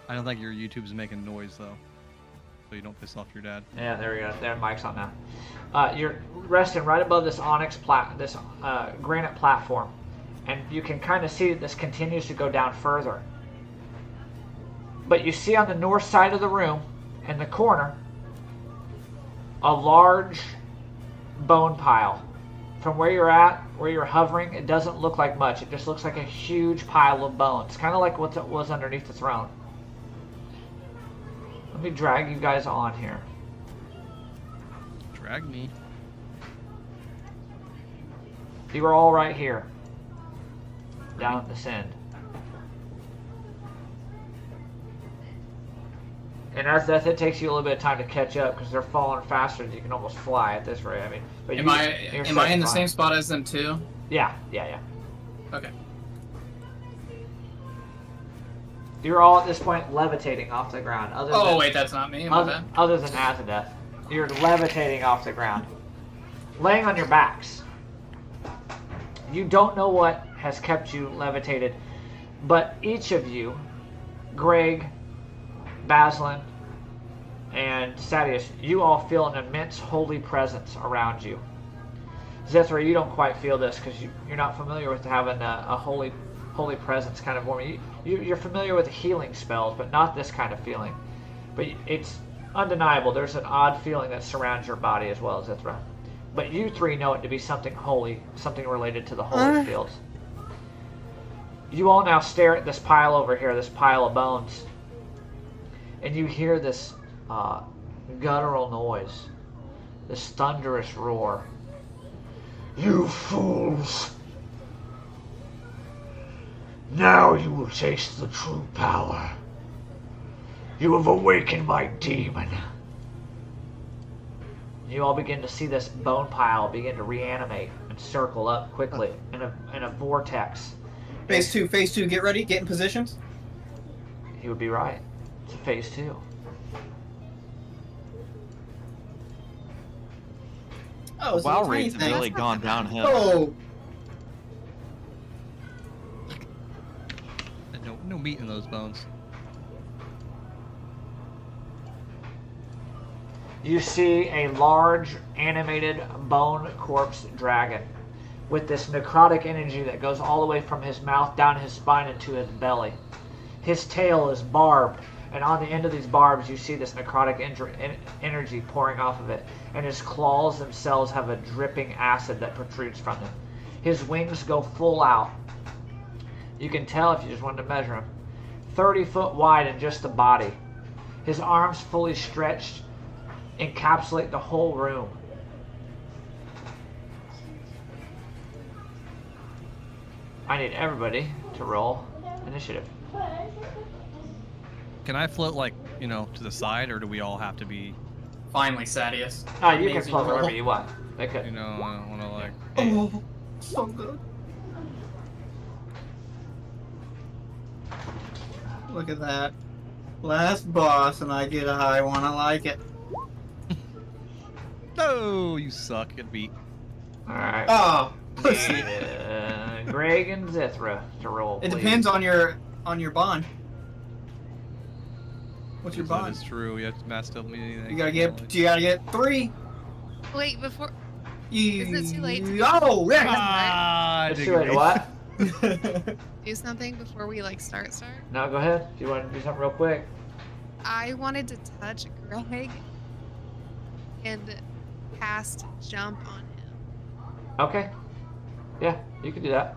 I don't think your YouTube's making noise though, so you don't piss off your dad. Yeah, there we go. There, mic's on now. You're resting right above this granite platform, and you can kind of see that this continues to go down further. But you see on the north side of the room, in the corner, a large bone pile. From where you're at, where you're hovering, it doesn't look like much. It just looks like a huge pile of bones, kind of like what was underneath the throne. Let me drag you guys on here. Drag me. You are all right here, down at this end. And as that, it takes you a little bit of time to catch up because they're falling faster than you can almost fly at this rate. I mean, but am I in the same spot as them too? Yeah. Okay. You're all at this point levitating off the ground. Wait, that's not me. Other than Azadeth, you're levitating off the ground, laying on your backs. You don't know what has kept you levitated, but each of you, Greg, Baslin, and Sadius, you all feel an immense holy presence around you. Zithra, you don't quite feel this because you're not familiar with having a holy presence kind of warming. You're familiar with the healing spells, but not this kind of feeling. But it's undeniable. There's an odd feeling that surrounds your body as well, Zithra. But you three know it to be something holy, something related to the holy fields. You all now stare at this pile over here, this pile of bones. And you hear this guttural noise, this thunderous roar. You fools! Now you will taste the true power. You have awakened my demon. You all begin to see this bone pile begin to reanimate and circle up quickly in a vortex. Phase 2, get ready, get in positions. He would be right. It's phase 2. Oh, Wow, rate's really gone downhill. Oh, No meat in those bones. You see a large animated bone corpse dragon with this necrotic energy that goes all the way from his mouth down his spine into his belly. His tail is barbed, and on the end of these barbs you see this necrotic energy pouring off of it, and his claws themselves have a dripping acid that protrudes from them. His wings go full out. You can tell if you just wanted to measure him. 30 foot wide in just the body. His arms fully stretched encapsulate the whole room. I need everybody to roll initiative. Can I float like, to the side, or do we all have to be? finally, Sadius. Oh, you can float wherever you want. They could. I don't want to like. Oh, so good. Look at that. Last boss, and I get a high one. I like it. No, you suck. Get beat. Alright. Oh, pussy. Greg and Zithra to roll. It please. depends on your bond. What's your That bond? is true. You have to master me. You gotta get 3. Wait, before. You, Is it too late to Oh, yeah. Ah, Let's do it. What? do something before we start? No, go ahead. Do you want to do something real quick? I wanted to touch Greg and cast jump on him, Okay. Yeah, you can do that.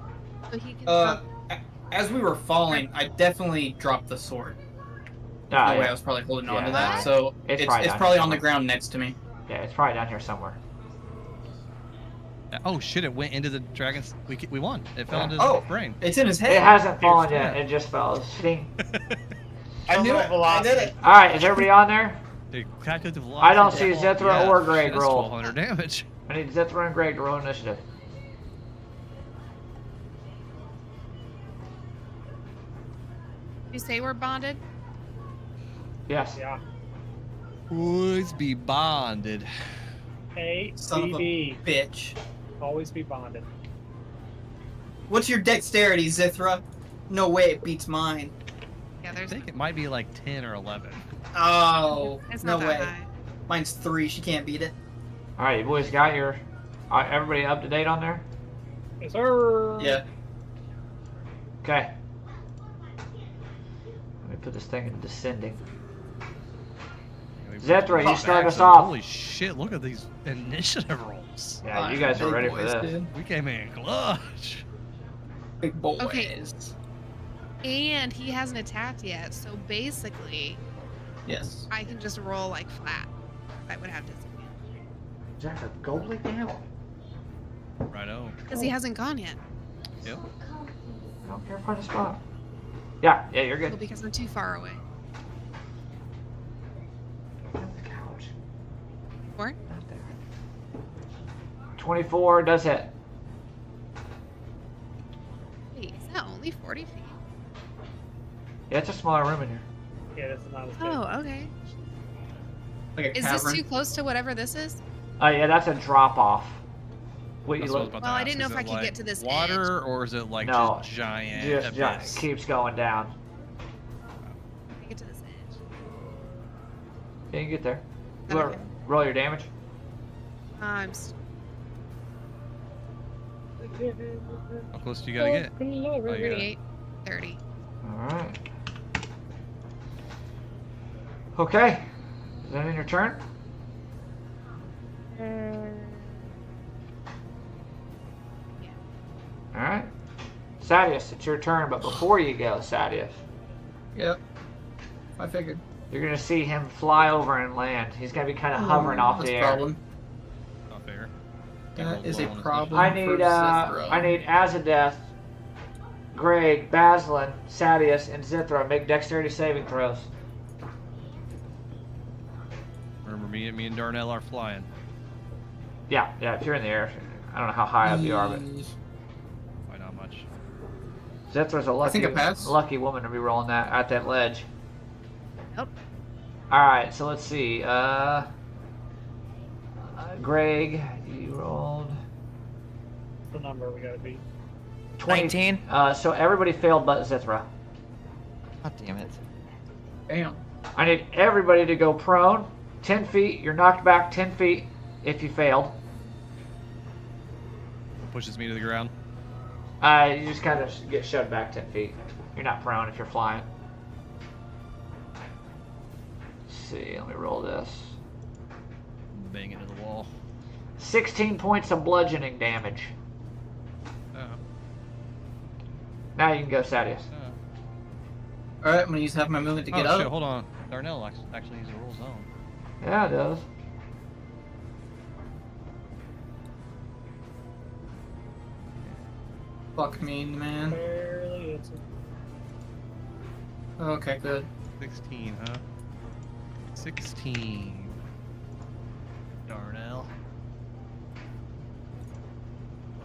so he can jump. As we were falling, I definitely dropped the sword. Ah, No way, I yeah. was probably holding on to Yeah. that. So It's it's probably down probably here on the somewhere. ground next to me. Yeah, it's probably down here somewhere. Oh shit! It went into the dragon's. We won. It fell Yeah. into his Oh. brain. It's in his head. It hasn't fallen Yeah. yet. It just fell. Sting. I knew it. I did it. All right, is everybody on there? Dude, calculative I don't velocity. see Zithra or Greg shit, that's roll. 1200 damage. I need Zithra and Greg to roll initiative. You say we're bonded? Yes. Yeah. Boys be bonded. Son of a ABB. bitch. Always be bonded. What's your dexterity, Zithra? No way it beats mine. Yeah, I there's. think it might be like 10 or 11. Oh, It's no not that way. high. Mine's 3. She can't beat it. All right, you boys got your. Everybody up to date on there? Yes, sir. Yeah. Okay. Let me put this thing in descending. Zetra, you start us off. Holy shit! Look at these initiative rolls. Yeah, you guys are Big ready for boys, this. dude. We came in clutch. Big boys. Okay. And he hasn't attacked yet, so basically, Yes. I can just roll like flat. I would have disadvantage Zetra, go lay down. Righto. because he hasn't gone yet. Yep. I don't care if I just spot. Yeah, you're Well, good. because I'm too far away. On the couch. Or Not there. 24 does hit. wait, is that only 40 feet? Yeah, it's a smaller room in here. Yeah, that's not as big. Oh, okay. Like a Is this cavern. too close to whatever this is? Yeah, that's a drop off. What you That's what I was look? about to Well, I ask. didn't know Is if I it could like get to this water, or is it like No, just giant Just abyss? keeps going down. I get to this edge. Yeah, you get there. Is that Roll, okay? roll your damage. I'm How close do you gotta get? Oh, you gotta- 38, 30. All right. Okay. Is that in your turn? All right. Sadius, it's your turn, but before you go, Sadius, Yep. I figured. you're gonna see him fly over and land. He's gonna be kind of hovering off That's the a air. problem. Not fair. That is a Well, problem. I for need Zithro. I need Azadeth, Greg, Baslin, Sadius, and Zithra make dexterity saving throws. Remember, me and Darnell are flying. Yeah, if you're in the air. I don't know how high up you are, but Why not much? Zithra's a think I pass. lucky woman to be rolling that at that ledge. Nope. All right, so let's see. Greg, you rolled The number we gotta beat. 20. 19? So everybody failed but Zithra. God damn it. Damn. I need everybody to go prone. 10 feet. You're knocked back 10 feet if you failed. Pushes me to the ground. You just kind of get shoved back 10 feet. You're not prone if you're flying. Let's see, let me roll this. Bang into the wall. 16 points of bludgeoning damage. Uh, Now you can go, Sadius. Alright, I'm gonna use half my movement to get oh up. shit! Hold on. Darnell actually needs to roll his own. Yeah, it does. Fuck me, man. Barely it's Okay, good. 16, huh? 16. Darnell.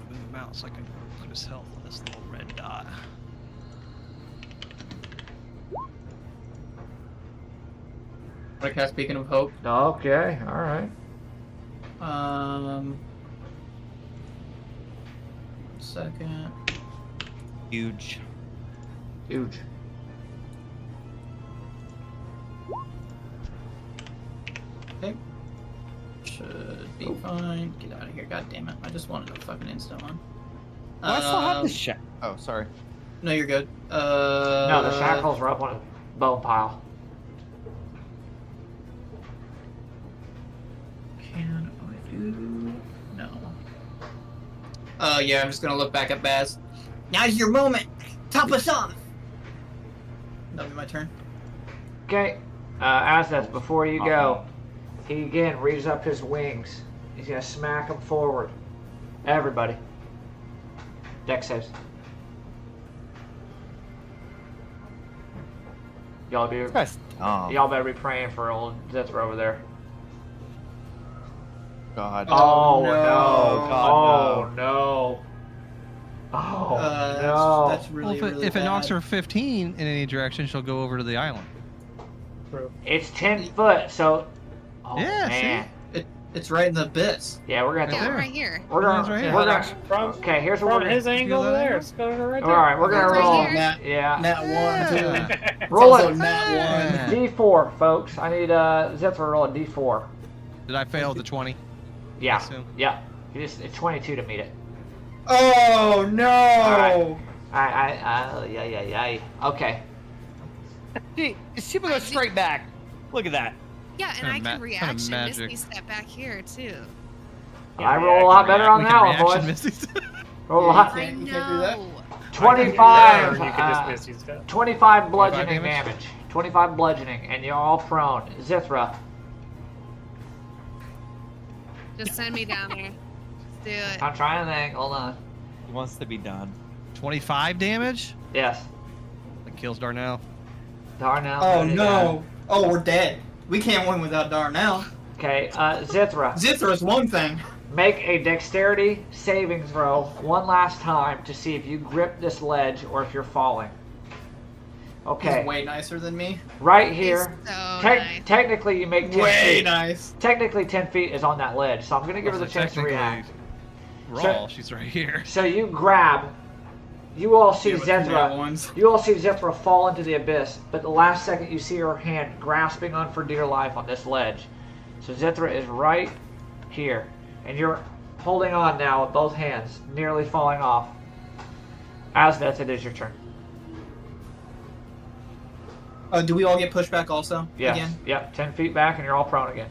Move the mouse so I can put his health on this little red dot. I cast Beacon of Hope. Okay, alright. One second. Huge. Huge. Okay. Should be fine. Get out of here, god damn it. I just wanted a fucking instant one. Oh, I still have Um, the shit. Oh, sorry. No, you're good. No, the shackles are up on a bone pile. Can I do? No. Yeah, I'm just gonna look back at Baz. Now's your moment! Top us off! That'll be my turn. Okay, Azeth, before you go, he again raises up his wings. He's gonna smack them forward. Everybody. Dex saves. Y'all be, This guy's dumb. y'all better be praying for old Zithra over there. God. Oh, no. no! God, Oh no! Oh no! That's really, Well, really if it knocks bad. her 15 in any direction, she'll go over to the island. true. It's 10 foot, so. Oh Yeah, see? man! It's right in the abyss. Yeah, we're gonna. Yeah, there. right here. We're Mine's gonna. right here. We're gonna. From, Okay, here's what from we're his gonna. angle that there, angle? it's going right All there. right, we're gonna Right roll. here. Nat, Yeah. Nat 1 too. Yeah. Roll It's also it. Nat 1. D4, folks. I need Zip to roll a D4. Did I fail the 20? Yeah. Assume. Yeah. It's 22 to meet it. Oh no! Yeah. Okay. See, Shiba goes straight back. Look at that. Yeah, and Kinda I can kinda reaction magic. Misty step back here too. I roll a lot better on We that can one, reaction boys. Missy's. Roll a Yeah, lot. you can't do that? 25. Or you can just miss these guys. 25 bludgeoning 25 damage. 25 bludgeoning, and you're all prone. Zithra. Just send me down there. Let's do it. I'm trying to think. Hold on. He wants to be done. 25 damage? Yes. That kills Darnell. Darnell. Oh put it no! down. Oh, we're dead. We can't win without Darnell. Okay, Zithra. Zithra is one thing. Make a dexterity saving throw one last time to see if you grip this ledge or if you're falling. Okay, He's way nicer than me. right He's here. so nice. Technically, you make 10 Way feet. nice. Technically, 10 feet is on that ledge, so I'm going to give her the So chance to technically, react. Raw, she's right here. So you grab. You all see Yeah, with 2 nat Zethra. ones. You all see Zithra fall into the abyss, but the last second you see her hand grasping on for dear life on this ledge. So Zithra is right here, and you're holding on now with both hands, nearly falling off. Asneth, it is your turn. Do we all get pushed back also? Yes. Again? Yep. 10 feet back, and you're all prone again.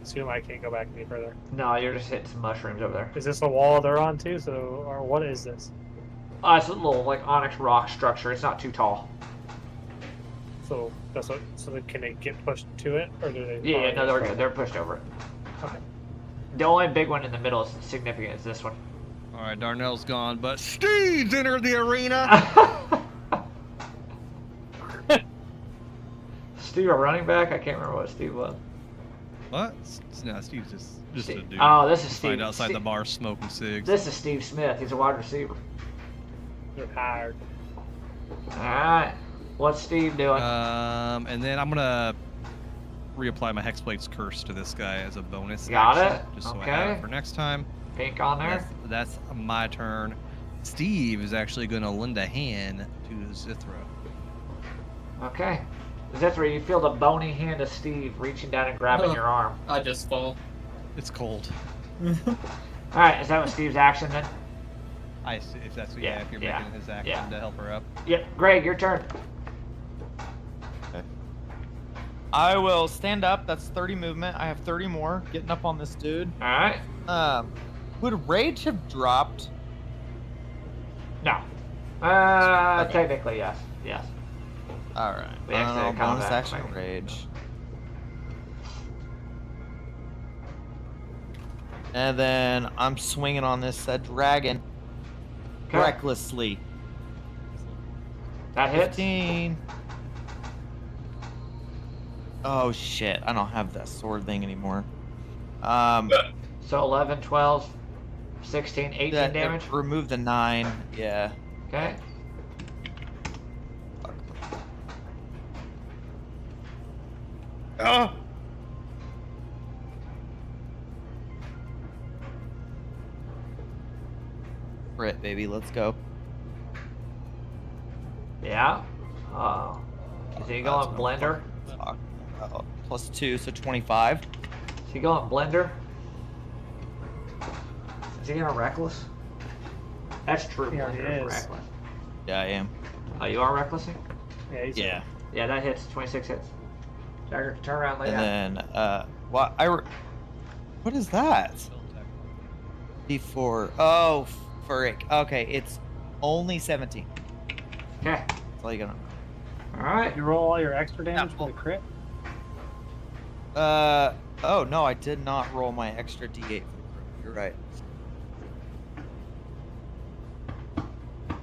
Assume I can't go back any further. No, you're just hitting some mushrooms over there. Is this a wall they're on too? So, or what is this? It's a little like onyx rock structure. It's not too tall. So that's what. So then can they get pushed to it, or do they? Yeah, no, they're good. They're pushed over it. Okay. The only big one in the middle is significant is this one. All right, Darnell's gone, but Steve's entered the arena. Steve, a running back? I can't remember what Steve was. What? No, Steve's just a Steve. dude. Oh, this is Steve. Right outside the Steve- bar smoking cigs. This is Steve Smith. He's a wide receiver. They're hired. All right. What's Steve doing? And then I'm gonna reapply my Hexblade's Curse to this guy as a bonus. Got action, it. Just so I Okay. have it for next time. Pink on there. That's my turn. Steve is actually gonna lend a hand to Zithra. Okay. Zithra, you feel the bony hand of Steve reaching down and grabbing Oh. your arm. I just fall. It's cold. All right. Is that what Steve's action then? I see. If that's what, Yeah, if you're yeah, making his action yeah. to help her up. Yep. Greg, your turn. I will stand up. That's 30 movement. I have 30 more. Getting up on this dude. All right. Would Rage have dropped? No. Okay. Technically, yes. Yes. All right. We actually kind of bonus have action to make Rage. And then I'm swinging on this dragon Okay. recklessly. That hits. 15. Oh shit! I don't have that sword thing anymore. So 11, 12, 16, 18 that, damage. remove the 9. Yeah. Okay. Oh. Crit, baby. Let's go. Yeah. Is he going blender? Fuck. Plus 2, so 25. Is he going blender? Is he going reckless? That's true. Yeah, blender he is is. reckless. Yeah, I am. Oh, you are recklessing? Yeah. He's Yeah. Yeah, that hits. 26 hits. Jagger, turn around, lay And down. then, what? What is that? D4. Oh, frick. Okay, it's only 17. Okay. That's all you gotta know. All right. You roll all your extra damage well- for the crit. Oh no, I did not roll my extra D8 for the crit. You're right.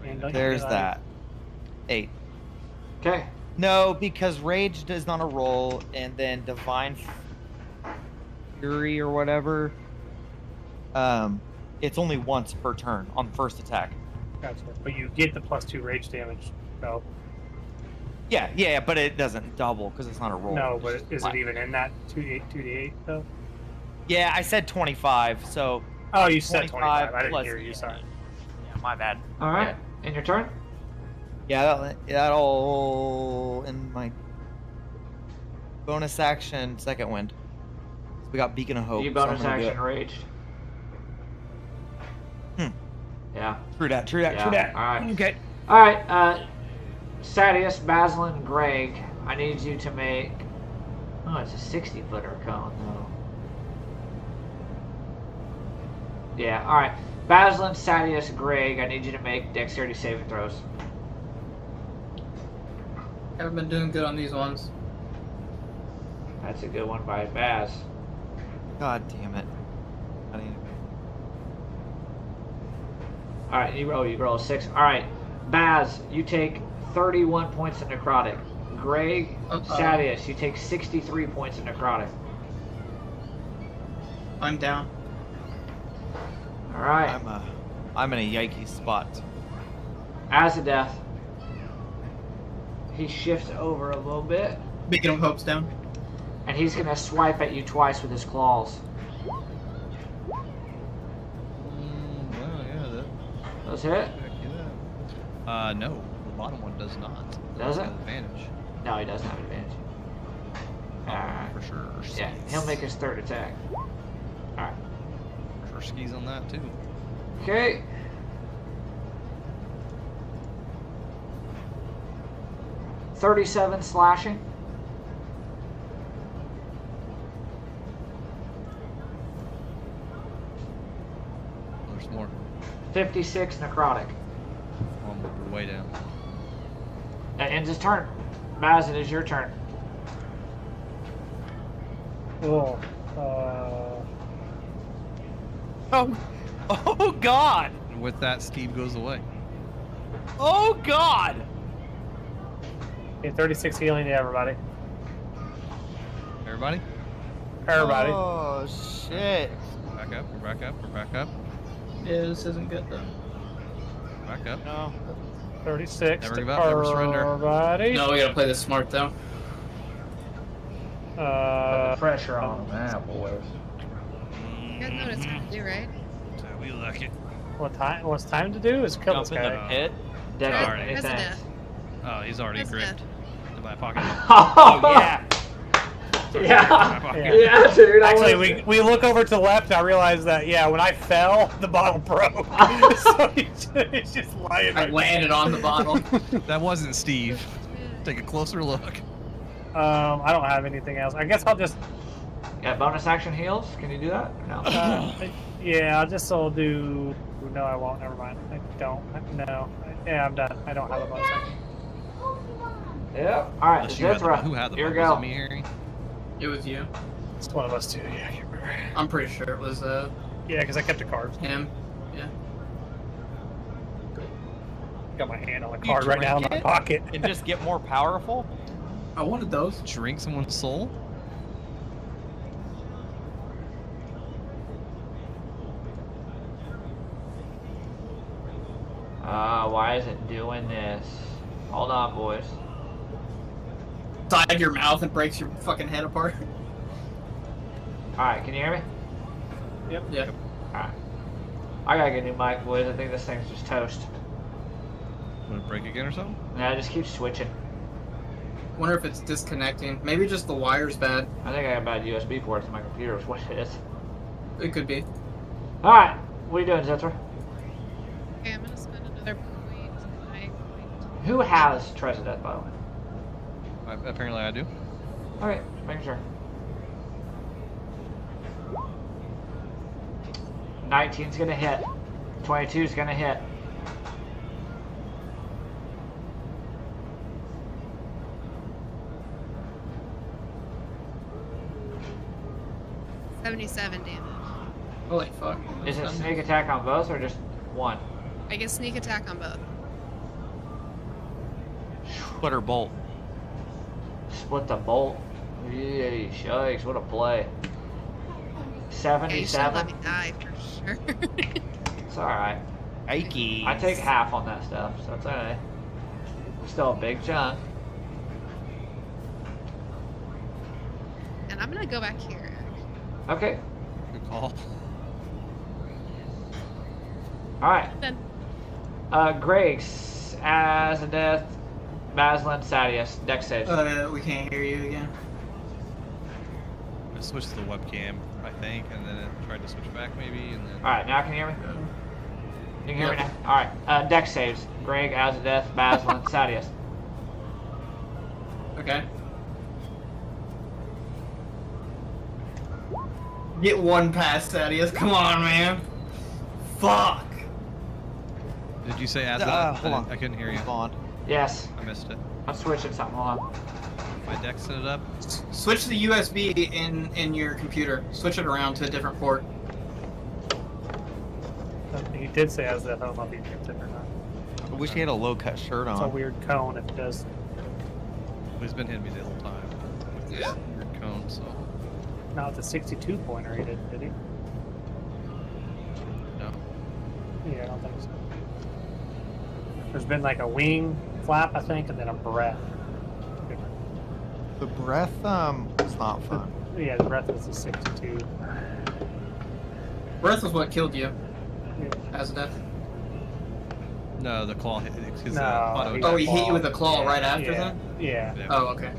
And don't you There's get that. 8. Okay. No, because Rage is not a roll, and then Divine Fury or whatever. It's only once per turn on the first attack. Gotcha. But you get the +2 rage damage. So Yeah, but it doesn't double because it's not a roll. No, It's but just is flat. it even in that 2d8 though? Yeah, I said 25, so Oh, you said 25. I didn't plus- hear you. Sorry. Yeah, my bad. All right. In your turn. Yeah, that'll end my bonus action second wind. We got Beacon of Hope. You so I'm bonus gonna do action it. raged. Hmm. Yeah. True that. Yeah. All right. Okay. All right. Sadius, Basilin, Greg. I need you to make. Oh, it's a 60-footer cone though. Yeah. All right. Basilin, Sadius, Greg. I need you to make dexterity saving throws. Haven't been doing good on these ones. That's a good one by Baz. God damn it. I need All right, you roll a 6. All right, Baz, you take 31 points of necrotic. Greg, Sadius, you take 63 points of necrotic. I'm down. All right, I'm in a yikey spot. Azadeth. He shifts over a little bit, Beacon of Hope's down. and he's gonna swipe at you twice with his claws. Well, yeah, that. Does hit? Heck yeah. No, the bottom one does not. Does He's it? got advantage. No, he doesn't have advantage. Alright. For sure. Yeah, he'll make his third attack. All right. For sure skis on that too. Okay. $37 slashing. There's more. 56 necrotic. We're way down. That ends his turn. Baz, it is your turn. Oh. Oh God! And with that, Steve goes away. Oh God! Okay, 36 healing to everybody. Everybody, Everybody. Oh shit! back up. We're back up. We're back up. Yeah, this isn't good though. Back up. No. 36 Never to give up, never surrender. everybody. No, we gotta play this smart though. Put the Uh, pressure on him now, boys. You guys know what it's gonna do, right? So we like it. what's time to do is kill this Jump in the guy. pit. Dead Alright. anything. President. Oh, he's already President. gripped in my pocket. Oh yeah. Sorry, Yeah. in my pocket. Yeah. Yeah, dude. I Actually, was- we look over to the left and I realize that, yeah, when I fell, the bottle broke. So he's just lying I right landed on the bottle. That wasn't Steve. Take a closer look. I don't have anything else. I guess I'll just, Got bonus action heals? Can you do that? Or no. yeah, I'll just I'll do, no, I won't, never mind. I don't, no. Yeah, I'm done. I don't have a bonus action. Yep. All right, Unless you had Zithra. who had the Here we was go. it me, Harry? It was you. It's one of us two, yeah, I can't remember. I'm pretty sure it was Yeah, because I kept a card. him. Yeah. Got my hand on the You card right now in drink my it? pocket. And just get more powerful. I wanted those. Drink someone's soul? Why is it doing this? Hold on, boys. Side your mouth and breaks your fucking head apart. All right, can you hear me? Yeah. All right. I gotta get a new mic, boys. I think this thing's just toast. Would it break again or something? Nah, it just keeps switching. Wonder if it's disconnecting. Maybe just the wire's bad. I think I got bad USB ports in my computer. Is what it is. It could be. All right, what are you doing, Zithra? Okay, I'm gonna spend another point. I'm going Who has Treasure by the way? Apparently I do. All right, making sure. 19's gonna hit. 22's gonna hit. to 77 damage. Holy fuck. Is it sneak attack on both or just one? I get sneak attack on both. Splitter bolt. Split the bolt. Yay, shikes, what a play. Okay, you should let 77? me die for sure. It's alright. Yikes. I take half on that stuff, so it's alright. Still a big chunk. and I'm gonna go back here. Okay. Good call. All right. Then Greg, Azadeth, Maslin, Sadius, dex saves. We can't hear you again. I switched to the webcam, I think, and then it tried to switch back maybe, and then. All right, now can you hear me? You can hear me Yep. now. All right. Dex saves. Greg, Azadeth, Maslin, Sadius. Okay. Get one past Thaddeus. Come on, man. Fuck. Did you say Azadeth? Hold on. I couldn't hear you. Hold on. Yes. I missed it. I'm switching something. Hold on. My deck set it up. Switch the USB in your computer. Switch it around to a different port. He did say as that. I don't know if he picked it or not. I wish he had a low cut shirt It's a on. weird cone if it does. He's been hitting me the whole time. Yeah. Weird cone, so. Not with the 62 pointer he did he? No. Yeah, I don't think so. There's been like a wing flap, I think, and then a breath. The breath, was not fun. Yeah, the breath was the 62. Breath was what killed you. Yeah. As a death. No, the claw hit. His, No, auto he attack Oh, he hit you with a claw Yeah, right after yeah, that? Yeah. Yeah, Oh, okay.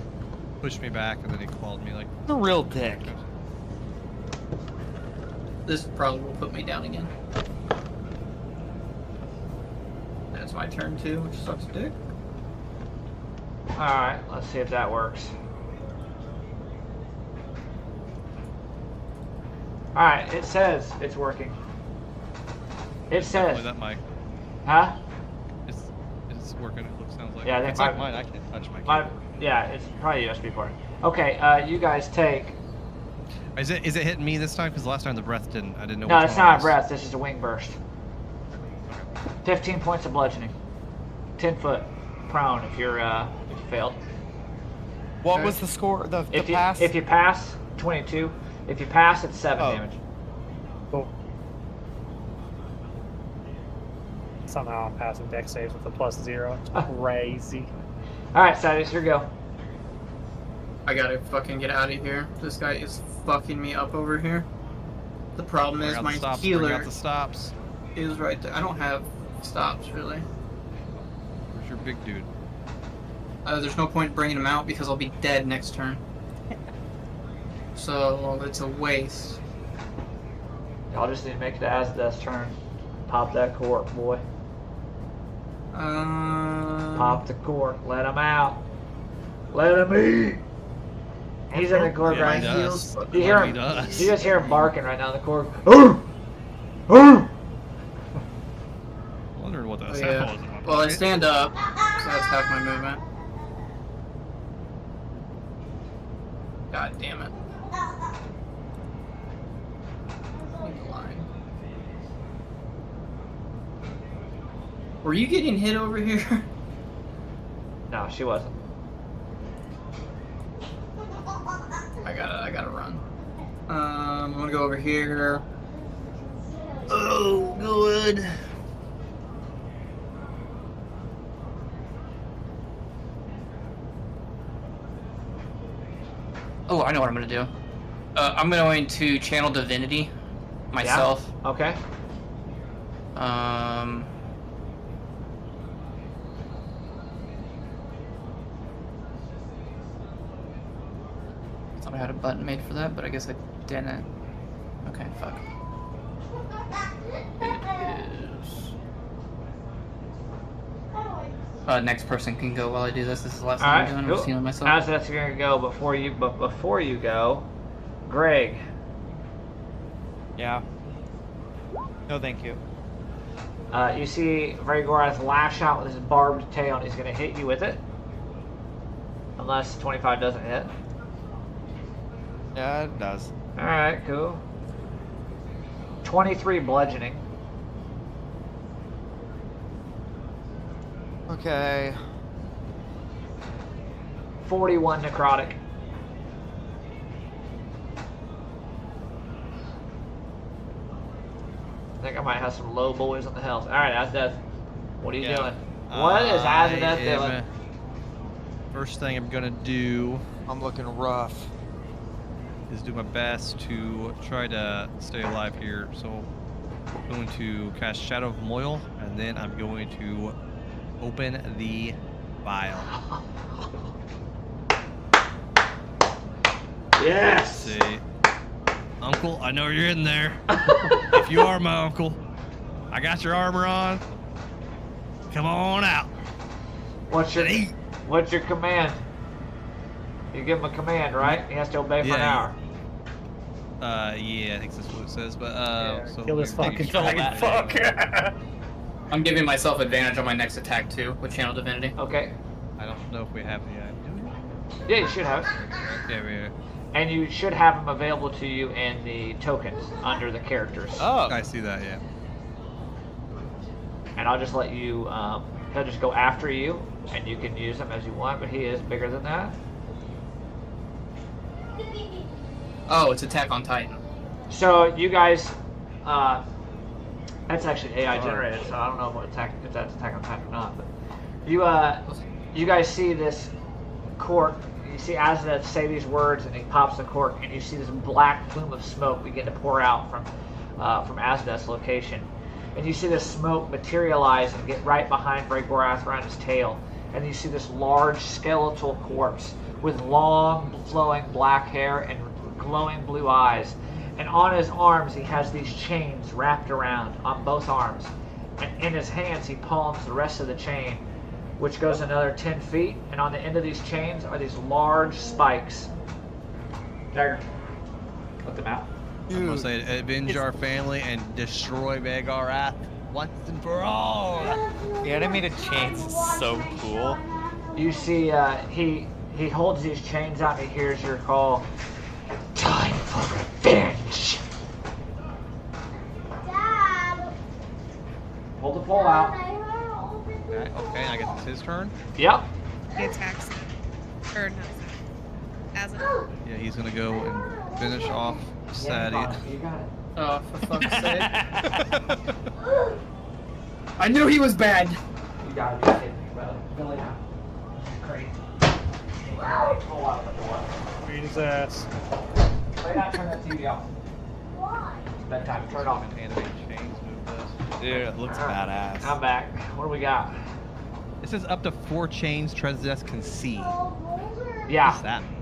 pushed me back, and then he clawed me like. The real dick. This probably will put me down again. And it's my turn too, which sucks dick. All right. Let's see if that works. All right. It says it's working. It says. Definitely that mic. Huh? It's working. It sounds like. Yeah, I think it's like my- mine. I can't touch my. My, keyboard. yeah, it's probably USB port. Okay. You guys take. Is it hitting me this time? Because last time the breath didn't. I didn't know. No, which it's one not it a was. breath. This is a wing burst. 15 points of bludgeoning. 10 foot prone if you're if you failed. What Okay. was the score? The If you pass? if you pass, 22. If you pass, it's 7 Oh. damage. Cool. Somehow I'm passing deck saves with a +0. It's crazy. All right, Sadius, your go. I gotta fucking get out of here. This guy is fucking me up over here. The problem Bring is out my the stops. Bring healer out the stops. is right there. I don't have stops really. Where's your big dude? There's no point bringing him out because I'll be dead next turn. So it's a waste. Y'all just need to make it to Azadeth's turn. Pop that cork, boy. Pop the cork. Let him out. Let him eat. He's in the cork Yeah, right he now. does. You hear He him? does. You just hear him barking right now in the cork. Arr! Arr! Wondering what that Oh, sound yeah. was in my Well, I pocket. stand up, so that's half my movement. God damn it. Line. Were you getting hit over here? No, she wasn't. I gotta run. I'm gonna go over here. Oh, good. Oh, I know what I'm gonna do. I'm going to channel divinity myself. Okay. Thought I had a button made for that, but I guess I didn't. Okay, fuck. It is. Next person can go while I do this. This is the last All time right. I'm doing. I'm Cool. just healing myself. Azadeth's gonna go before you. But before you go, Greg. Yeah. No, thank you. You see Vragorath lash out with his barbed tail, and he's going to hit you with it. Unless 25 doesn't hit. Yeah, it does. Alright, cool. 23 bludgeoning. Okay. 41 necrotic. I think I might have some low boys on the health. Alright, Azadeth. What are you Yeah. doing? What is Azadeth I am- doing? First thing I'm gonna do. I'm looking rough. is do my best to try to stay alive here. So I'm going to cast Shadow of Moil, and then I'm going to open the vial. Yes. Let's see. Uncle, I know you're in there. If you are my uncle, I got your armor on. Come on out. What's your Eat. command? You give him a command, right? He has to obey for an Yeah, hour. Yeah, I think that's what it says. But so kill this we're gonna fucking take a shot dragon. at it. Fuck. I'm giving myself advantage on my next attack too with Channel Divinity. Okay. I don't know if we have the. Yeah, you should have it. Yeah, we. And you should have them available to you in the tokens under the characters. Oh. I see that. Yeah. And I'll just let you, he'll just go after you, and you can use him as you want, but he is bigger than that. Oh, it's Attack on Titan. So you guys, that's actually AI generated, so I don't know if that's Attack on Titan or not. But you guys see this cork. You see Azadeth say these words, and he pops the cork, and you see this black plume of smoke begin to pour out from Azadeth's location. And you see this smoke materialize and get right behind Bragorath around his tail. And you see this large skeletal corpse with long, flowing black hair and glowing blue eyes. And on his arms, he has these chains wrapped around on both arms. And in his hands, he palms the rest of the chain, which goes another 10 feet. And on the end of these chains are these large spikes. Dagger, let them out. I'm gonna say avenge our family and destroy Bragorath once and for all. The animated chains is so cool. You see, he holds these chains out and he hears your call. Time for revenge. Dad. Hold the pole out. Okay, I guess it's his turn. Yep. He attacks him. Or no, as a Yeah, he's gonna go and finish off Sadie. You got it. Oh, for fuck's sake. I knew he was bad. You gotta be kidding me, brother. Really not. Great. Pull out the door. Beat his ass. Lay down, turn that TV off. It's bedtime. Turn it off. Animated chains move this. Dude, it looks badass. I'm back. What do we got? It says up to 4 chains Trezdes can see. What Yeah. does that mean?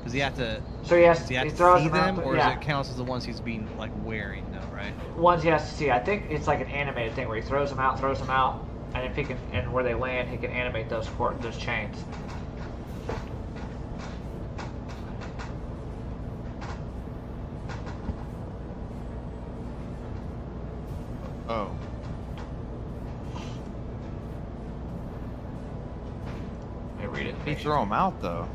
Does he have to? So he has Does he have he to throws see them, them, out, or yeah. does it count as the ones he's being like wearing? No, right? Ones he has to see. I think it's like an animated thing where he throws them out, and if he can, and where they land, he can animate those chains. Oh. Let me read it. He throw him out though.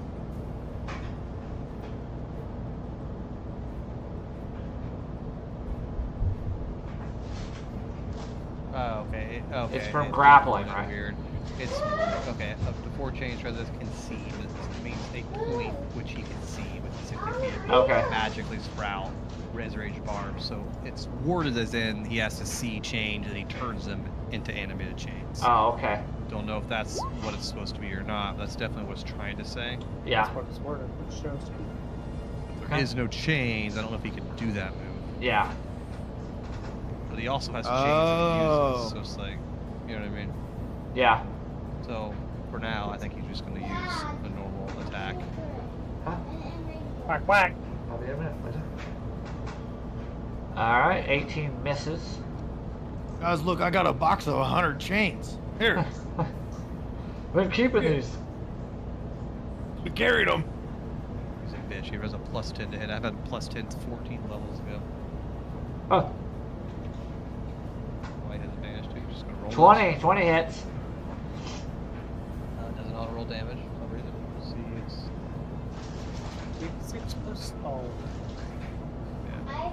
Oh, okay. Okay. It's from grappling, not right? Weird. It's okay. Up to 4 chains Trezdes can see. This means a point which he can see with 60 feet. Okay. Magically sprout resurrected barbs. So it's worded as in he has to see change and he turns them into animated chains. Oh, okay. Don't know if that's what it's supposed to be or not. That's definitely what it's trying to say. Yeah. That's what it's worded. It shows. There is no chains. I don't know if he could do that move. Yeah. But he also has chains Oh. that he uses. So it's like, you know what I mean? Yeah. So for now, I think he's just going to use a normal attack. Huh? Whack whack. I'll be in a minute. Alright, 18 misses. Guys, look, I got a box of 100 chains. Here, We're keeping these. we carried them. He's a bitch. He has a +10 to hit. I've had +10 to 14 levels ago. Oh, White has advantage too. Just going to roll. 20 hits. Doesn't auto roll damage. I'll read it. Let's see. It's 6 plus. Oh. yeah,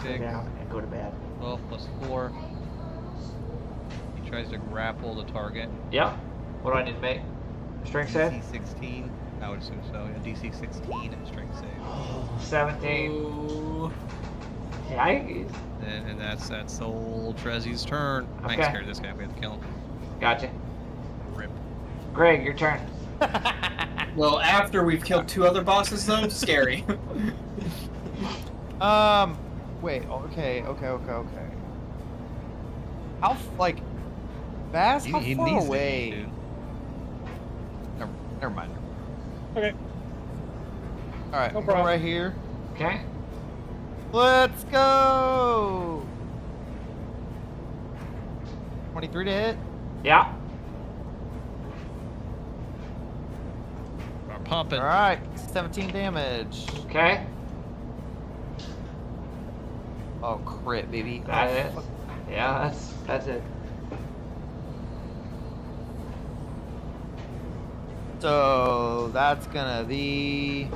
3d6. Down and go to bed. 12 plus 4. He tries to grapple the target. Yep. What do I need to make? Strength save? DC 16. I would assume so. Yeah, DC 16 and strength save. 17. Ooh. Yikes. And that's old Trezzy's turn. I ain't Okay. scared of this guy. We have to kill him. Gotcha. Rip. Greg, your turn. Well, after we've killed 2 other bosses, though, scary. Wait. Okay. How like, Bass? How He far needs to away? eat, dude. Never mind. Okay. All right, No I'm going problem. right here. Okay. Let's go. 23 to hit. Yeah. We're pumping. All right, 17 damage. Okay. Oh, crit, baby. That Oh, is. fuck. Yeah, that's it. So that's gonna be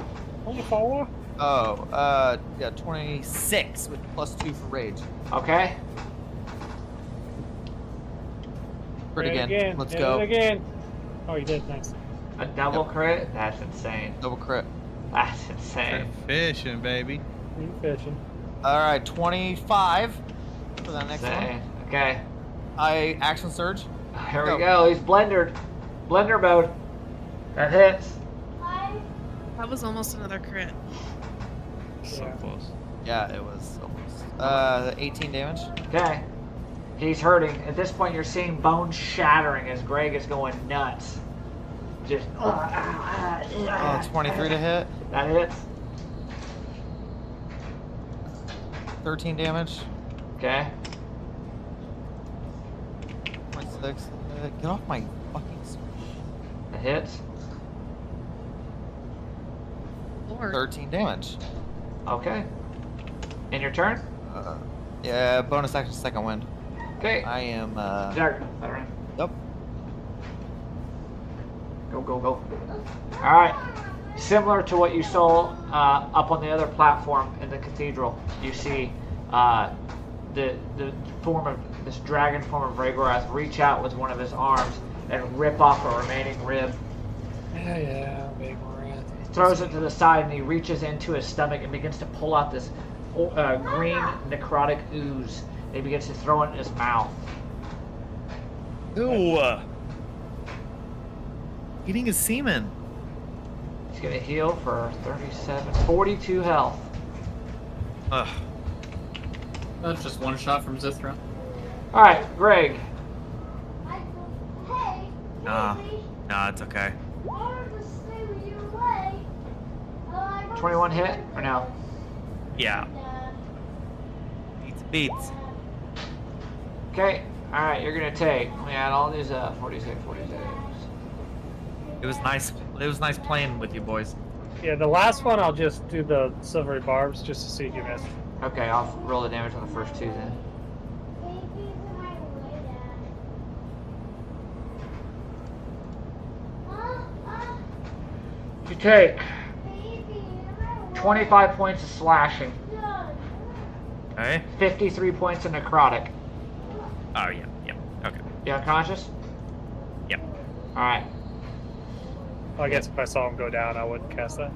Only 4? yeah, 26 with +2 for rage. Okay. Crit Hit it again. Let's Hit go. it again. Oh, you did. Nice. A double crit? That's insane. Double crit. That's insane. Fishing, baby. You fishing. All right, 25 for that next Insane. one. Okay. I action surge. Here Go. we go. He's blendered. Blender mode. That hits. That was almost another crit. So Yeah. close. Yeah, it was almost 18 damage. Okay. He's hurting. At this point, you're seeing bones shattering as Greg is going nuts. Just. Oh, 23 to hit. That hits. 13 damage. Okay. 26. Get off my fucking sword. That hits. Lord. 13 damage. Okay. In your turn? Yeah, bonus action, second wind. Okay. I am. Jagger. Alright. Yep. Go. Alright. Similar to what you saw up on the other platform in the cathedral, you see the form of this dragon form of Ragorath reach out with one of his arms and rip off a remaining rib. Yeah, big rat. Throws it to the side and he reaches into his stomach and begins to pull out this green necrotic ooze. And he begins to throw it in his mouth. Ew. Eating his semen. He's gonna heal for 42 health. Ugh. That's just 1 shot from Zithra. Alright, Greg. Nah, it's okay. 21 hit or no? Yeah. Beats. Okay. Alright, you're gonna take. Let me add all these up. 46. It was nice. It was nice playing with you boys. Yeah, the last one I'll just do the silvery barbs just to see if you missed. Okay, I'll roll the damage on the first 2 then. You take 25 points of slashing, Okay. 53 points of necrotic. Oh yeah. Okay. You unconscious? Yep. Alright. Well, I guess if I saw him go down, I wouldn't cast that.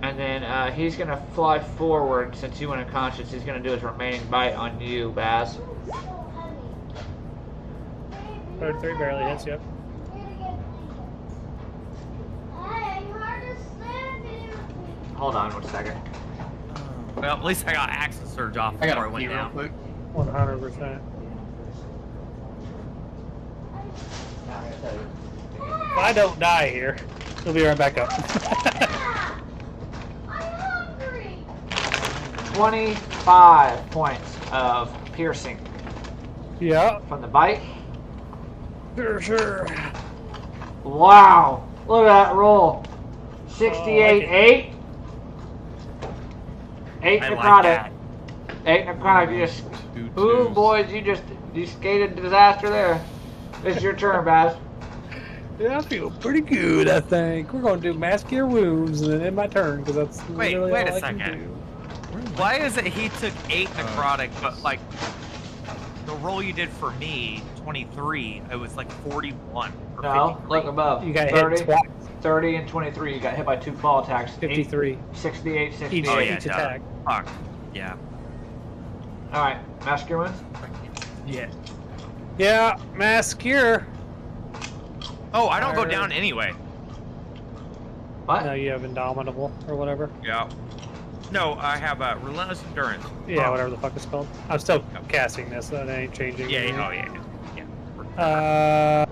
And then he's gonna fly forward since you went unconscious. He's gonna do his remaining bite on you, Baz. 33 barely hits, yep. Hold on 1 second. Well, at least I got action surge off I before got I a went real down. quick. 100%. If I don't die here, he'll be right back up. 25 points of piercing Yeah, from the bite. sure. Wow! Look at that roll. 68, Oh, 8. 8 I like necrotic. that. 8 necrotic. You just, Two ooh, twos. boys, you skated disaster there. It's your turn, Baz. Yeah, I feel pretty good, I think. We're going to do mass cure wounds and then end my turn, because that's Wait, literally wait all a I can second. do. Why is it he took 8 necrotic, but like the roll you did for me, 23, it was like 41 or No, 53. look above. You got 30, hit twice. 30 and 23. You got hit by 2 claw attacks. 53. 68, 68. Each, Oh, yeah, each duh. attack. Fuck. Yeah. Alright, mass cure wounds. Yeah. Yeah, mass cure. Oh, I don't go down anyway. What? No, you have Indomitable or whatever. Yeah. No, I have Relentless Endurance. Yeah, whatever the fuck it's called. I'm still casting this, so that ain't changing. Yeah, anything. yeah.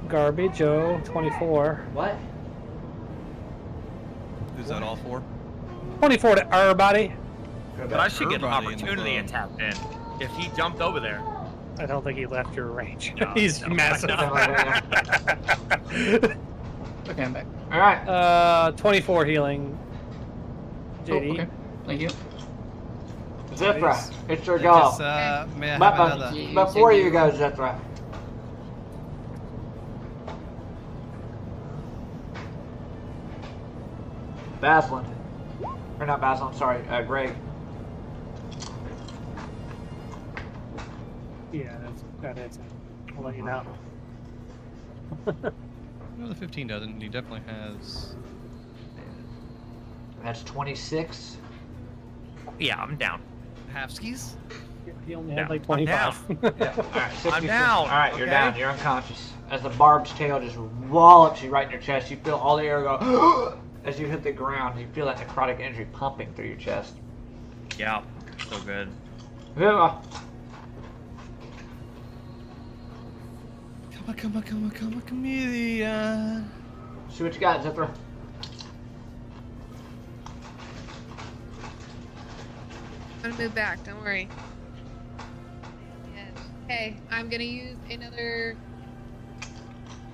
Garbage, 24. What? Is that all four? 24 to everybody. Go But I back. should get an Everybody in the opportunity club. attack then. If he jumped over there. I don't think he left your range. No, He's no, massive. no. Okay, I'm back. All right. 24 healing. Oh, JD. okay. Thank you. Zithra, Nice. it's your I go. guess, may I But- have but- another? Before you go, Zithra. Baslin. Or not Baslin, sorry, Greg. Yeah, that is. I'll let you know. No, the 15 doesn't. He definitely has. That's 26. Yeah, I'm down. Half skis? He only No, had like I'm 25. Yeah. All right, 66. down, All right, you're okay? down. You're unconscious. As the barbed tail just wallops you right in your chest, you feel all the air go as you hit the ground. You feel that necrotic energy pumping through your chest. Yeah, so good. Yeah. Come on, chameleon. See what you got, Zithra. I'm gonna move back. Don't worry. Yes. Okay, I'm gonna use another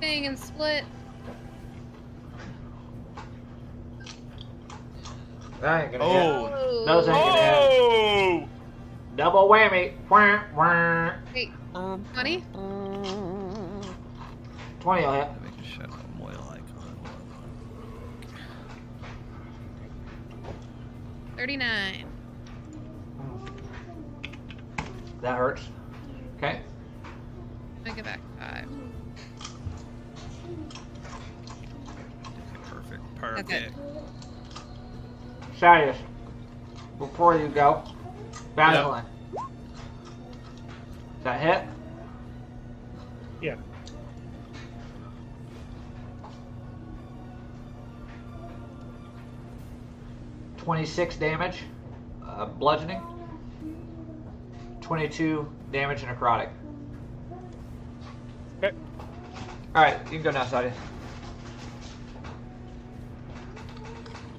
thing and split. That ain't gonna Oh. hit. Those ain't gonna hit. Oh! Double whammy. Wah, wah. Wait, 20? 20 will hit. Make a shadow moil icon. 39. That hurts. Okay. Make it back 5. Perfect. Okay. Shadius, before you go, Basilin. Is that hit? Yeah. $26 damage, bludgeoning. 22 damage necrotic. Okay. Alright, you can go now, Sadia.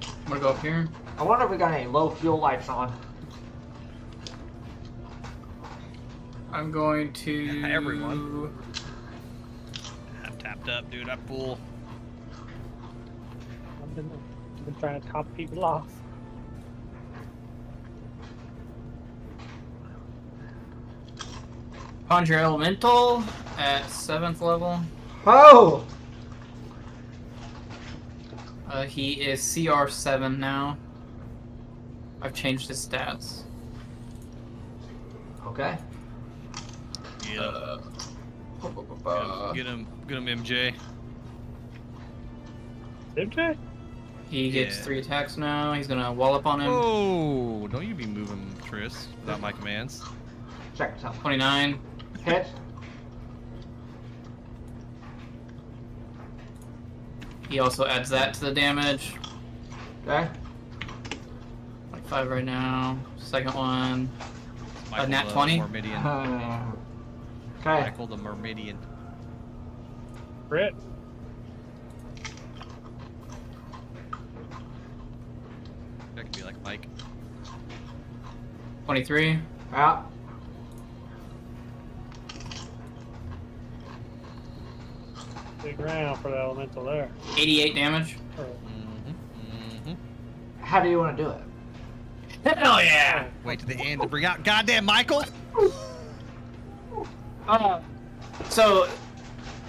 I'm gonna go up here. I wonder if we got any low fuel lights on. I'm going to. Everyone. I'm tapped up, dude. I'm full. I've been trying to top people off. Conjure Elemental at 7th level. Oh! He is CR7 now. I've changed his stats. Okay. Yeah. Uh, Get him, MJ. MJ? He gets Yeah. 3 attacks now. He's gonna wallop on him. Oh, don't you be moving, Triss, without my commands. Check this out. 29. Hit. He also adds that to the damage. Okay. Like 5 right now. Second one. Michael nat the 20? Myrmidian. Okay. Michael the Myrmidian. Crit. That could be like Mike. 23. Out. Big round for the elemental there. 88 damage. How do you want to do it? Hell yeah! Wait to the end to bring out goddamn Michael. So,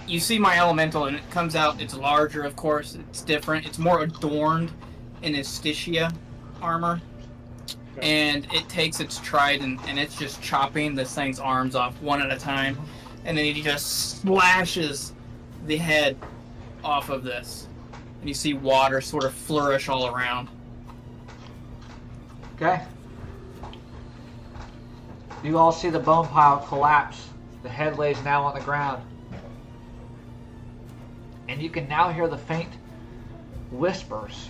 you see my elemental, and it comes out. It's larger, of course. It's different. It's more adorned in his Stygia armor. And it takes its trident, and it's just chopping this thing's arms off one at a time. And then he just slashes the head off of this. And you see water sort of flourish all around. Okay. You all see the bone pile collapse. The head lays now on the ground. And you can now hear the faint whispers,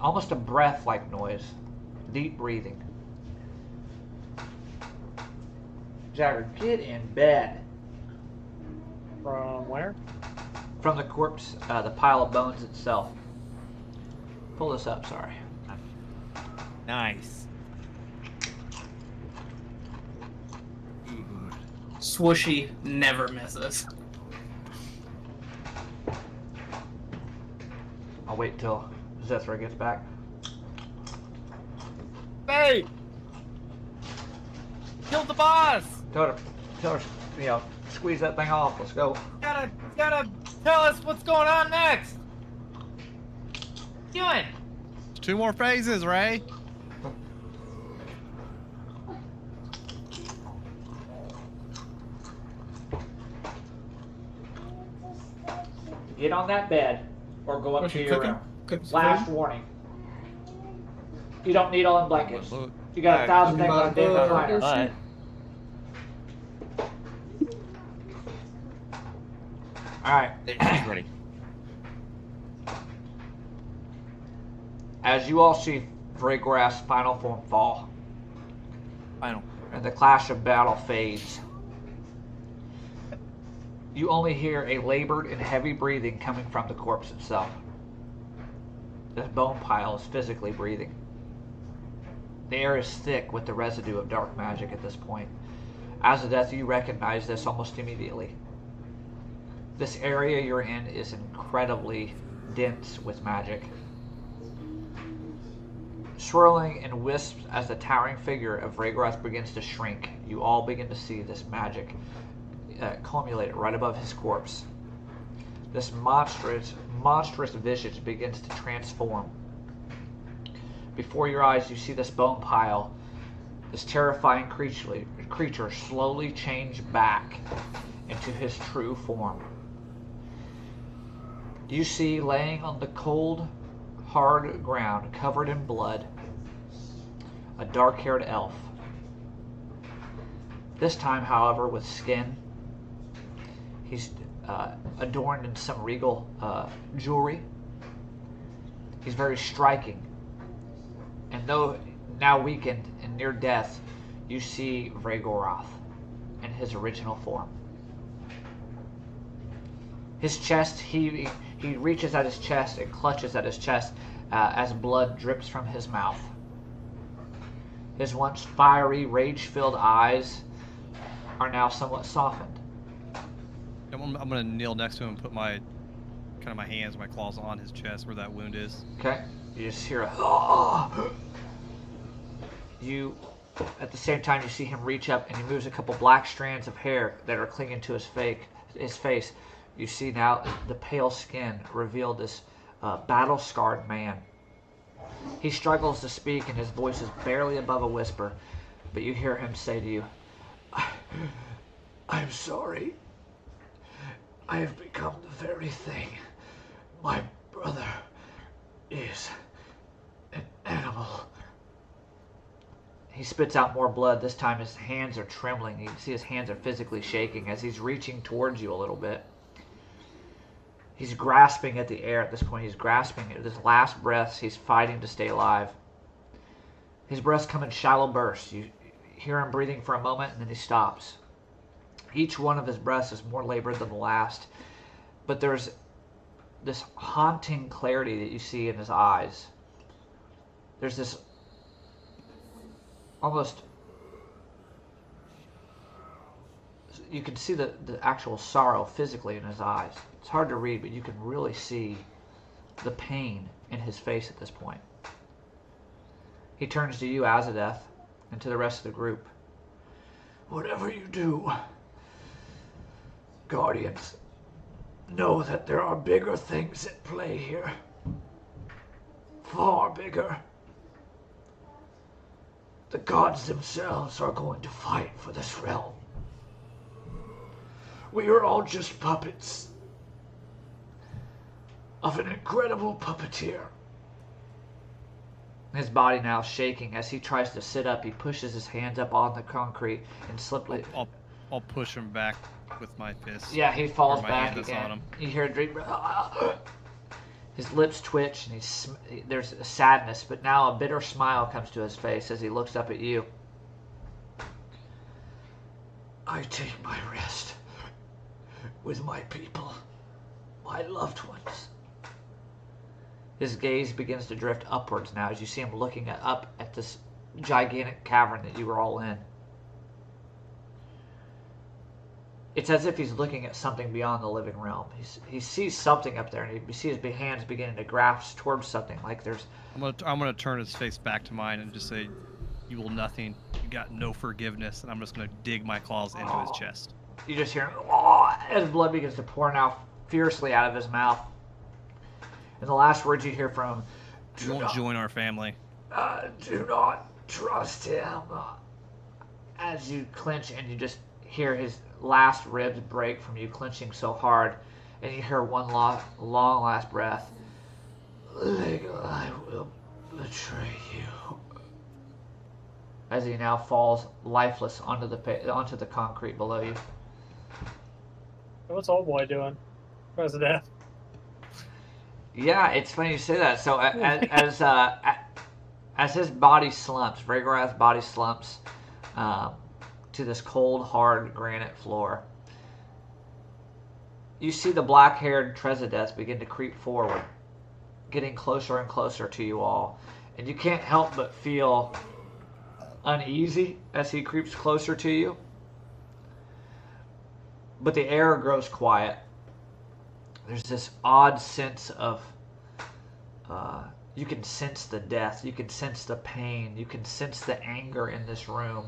almost a breath-like noise, deep breathing. Jagger, get in bed. From where? From the corpse, the pile of bones itself. Pull this up, sorry. Nice. Swooshy never misses. I'll wait till Zethra gets back. Hey! Killed the boss! Tell her, you know, squeeze that thing off. Let's go. Gotta tell us what's going on next. Doing? 2 more phases, Ray. Get on that bed or go up Was to she your cooking? room. Cooking some Last food? warning. You don't need all them blankets. Look. You got 1,000 things on damn Alright. recliner. But Alright. she's ready. As you all see Vragorath's final form fall, Final. and the clash of battle fades, you only hear a labored and heavy breathing coming from the corpse itself. This bone pile is physically breathing. The air is thick with the residue of dark magic at this point. Azadeth, you recognize this almost immediately. This area you're in is incredibly dense with magic. Swirling in wisps as the towering figure of Vragorath begins to shrink, you all begin to see this magic accumulate right above his corpse. This monstrous visage begins to transform. Before your eyes, you see this bone pile, this terrifying creature slowly change back into his true form. You see, laying on the cold, hard ground, covered in blood, a dark-haired elf. This time, however, with skin. He's adorned in some regal jewelry. He's very striking. And though now weakened and near death, you see Vragorath in his original form. His chest, he reaches at his chest and clutches at his chest as blood drips from his mouth. His once fiery, rage-filled eyes are now somewhat softened. I'm gonna kneel next to him and put my hands, my claws on his chest where that wound is. Okay, you just hear a You, at the same time, you see him reach up and he moves a couple black strands of hair that are clinging to his face. You see now the pale skin reveal this battle-scarred man. He struggles to speak and his voice is barely above a whisper, but you hear him say to you, I'm sorry. I have become the very thing my brother is, an animal. He spits out more blood. This time his hands are trembling. You can see his hands are physically shaking as he's reaching towards you a little bit. He's grasping at the air at this point. He's grasping at his last breaths. He's fighting to stay alive. His breaths come in shallow bursts. You hear him breathing for a moment and then he stops. Each one of his breaths is more labored than the last, but there's this haunting clarity that you see in his eyes. There's this almost, you can see the actual sorrow physically in his eyes. It's hard to read, but you can really see the pain in his face at this point. He turns to you, Azadeth, and to the rest of the group. Whatever you do, Guardians, know that there are bigger things at play here. Far bigger. The gods themselves are going to fight for this realm. We are all just puppets of an incredible puppeteer. His body now shaking as he tries to sit up. He pushes his hands up on the concrete and I'll I'll push him back with my fist. Yeah, he falls Or my back hand that's again. on him. You hear a deep breath. His lips twitch, and there's a sadness, but now a bitter smile comes to his face as he looks up at you. I take my rest with my people, my loved ones. His gaze begins to drift upwards now as you see him looking up at this gigantic cavern that you were all in. It's as if he's looking at something beyond the living realm. He sees something up there, and you see his hands beginning to grasp towards something. Like there's. I'm gonna turn his face back to mine and just say, "You will nothing. You got no forgiveness." And I'm just gonna dig my claws into his chest. You just hear him, "Oh," as blood begins to pour now fiercely out of his mouth. And the last words you hear from him, You won't join our family. do not trust him. As you clench and you just hear his last ribs break from you clenching so hard, and you hear one long last breath. I will betray you. As he now falls lifeless onto the concrete below you. What's old boy doing? President. Yeah, it's funny you say that. So as his body slumps, Vragorath's body slumps to this cold, hard granite floor, you see the black-haired Trezadeth begin to creep forward, getting closer and closer to you all. And you can't help but feel uneasy as he creeps closer to you. But the air grows quiet. There's this odd sense of, you can sense the death, you can sense the pain, you can sense the anger in this room.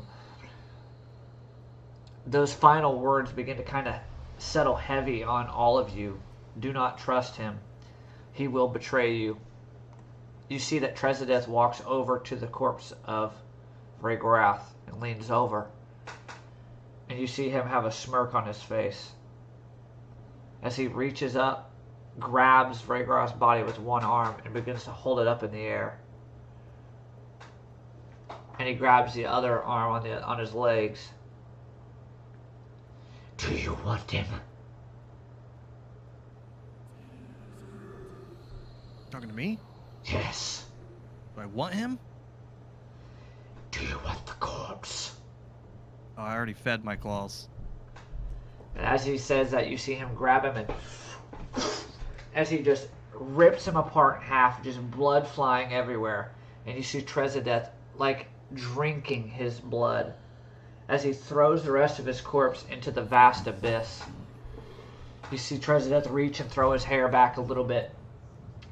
Those final words begin to kind of settle heavy on all of you. Do not trust him. He will betray you. You see that Trezadeth walks over to the corpse of Vragorath and leans over. And you see him have a smirk on his face. As he reaches up, grabs Vragorath's body with one arm and begins to hold it up in the air. And he grabs the other arm on his legs. Do you want him? Talking to me? Yes. Do I want him? Do you want the corpse? Oh, I already fed my claws. And as he says that, you see him grab him, and as he just rips him apart in half, just blood flying everywhere. And you see Trezadeth like drinking his blood as he throws the rest of his corpse into the vast abyss. You see Trezadeth reach and throw his hair back a little bit.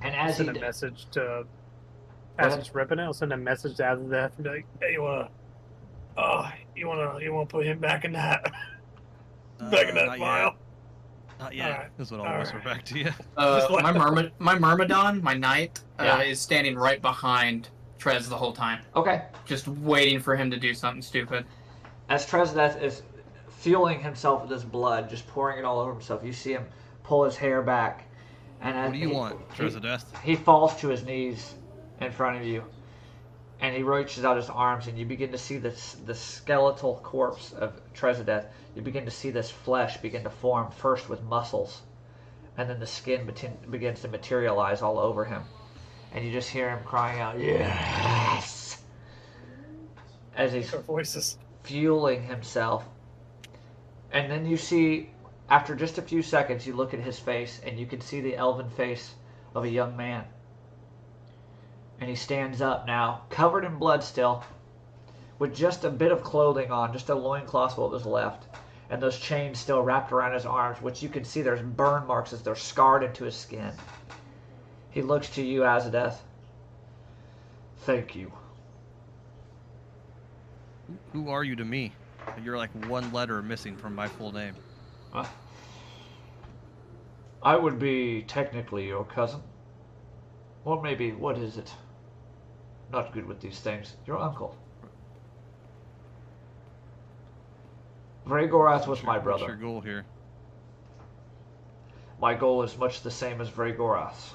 And as Send a message to, as he's ripping it, I'll send a message to Azadeth and be like, "Hey, you wanna put him back in that, back in that Not vial?" yet. Not yet. Alright. That's what I'll whisper back to you. My Myrmidon, my knight, Yeah. is standing right behind Trez the whole time, Okay. just waiting for him to do something stupid. As Trezadeth is fueling himself with this blood, just pouring it all over himself, you see him pull his hair back. And as What do you want, Trezadeth? He falls to his knees in front of you. And he reaches out his arms, and you begin to see the skeletal corpse of Trezadeth. You begin to see this flesh begin to form, first with muscles, and then the skin begins to materialize all over him. And you just hear him crying out, "Yes!" as he's Our voices. fueling himself. And then you see, after just a few seconds, you look at his face, and you can see the elven face of a young man. And he stands up now, covered in blood still, with just a bit of clothing on, just a loincloth what was left, and those chains still wrapped around his arms, which you can see there's burn marks as they're scarred into his skin. He looks to you, Azadeth. Thank you. Who are you to me? You're like one letter missing from my full name. I would be technically your cousin. Or maybe, what is it? Not good with these things. Your uncle. Vragorath was my What's brother. your goal here? My goal is much the same as Vragorath's.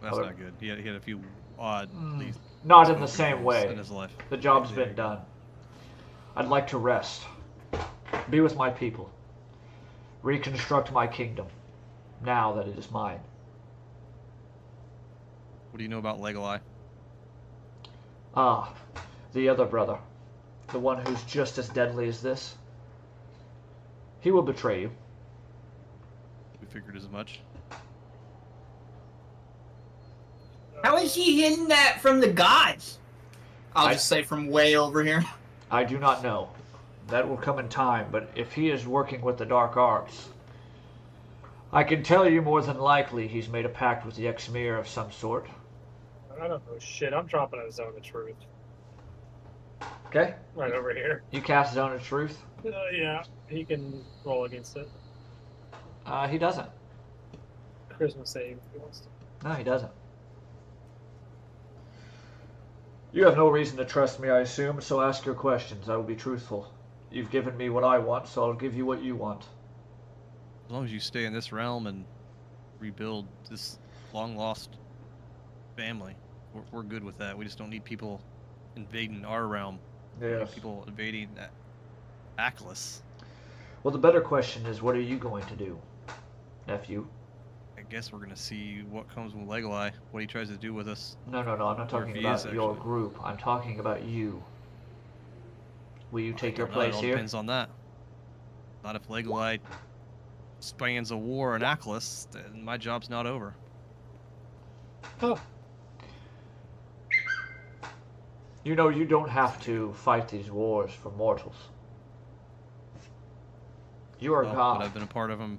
That's Oh. not good. He had a few odd Not in the same way. in his life. The job's been done. I'd like to rest. Be with my people. Reconstruct my kingdom, now that it is mine. What do you know about Legolas? Ah, the other brother. The one who's just as deadly as this. He will betray you. We figured as much. How is he hidden that from the gods? I'll just say from way over here. I do not know. That will come in time, but if he is working with the dark arts, I can tell you more than likely he's made a pact with the Exmir of some sort. I don't know shit. I'm dropping a Zone of Truth Okay? right over here. You cast Zone of Truth? Yeah, he can roll against it. He doesn't. Charisma save if he wants to. No, he doesn't. You have no reason to trust me, I assume, so ask your questions. I will be truthful. You've given me what I want, so I'll give you what you want. As long as you stay in this realm and rebuild this long-lost family, we're good with that. We just don't need people invading our realm. We don't need Yes. people invading Aklis. Well, the better question is, what are you going to do, nephew? I guess we're gonna see what comes with Legolas, what he tries to do with us. No, I'm not Or talking if he about is, your actually. group. I'm talking about you. Will you take your It place all here? depends on that. Not if Legolas spans a war in Aklis, then my job's not over. Oh, You know, you don't have to fight these wars for mortals. You are Well, God. but I've been a part of them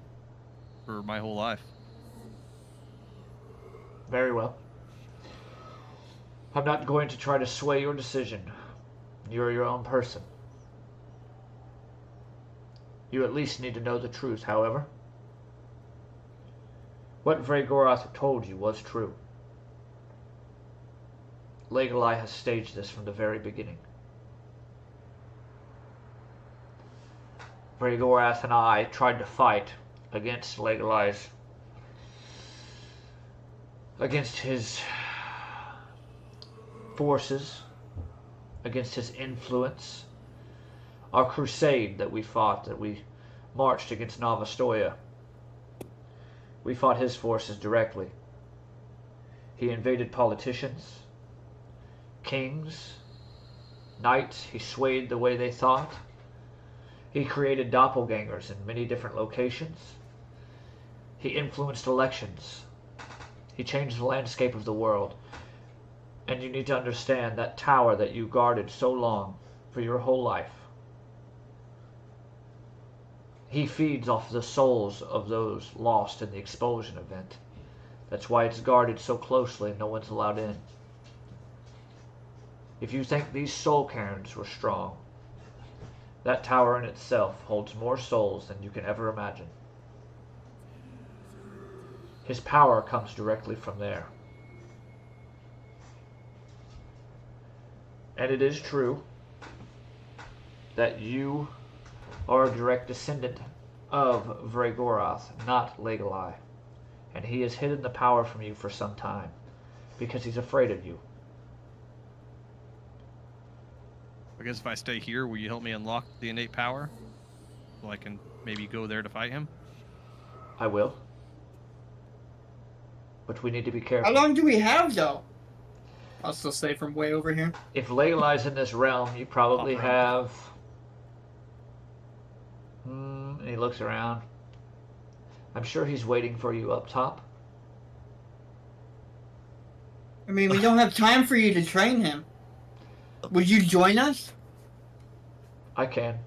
for my whole life. Very well. I'm not going to try to sway your decision. You're your own person. You at least need to know the truth, however. What Vragorath told you was true. Legolas has staged this from the very beginning. Vragorath and I tried to fight against Legolas, against his forces, against his influence. Our crusade that we fought, that we marched against Novastoya, we fought his forces directly. He invaded politicians, kings, knights. He swayed the way they thought. He created doppelgangers in many different locations. He influenced elections. He changed the landscape of the world. And you need to understand that tower that you guarded so long, for your whole life. He feeds off the souls of those lost in the expulsion event. That's why it's guarded so closely and no one's allowed in. If you think these soul cairns were strong, that tower in itself holds more souls than you can ever imagine. His power comes directly from there. And it is true that you are a direct descendant of Vragorath, not Legolas. And he has hidden the power from you for some time, because he's afraid of you. I guess if I stay here, will you help me unlock the innate power? So I can maybe go there to fight him? I will. But we need to be How careful. long do we have, though? I'll still say from way over here. If Legolas in this realm, you probably Off-ramp. have... and he looks around. I'm sure he's waiting for you up top. I mean, we don't have time for you to train him. Would you join us? I can.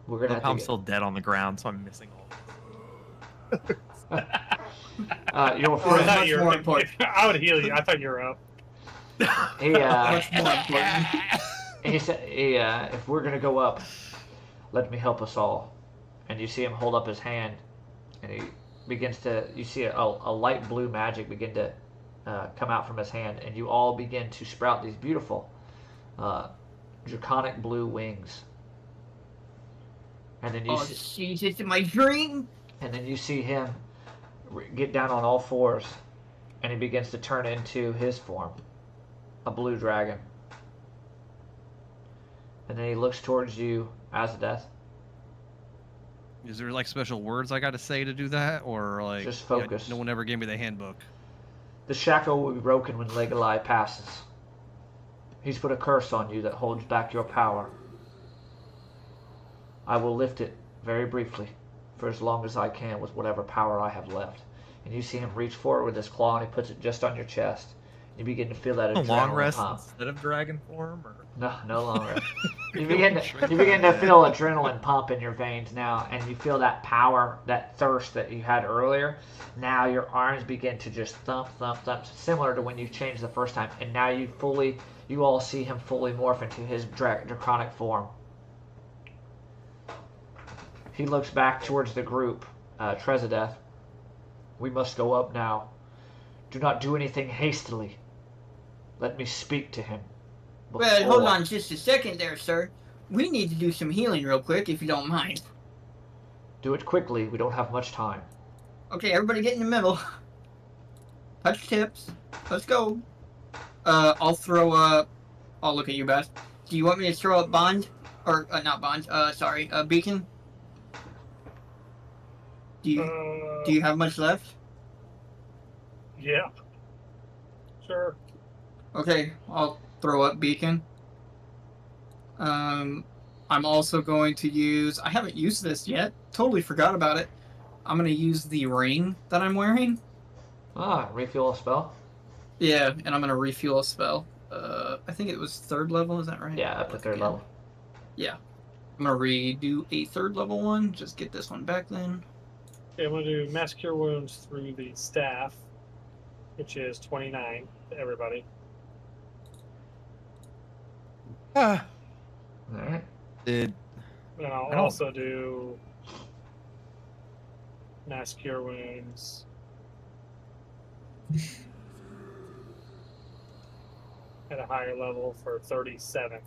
We're gonna Look, have I'm to still dead on the ground, so I'm missing all. your I friend, thought much you were. more important. I would heal you. I thought you were up. he Much more important. he said, if we're gonna go up, let me help us all. And you see him hold up his hand, and he begins to. You see a light blue magic begin to come out from his hand, and you all begin to sprout these beautiful draconic blue wings. And then you Oh, see, jeez, it's my dream. and then you see him get down on all fours, and he begins to turn into his form, a blue dragon. And then he looks towards you, Azadeth. Is there like special words I got to say to do that, or like Just focus. no one ever gave me the handbook. The shackle will be broken when Legalai passes. He's put a curse on you that holds back your power. I will lift it very briefly, for as long as I can with whatever power I have left. And you see him reach forward with his claw, and he puts it just on your chest. You begin to feel that A long adrenaline rest pump. instead of dragon form, or No long rest. You begin to feel adrenaline pump in your veins now, and you feel that power, that thirst that you had earlier. Now your arms begin to just thump, thump, thump, similar to when you changed the first time. And now you all see him fully morph into his draconic form. He looks back towards the group. Trezadeth, we must go up now. Do not do anything hastily. Let me speak to him. Well, hold on just a second there, sir. We need to do some healing real quick, if you don't mind. Do it quickly. We don't have much time. Okay, everybody get in the middle. Touch tips. Let's go. I'll throw up... I'll look at you, Beth. Do you want me to throw up Bond? Or, not Bond, sorry, Beacon? Do you have much left? Yeah. Sure. Okay, I'll throw up Beacon. I'm also going to use... I haven't used this yet. Totally forgot about it. I'm going to use the ring that I'm wearing. Refuel a spell? Yeah, and I'm going to refuel a spell. I think it was 3rd level, is that right? Yeah, up to 3rd level. Yeah. I'm going to redo a 3rd level one. Just get this one back then. Okay, I'm going to do Mass Cure Wounds through the staff, which is 29 to everybody. Alright. Did And I'll don't- also do Mass Cure Wounds at a higher level for 37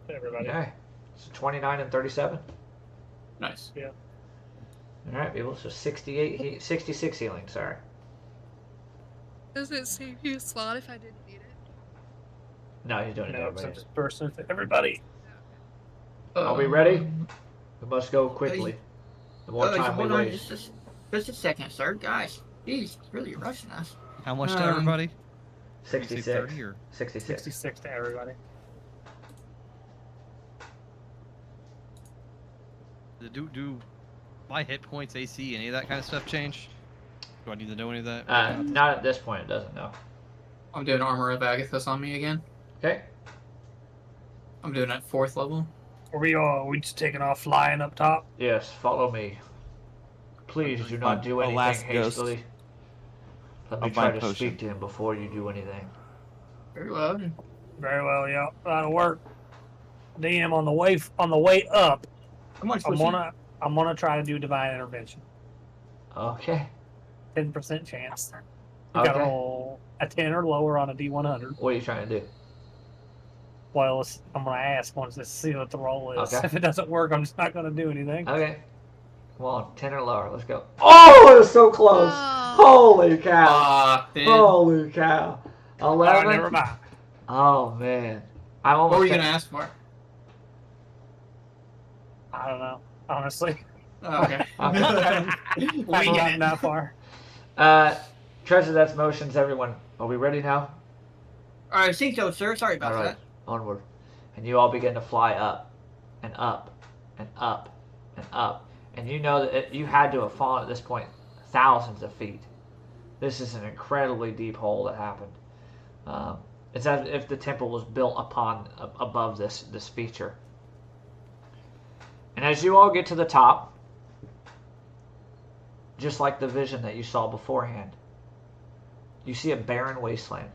to everybody. Okay. So 29 and 37. Nice. Alright, people. So 66 healing, sorry. Does it save you a slot if I didn't need it? No, he's doing it to No, so everybody. just person to everybody. Are we ready? We must go quickly. The more time we hold on waste. just a second, sir. Guys, he's really rushing us. How much to Um, everybody? You say 66. 30 or 66. 66 to everybody. do my hit points, AC, any of that kind of stuff change? Do I need to know any of that? Not at this point, it doesn't, no. I'm doing Armor of Agathis on me again. Okay. I'm doing it 4th level. Are we just taking off flying up top? Yes, follow me. Please do not do A anything last ghost hastily. Let me of try my to potion. speak to him before you do anything. Very well. Very well, yeah. That'll work. DM on the way up, Come on, I'm gonna try to do divine intervention. Okay. 10% chance. You gotta Okay. roll a 10 or lower on a D100. What are you trying to do? Well, I'm gonna ask once to see what the roll is. Okay. If it doesn't work, I'm just not gonna do anything. Okay. Come on, 10 or lower. Let's go. Oh, it was so close. Oh. Holy cow. dude. Holy cow. Oh, 11? never mind. Oh, man. I'm almost What were you at- going to ask for? I don't know, honestly. Oh, okay. Okay. I haven't gotten that far. Treasure, that's motions, everyone. Are we ready now? I think so, sir. Sorry about All right, that. onward. And you all begin to fly up and up and up and up. And you know that you had to have fallen at this point thousands of feet. This is an incredibly deep hole that happened. It's as if the temple was built above this feature. And as you all get to the top, just like the vision that you saw beforehand, you see a barren wasteland.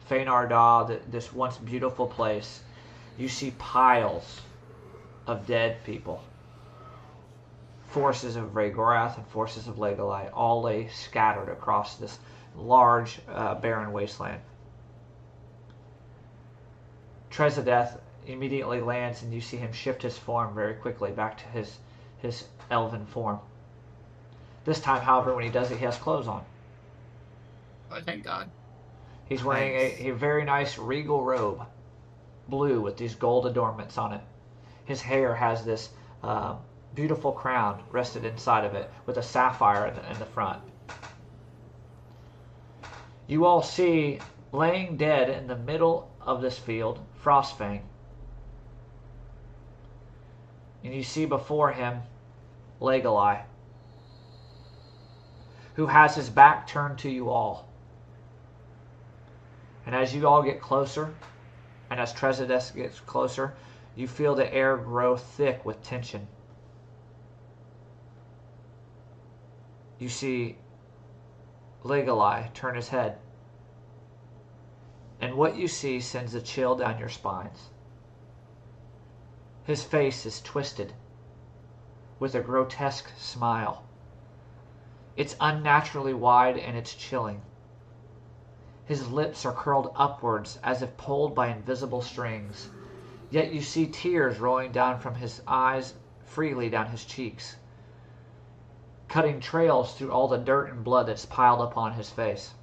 Fenar Da, this once beautiful place, you see piles of dead people. Forces of Rhaegorath and forces of Legalai all lay scattered across this large, barren wasteland. Trezadeth immediately lands, and you see him shift his form very quickly back to his elven form. This time, however, when he does it, he has clothes on. Oh, thank God. He's wearing a very nice regal robe. blue with these gold adornments on it. His hair has this beautiful crown rested inside of it with a sapphire in the front. You all see, laying dead in the middle of this field, Frostfang. And you see before him Legolas, who has his back turned to you all. And as you all get closer, and as Tresideth gets closer, you feel the air grow thick with tension. You see Legolas turn his head. And what you see sends a chill down your spines. His face is twisted with a grotesque smile. It's unnaturally wide and it's chilling. His lips are curled upwards as if pulled by invisible strings. Yet you see tears rolling down from his eyes freely down his cheeks, cutting trails through all the dirt and blood that's piled up on his face.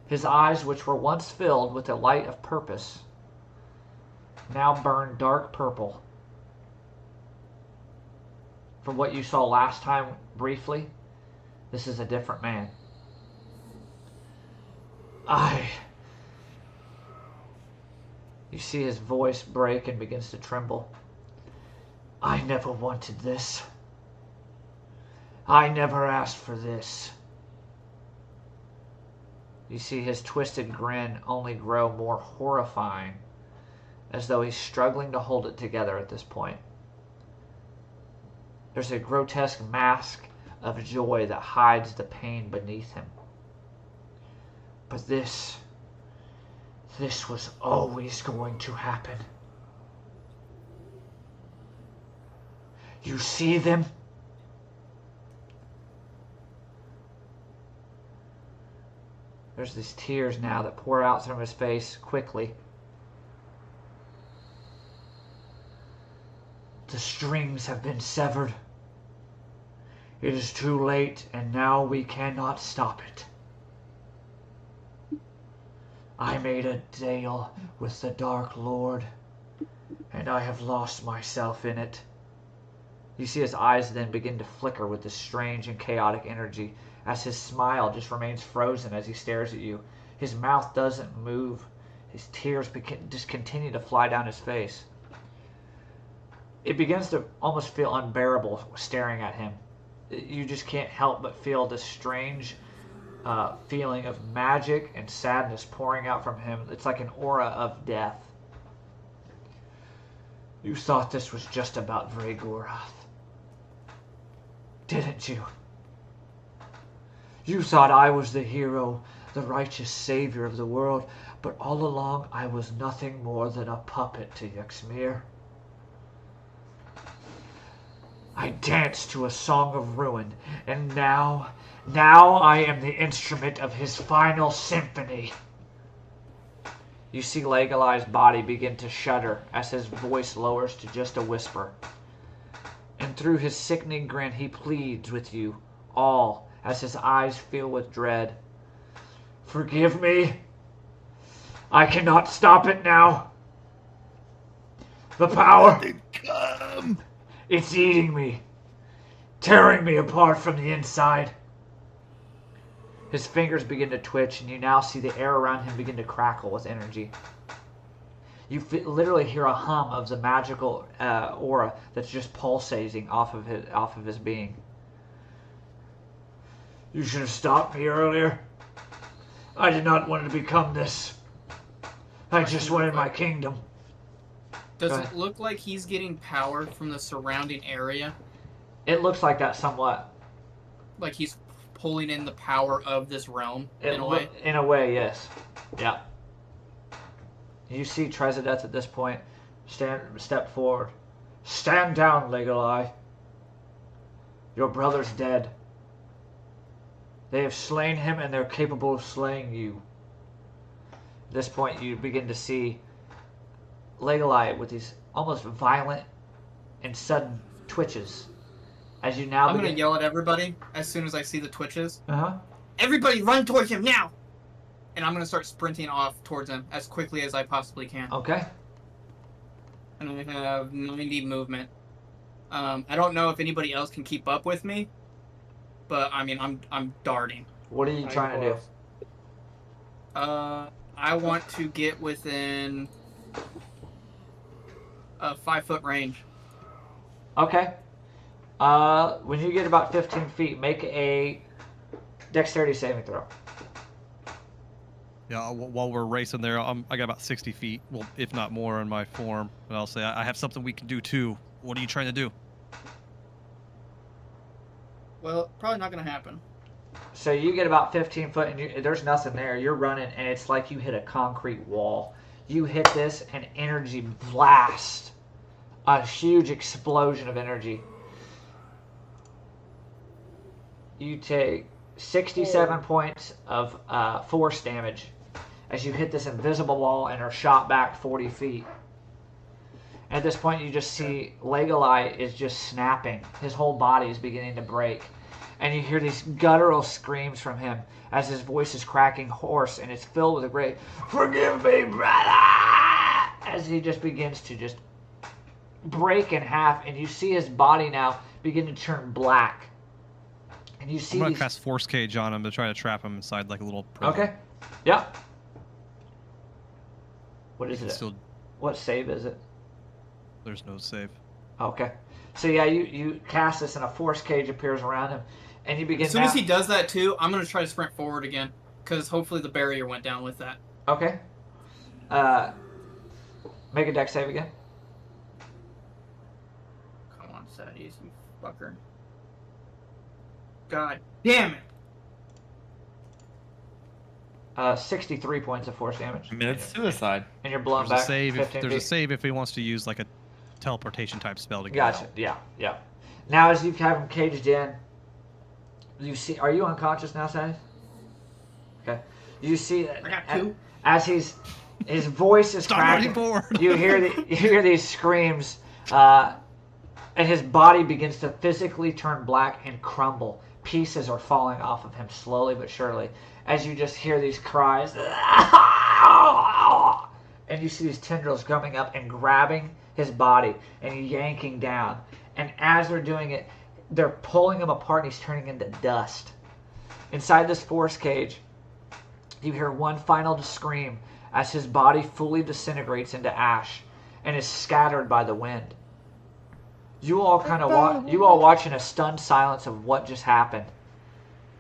His eyes, which were once filled with the light of purpose, now burn dark purple. From what you saw last time briefly, this is a different man. You see his voice break and begins to tremble. I never wanted this. I never asked for this. You see his twisted grin only grow more horrifying, as though he's struggling to hold it together at this point. There's a grotesque mask of joy that hides the pain beneath him. But this was always going to happen. You see them? There's these tears now that pour out from his face quickly. The strings have been severed. It is too late, and now we cannot stop it. I made a deal with the Dark Lord, and I have lost myself in it. You see his eyes then begin to flicker with this strange and chaotic energy, as his smile just remains frozen as he stares at you. His mouth doesn't move. His tears just continue to fly down his face. It begins to almost feel unbearable staring at him. You just can't help but feel this strange feeling of magic and sadness pouring out from him. It's like an aura of death. You thought this was just about Vragorath, didn't you? You thought I was the hero, the righteous savior of the world, but all along I was nothing more than a puppet to Yxmir. I danced to a song of ruin, and now I am the instrument of his final symphony. You see Legolas' body begin to shudder as his voice lowers to just a whisper. And through his sickening grin, he pleads with you all as his eyes fill with dread. Forgive me. I cannot stop it now. The power. Come. It's eating me, tearing me apart from the inside. His fingers begin to twitch, and you now see the air around him begin to crackle with energy. You literally hear a hum of the magical aura that's just pulsating off of his being. You should have stopped me earlier. I did not want to become this. I just wanted my kingdom. Does it look like he's getting power from the surrounding area? It looks like that somewhat. Like he's pulling in the power of this realm in a way? In a way, yes. Yeah. You see Tresideth at this point step forward. Stand down, Legolas. Your brother's dead. They have slain him, and they're capable of slaying you. At this point, you begin to see Legolas with these almost violent and sudden twitches. As you now I'm going to yell at everybody as soon as I see the twitches. Uh-huh. Everybody run towards him now! and I'm gonna start sprinting off towards him as quickly as I possibly can. Okay. And I have 90 movement. I don't know if anybody else can keep up with me, but I mean, I'm darting. What are you trying to do? I want to get within a 5-foot range. Okay. When you get about 15 feet, make a dexterity saving throw. Yeah, while we're racing there, I got about 60 feet, well, if not more, in my form. And I'll say, I have something we can do too. What are you trying to do? Well, probably not going to happen. So you get about 15 foot, and there's nothing there. You're running, and it's like you hit a concrete wall. You hit this, and energy blast. A huge explosion of energy. You take 67 points of force damage as you hit this invisible wall and are shot back 40 feet. At this point, you just see Legolas is just snapping. His whole body is beginning to break. And you hear these guttural screams from him as his voice is cracking hoarse, and it's filled with a great, "Forgive me, brother!" as he just begins to just break in half, and you see his body now begin to turn black. And you see I'm going to cast Force Cage on him to try to trap him inside like a little prison. Okay. Yeah. What is He it? can still, What save is it? there's no save. Okay. So yeah, you cast this, and a force cage appears around him, and you begin. As soon as he does that too, I'm going to try to sprint forward again, because hopefully the barrier went down with that. Okay. Make a dex save again. Come on, Saddies, you fucker. God damn it. 63 points of force damage. I mean, it's suicide. And you're blown There's back a save. 15 There's a feet. save if he wants to use like a teleportation type spell to get Gotcha. out. Yeah. Now, as you have him caged in, you see. Are you unconscious now, Sadie? Okay. You see that I got 2. as his voice is Stop cracking. running forward. You hear these screams, and his body begins to physically turn black and crumble. Pieces are falling off of him slowly but surely, as you just hear these cries, and you see these tendrils coming up and grabbing his body and yanking down. And as they're doing it, they're pulling him apart, and he's turning into dust. Inside this force cage, you hear one final scream as his body fully disintegrates into ash and is scattered by the wind. You all watch in a stunned silence of what just happened.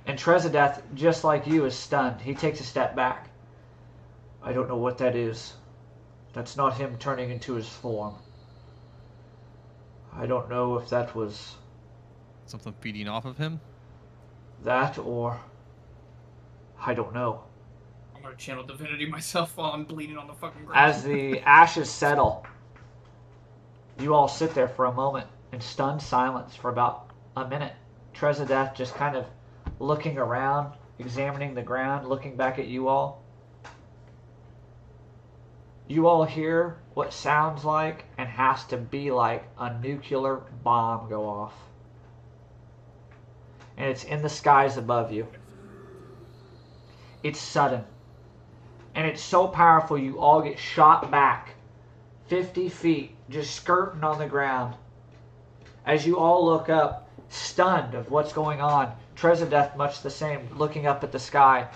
And Trezadeth, just like you, is stunned. He takes a step back. I don't know what that is. That's not him turning into his form. I don't know if that was Something feeding off of him. that or I don't know. I'm going to channel divinity myself while I'm bleeding on the fucking ground. As the ashes settle, you all sit there for a moment in stunned silence for about a minute. Trezadeth just kind of looking around, examining the ground, looking back at you all. You all hear what sounds like and has to be like a nuclear bomb go off. And it's in the skies above you. It's sudden. And it's so powerful you all get shot back 50 feet, just skirting on the ground. As you all look up, stunned of what's going on, Trezadeth much the same, looking up at the sky.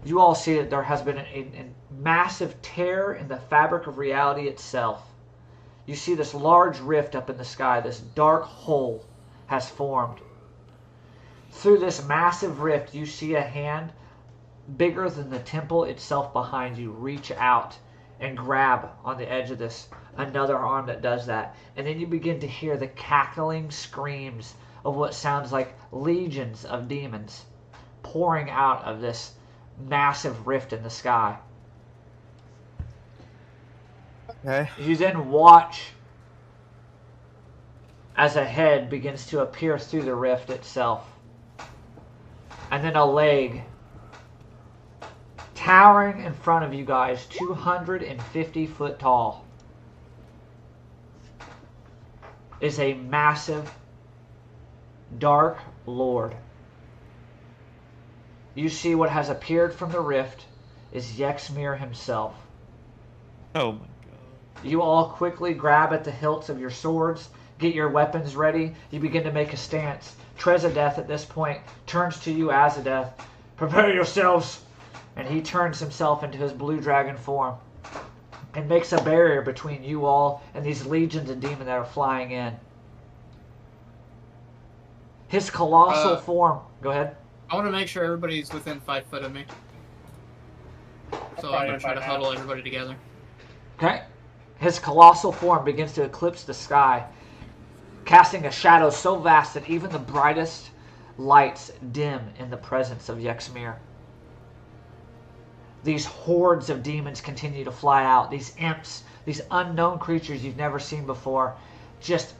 You all see that there has been a massive tear in the fabric of reality itself. You see this large rift up in the sky, this dark hole has formed. Through this massive rift, you see a hand bigger than the temple itself behind you reach out and grab on the edge of this, another arm that does that. And then you begin to hear the cackling screams of what sounds like legions of demons pouring out of this massive rift in the sky. Okay. You then watch as a head begins to appear through the rift itself. And then a leg towering in front of you guys, 250 foot tall, is a massive Dark Lord. You see what has appeared from the rift is Yexmir himself. Oh my god. You all quickly grab at the hilts of your swords, get your weapons ready. You begin to make a stance. Trezadeth at this point turns to you, Azadeth. Prepare yourselves! And he turns himself into his blue dragon form and makes a barrier between you all and these legions of demons that are flying in. His colossal form... Go ahead. I want to make sure everybody's within 5 foot of me. So I'll I'm going to try to find huddle out. everybody together. Okay? His colossal form begins to eclipse the sky, casting a shadow so vast that even the brightest lights dim in the presence of Yexmir. These hordes of demons continue to fly out. These imps, these unknown creatures you've never seen before. Just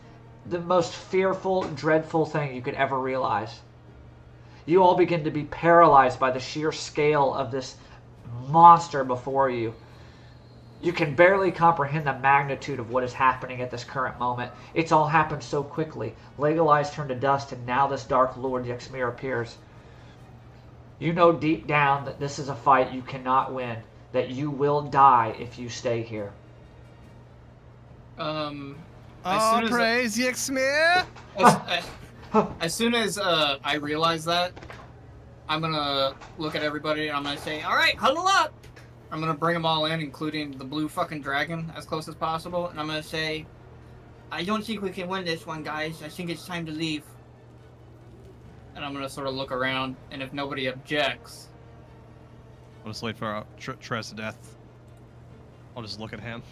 the most fearful, dreadful thing you could ever realize. You all begin to be paralyzed by the sheer scale of this monster before you. You can barely comprehend the magnitude of what is happening at this current moment. It's all happened so quickly. Legolas turned to dust, and now this Dark Lord Yexmir appears. You know deep down that this is a fight you cannot win, that you will die if you stay here. As Oh, soon as praise Yexmir! as soon as I realize that, I'm gonna look at everybody and I'm gonna say, "All right, huddle up." I'm gonna bring them all in, including the blue fucking dragon, as close as possible, and I'm gonna say, "I don't think we can win this one, guys. I think it's time to leave." And I'm gonna sort of look around, and if nobody objects, I'll just wait for Trezadeth. I'll just look at him.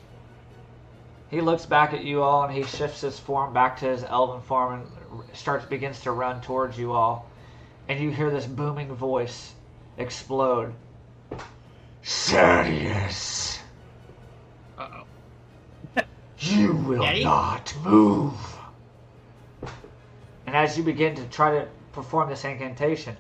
He looks back at you all and he shifts his form back to his elven form and begins to run towards you all. And you hear this booming voice explode. Sadius, uh-oh. you will Daddy? not move. And as you begin to try to perform this incantation,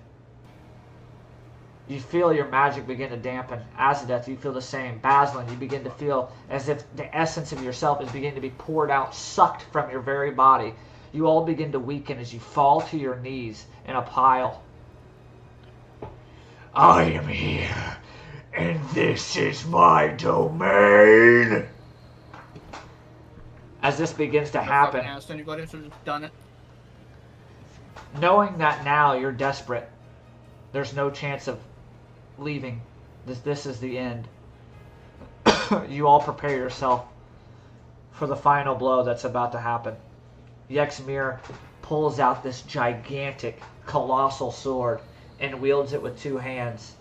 you feel your magic begin to dampen. Azadeth, you feel the same. Baslin, you begin to feel as if the essence of yourself is beginning to be poured out, sucked from your very body. You all begin to weaken as you fall to your knees in a pile. I am here, and this is my domain. As this begins to happen, I haven't asked anybody, so just done it. knowing that now you're desperate, there's no chance of leaving. This is the end. You all prepare yourself for the final blow that's about to happen. Yexmir pulls out this gigantic, colossal sword and wields it with 2 hands.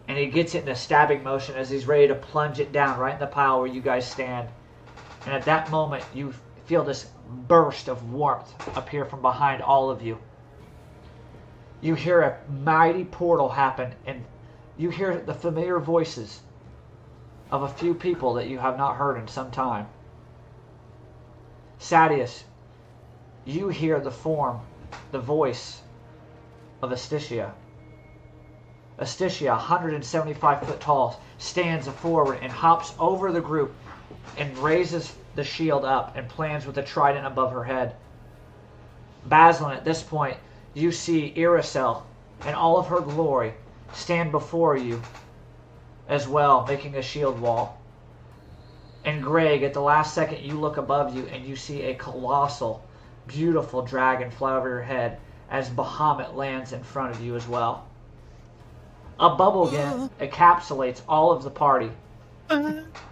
And he gets it in a stabbing motion as he's ready to plunge it down right in the pile where you guys stand. And at that moment, you feel this burst of warmth appear from behind all of you. You hear a mighty portal happen, and you hear the familiar voices of a few people that you have not heard in some time. Sadius, you hear the voice of Asticia. Asticia, 175 foot tall, stands forward and hops over the group and raises the shield up and plans with a trident above her head. Baslin, at this point, you see Irisel in all of her glory stand before you as well, making a shield wall. And Greg, at the last second, you look above you and you see a colossal, beautiful dragon fly over your head as Bahamut lands in front of you as well. A bubble gun encapsulates all of the party.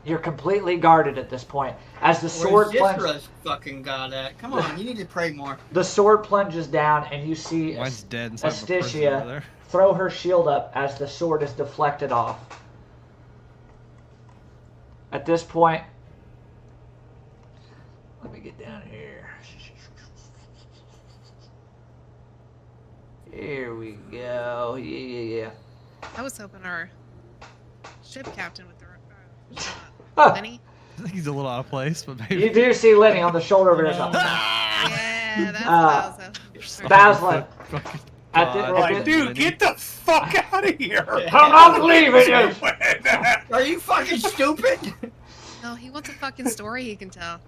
You're completely guarded at this point. As the sword Where's plunges, Jithra's fucking god at? Come on, you need to pray more. the sword plunges down, and you see Mine's dead inside of a person over Asticia there. throw her shield up as the sword is deflected off. At this point, let me get down here. Here we go. Yeah. I was hoping our ship captain with the Huh. Lenny. I think he's a little out of place, but maybe. You do see Lenny on the shoulder of yourself. Yeah, that's what I was hoping for. Baslin, Fucking At the- God. at Like, the- dude, get the fuck out of here! I'm not leaving you. Are you fucking stupid? No, he wants a fucking story he can tell.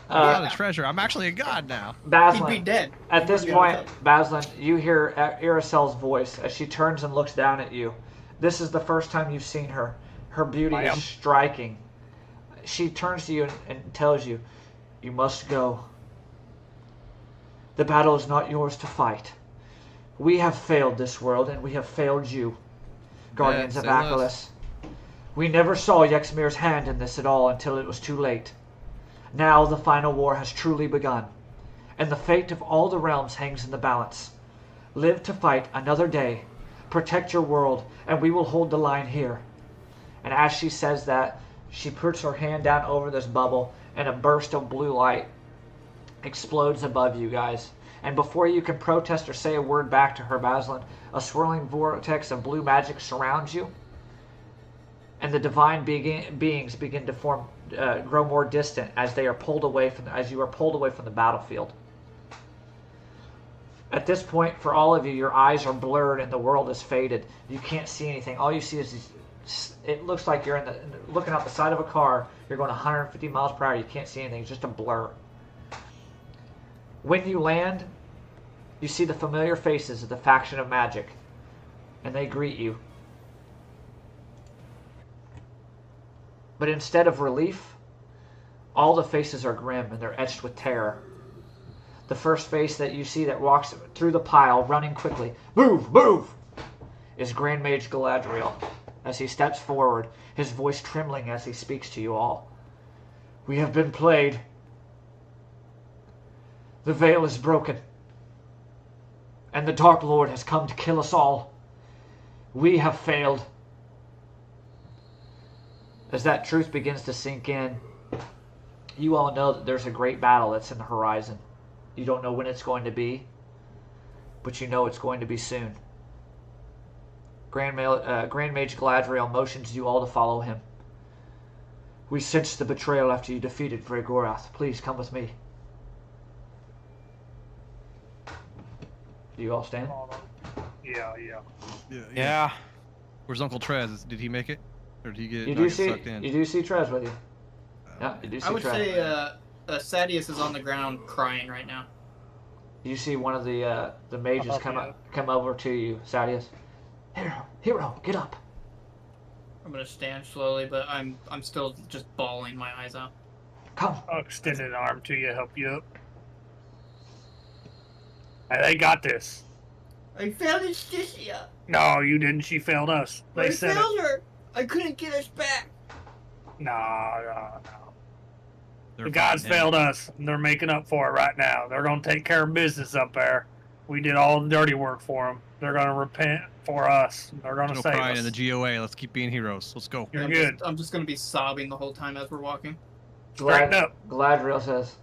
I'm not a treasure. I'm actually a god now. He'd be Baslin, dead. at this Yeah. point, Baslin, you hear Irisel's voice as she turns and looks down at you. This is the first time you've seen her. Her beauty I am. is striking. She turns to you and tells you, you must go. The battle is not yours to fight. We have failed this world, and we have failed you, Guardians of say less. Akhilas. We never saw Yexmir's hand in this at all until it was too late. Now the final war has truly begun, and the fate of all the realms hangs in the balance. Live to fight another day, protect your world, and we will hold the line here. And as she says that, she puts her hand down over this bubble, and a burst of blue light explodes above you guys. And before you can protest or say a word back to her, Baslin, a swirling vortex of blue magic surrounds you, and the divine beings begin to grow more distant as they are pulled away as you are pulled away from the battlefield. At this point, for all of you, your eyes are blurred and the world is faded. You can't see anything. All you see is it looks like you're looking out the side of a car. You're going 150 miles per hour. You can't see anything. It's just a blur. When you land, you see the familiar faces of the faction of magic, and they greet you. But instead of relief, all the faces are grim and they're etched with terror. The first face that you see that walks through the pile, running quickly, move, move, is Grand Mage Galadriel. As he steps forward, his voice trembling as he speaks to you all. We have been played. The veil is broken, and the Dark Lord has come to kill us all. We have failed. As that truth begins to sink in, you all know that there's a great battle that's in the horizon. You don't know when it's going to be, but you know it's going to be soon. Grand Mage Galadriel motions you all to follow him. We sensed the betrayal after you defeated Vregorath. Please come with me. Do you all stand? Yeah. Yeah. Where's Uncle Trez? Did he make it? Or did he get, You not do get see sucked in? you do see Trez with you. Yeah, you do see I would Trez. say Sadius is on the ground crying right now. You see one of the mages come over to you, Sadius. Hero, get up. I'm gonna stand slowly, but I'm still just bawling my eyes out. Come. I'll extend an arm to you, help you up. Hey, they got this. I failed Justicia. No, you didn't. She failed us. They said it. her. I couldn't get us back. No. They're The gods fighting him. failed us, and they're making up for it right now. They're going to take care of business up there. We did all the dirty work for them. They're going to repent for us. They're going to No save crying us. in the GOA. Let's keep being heroes. Let's go. You're good. I'm just gonna be sobbing the whole time as we're walking. Straighten up. Galadriel says,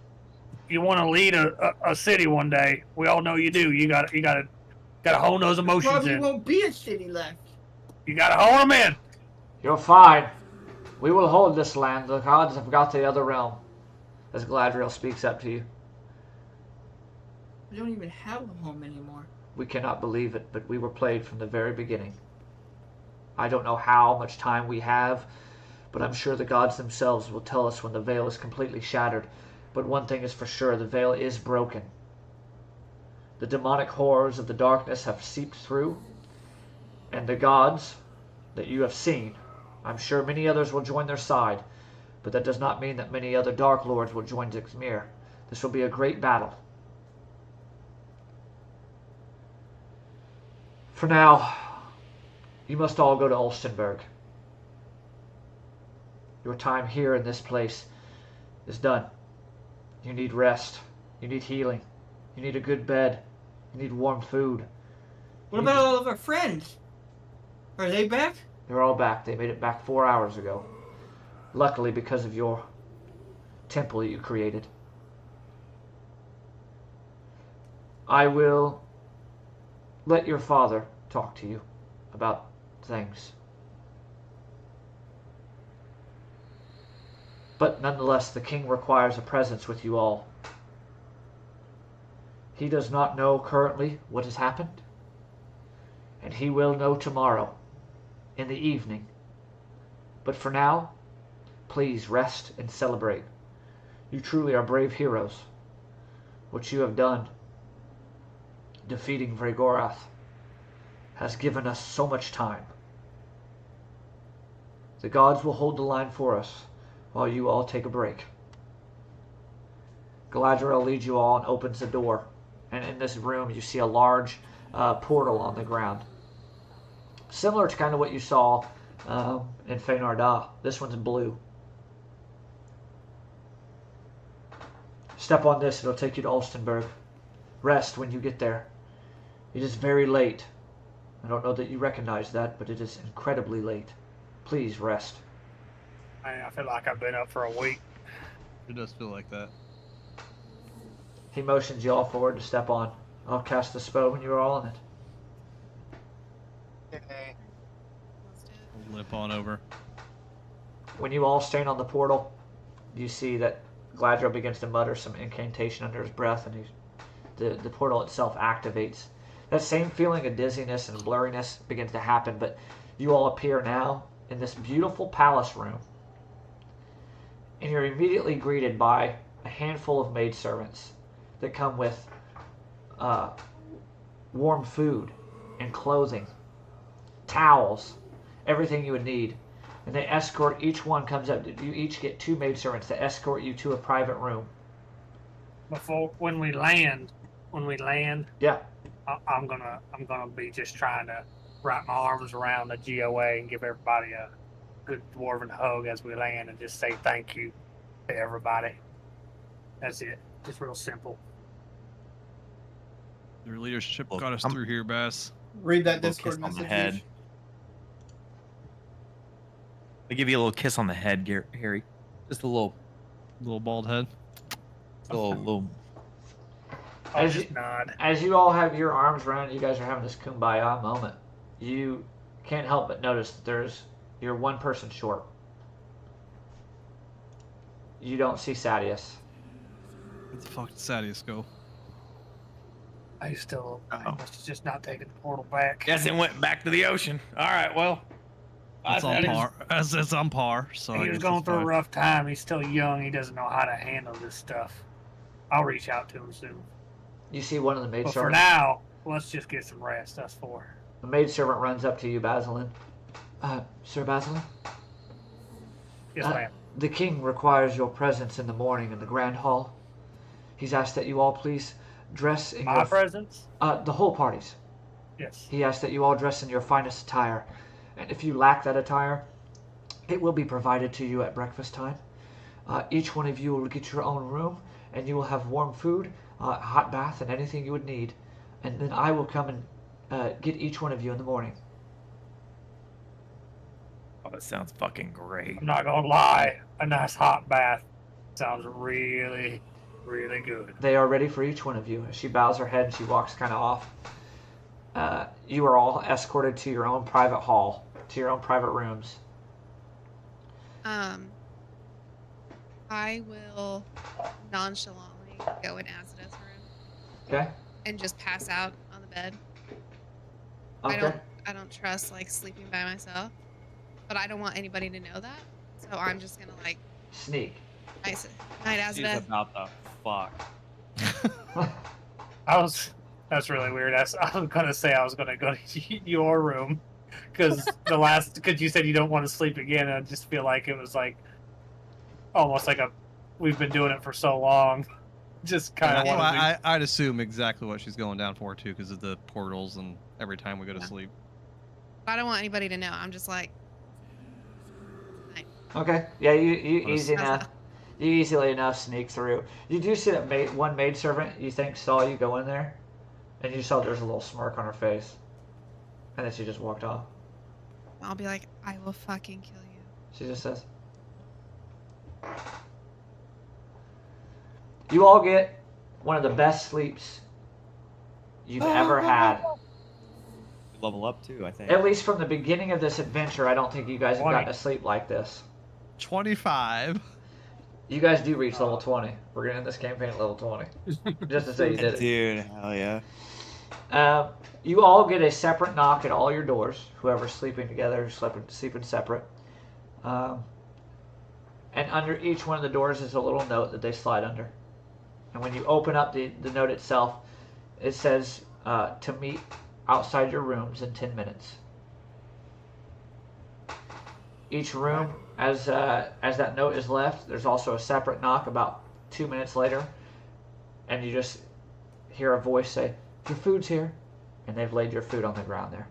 You want to lead a city one day. We all know you do. You got to hold those emotions in. won't be a city left. You got to hold them in. you're fine. We will hold this land. The gods have got the other realm. As Galadriel speaks up to you. We don't even have a home anymore. We cannot believe it, but we were played from the very beginning. I don't know how much time we have, but I'm sure the gods themselves will tell us when the veil is completely shattered. But one thing is for sure, the veil is broken. The demonic horrors of the darkness have seeped through, and the gods that you have seen, I'm sure many others will join their side, but that does not mean that many other Dark Lords will join Zixmir. This will be a great battle. For now, you must all go to Ulstenberg. Your time here in this place is done. You need rest. You need healing. You need a good bed. You need warm food. What about all of our friends? Are they back? They're all back. They made it back 4 hours ago. Luckily, because of your temple that you created. I will let your father talk to you about things. But nonetheless, the king requires a presence with you all. He does not know currently what has happened, and he will know tomorrow, in the evening. But for now, please rest and celebrate. You truly are brave heroes. What you have done, defeating Vregorath, has given us so much time. The gods will hold the line for us while you all take a break. Galadriel leads you all and opens the door. And in this room, you see a large portal on the ground. Similar to kind of what you saw in Feynarda. This one's blue. Step on this, it'll take you to Ulstenberg. Rest when you get there. It is very late. I don't know that you recognize that, but it is incredibly late. Please rest. I feel like I've been up for a week. It does feel like that. He motions you all forward to step on. I'll cast the spell when you are all in it. Let's do it. We'll limp on over. When you all stand on the portal, you see that Galadriel begins to mutter some incantation under his breath, and the portal itself activates. That same feeling of dizziness and blurriness begins to happen, but you all appear now in this beautiful palace room. And you're immediately greeted by a handful of maidservants that come with warm food and clothing, towels, everything you would need. And they escort, each one comes up, you each get 2 maidservants to escort you to a private room. When we land, Yeah. I'm gonna be just trying to wrap my arms around the GOA and give everybody a good dwarven hug as we land and just say thank you to everybody. That's it. Just real simple. Your leadership Look, got us I'm- through here, Bass. Read that Little Discord kiss on the message. head. Ish. I give you a little kiss on the head, Harry. Just a little, Little bald head. little. I'll As just you- nod. As you all have your arms around, you guys are having this kumbaya moment. You can't help but notice that you're one person short. You don't see Sadius. Where the fuck did Sadius go? I Uh-oh. must just not taking the portal back. Guess it went back to the ocean. All right, well. It's on that is- par. It's on par. So I He was guess going it's through a fine. rough time. He's still young. He doesn't know how to handle this stuff. I'll reach out to him soon. You see one of the But for maidservants. now, let's just get some rest, us 4. The maidservant runs up to you, Basilin. Sir Basilin? Yes, Uh, ma'am. The king requires your presence in the morning in the Grand Hall. He's asked that you all please dress in My your... presence? the whole party's. Yes. He asks that you all dress in your finest attire. And if you lack that attire, it will be provided to you at breakfast time. Each one of you will get your own room, and you will have warm food, hot bath, and anything you would need. And then I will come and get each one of you in the morning. Oh, that sounds fucking great. I'm not gonna lie. A nice hot bath sounds really, really good. They are ready for each one of you. She bows her head and she walks kind of off. You are all escorted to your own private hall, to your own private rooms. I will nonchalantly go in Acida's room Okay? and just pass out on the bed. Okay. I don't trust like sleeping by myself, but I don't want anybody to know that. So I'm just gonna like Sneak. night She's Acida. about to fuck. That's really weird. I was gonna say I was gonna go to your room because you said you don't want to sleep again. And I just feel like it was like almost like we've been doing it for so long. Just kind of Well, want to. I'd assume exactly what she's going down for too, because of the portals and every time we go to Yeah. sleep. I don't want anybody to know. I'm just like, Okay. Yeah, you What a easy s- enough. You easily enough sneak through. You do see that one maidservant you think saw you go in there, and you saw there was a little smirk on her face, and then she just walked off. I'll be like, I will fucking kill you. She just says, "You all get one of the best sleeps you've ever had. Level up too, I think. At least from the beginning of this adventure, I don't think you guys have 20. gotten to sleep like this. 25. You guys do reach level 20. We're gonna end this campaign at level 20. Just to say you did it. Dude, hell yeah. You all get a separate knock at all your doors. Whoever's sleeping together, sleeping separate. And under each one of the doors is a little note that they slide under. And when you open up the note itself, it says to meet outside your rooms in 10 minutes. each room, as that note is left, there's also a separate knock about 2 minutes later, and you just hear a voice say, "Your food's here," and they've laid your food on the ground there.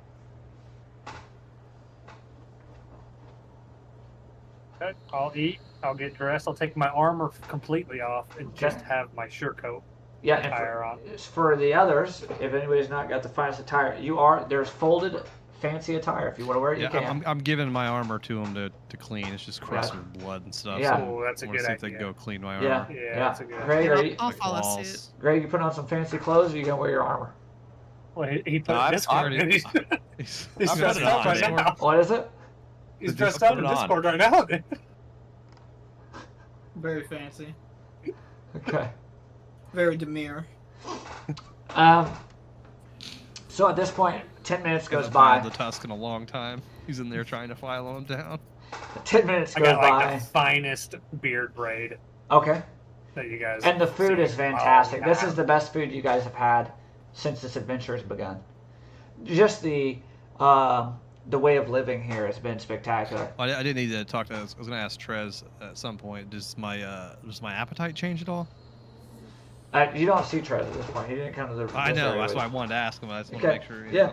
Okay, I'll eat. I'll get dressed. I'll take my armor completely off and just Okay. have my surcoat Yeah, and attire on. for the others, if anybody's not got the finest attire, there's folded fancy attire. If you want to wear it, you Yeah, can. I'm giving my armor to him to clean. It's just crusted Yeah. with blood and stuff. Yeah. So Oh, that's a I want good to see if they idea. can go clean my Yeah. armor. Yeah, that's a good Greg, Here, are I'll, you, I'll Like follow walls. suit. Greg, you put on some fancy clothes, or you gonna wear your armor? Well, he put I've- in Discord. already- He's, He's he's I've dressed got it up on, right man. now. What is it? He's Just dressed put up in it on. Discord right now. Very fancy. Okay. Very demure. So at this point, 10 minutes goes Hasn't by. filed the tusk in a long time. He's in there trying to file him down. 10 minutes I goes got like by. the finest beard braid Okay. that you guys. And the food see. is fantastic. Oh, This yeah. is the best food you guys have had since this adventure has begun. Just the way of living here has been spectacular. I didn't need to talk to. I was going to ask Trez at some point. Does my appetite change at all? You don't see Trez at this point. He didn't come to the. I this know. area That's with why I us. wanted to ask him. I just want Okay. to make sure. Yeah.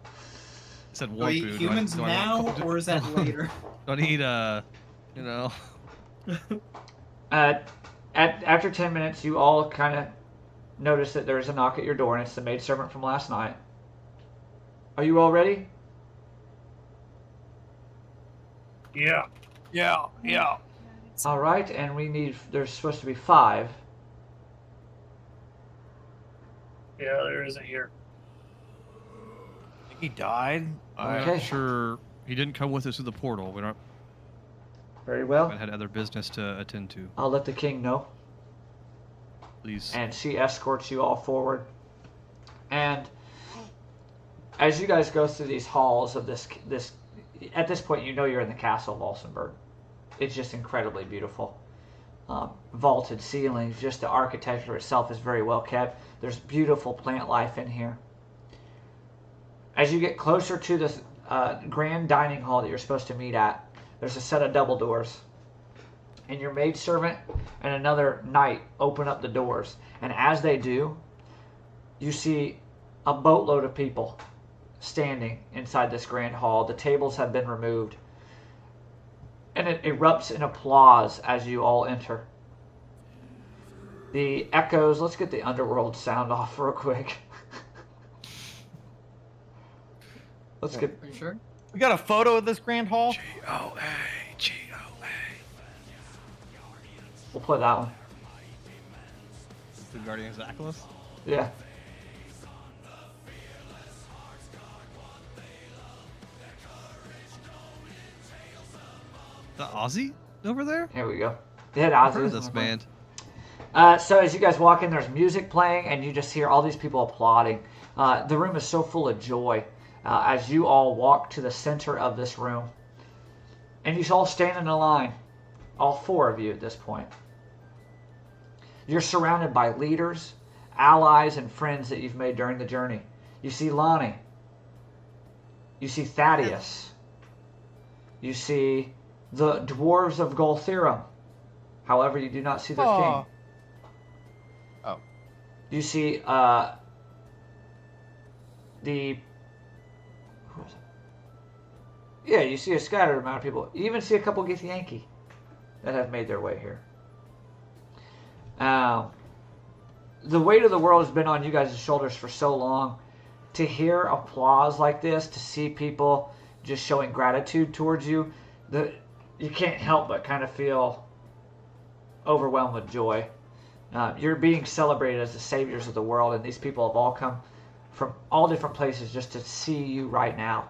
He said Are warm we food. humans do I now, want, or is that later? do I need you know? After 10 minutes, you all kind of notice that there's a knock at your door, and it's the maidservant from last night. Are you all ready? Yeah. Yeah. Yeah. All right, and there's supposed to be 5. Yeah, there isn't here. I think he died. Okay. I'm sure he didn't come with us through the portal. We don't. Very well. I had other business to attend to. I'll let the king know. Please. And she escorts you all forward. And as you guys go through these halls of this, at this point, you know you're in the castle of Olsenburg. It's just incredibly beautiful. Vaulted ceilings, just the architecture itself is very well kept. There's beautiful plant life in here. As you get closer to this grand dining hall that you're supposed to meet at, there's a set of double doors. And your maidservant and another knight open up the doors. And as they do, you see a boatload of people standing inside this grand hall. The tables have been removed. And it erupts in applause as you all enter. The echoes, let's get the underworld sound off real quick. Let's get, Are you sure? We got a photo of this grand hall. we'll play that one. The Guardians of Aquilus? Yeah. The Aussie over there? Here we go. Yeah, I've heard Ozzy of this band. So as you guys walk in, there's music playing, and you just hear all these people applauding. The room is so full of joy as you all walk to the center of this room. And you all stand in a line, all 4 of you at this point. You're surrounded by leaders, allies, and friends that you've made during the journey. You see Lonnie. You see Thaddeus. You see the dwarves of Golthirum. However, you do not see their Aw. king. Oh. You see the... who is it? Yeah, you see a scattered amount of people. You even see a couple Githyanki that have made their way here. The weight of the world has been on you guys' shoulders for so long. To hear applause like this, to see people just showing gratitude towards you, you can't help but kind of feel overwhelmed with joy. You're being celebrated as the saviors of the world, and these people have all come from all different places just to see you right now.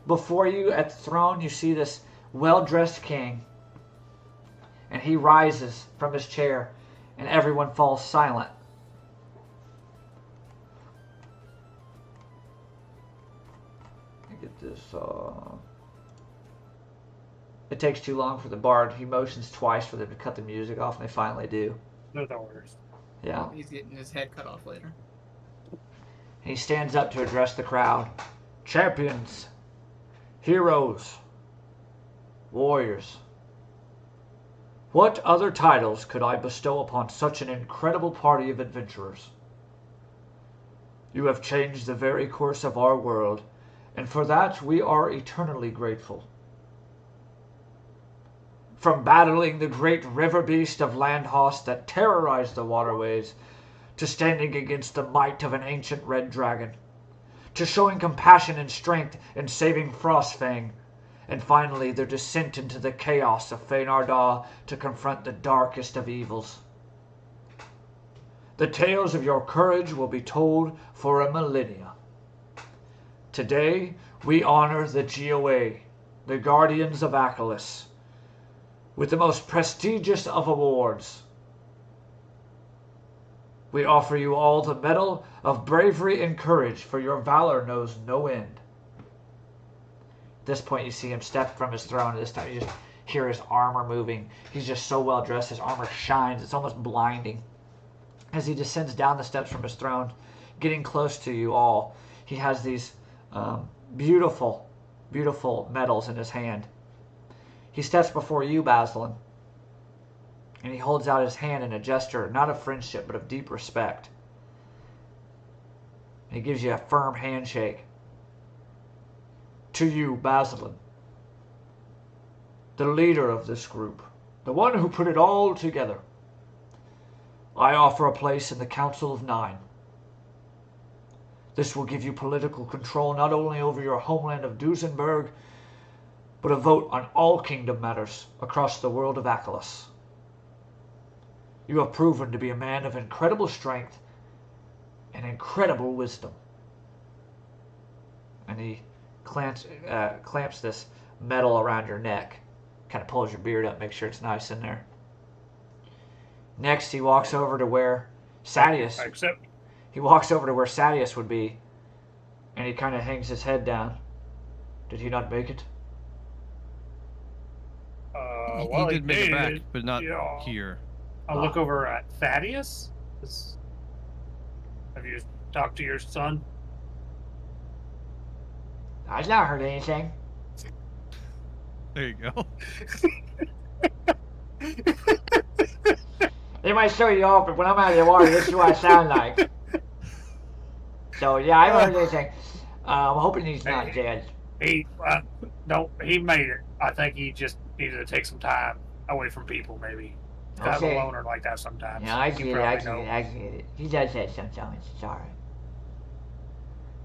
Before you at the throne, you see this well-dressed king, and he rises from his chair, and everyone falls silent. Let me get this. It takes too long for the bard. He motions twice for them to cut the music off, and they finally do. They're the worst. Yeah. He's getting his head cut off later. He stands up to address the crowd. Champions, heroes, Warriors, what other titles could I bestow upon such an incredible party of adventurers? You have changed the very course of our world, and for that we are eternally grateful. From battling the great river beast of Landhost that terrorized the waterways, to standing against the might of an ancient red dragon, to showing compassion and strength in saving Frostfang, and finally their descent into the chaos of Feynardaw to confront the darkest of evils. The tales of your courage will be told for a millennia. Today, we honor the GOA, the Guardians of Akkalis, with the most prestigious of awards. We offer you all the Medal of Bravery and Courage, for your valor knows no end. At this point, you see him step from his throne. This time, you just hear his armor moving. He's just so well dressed. His armor shines. It's almost blinding. As he descends down the steps from his throne, getting close to you all, he has these beautiful, beautiful medals in his hand. He steps before you, Baslan, and he holds out his hand in a gesture, not of friendship, but of deep respect. And he gives you a firm handshake. To you, Baslan, the leader of this group, the one who put it all together, I offer a place in the Council of Nine. This will give you political control not only over your homeland of Duesenberg, but a vote on all kingdom matters across the world of Akkalis. You have proven to be a man of incredible strength and incredible wisdom. And he clamps this medal around your neck, kind of pulls your beard up, make sure it's nice in there. Next, he walks over to where Sadius. He walks over to where Sadius would be, and he kind of hangs his head down. Did he not make it? Well, he did make it back, but not yeah. here. I'll look over at Thaddeus. Have you talked to your son? I've not heard anything. There you go. They might show you off, but when I'm out of the water, this is what I sound like. So, yeah, I haven't heard anything. I'm hoping he's not dead. He made it. I think he just needed to take some time away from people, maybe. Kind of a loner like that sometimes. Yeah, I get it. He does that sometimes. It's alright.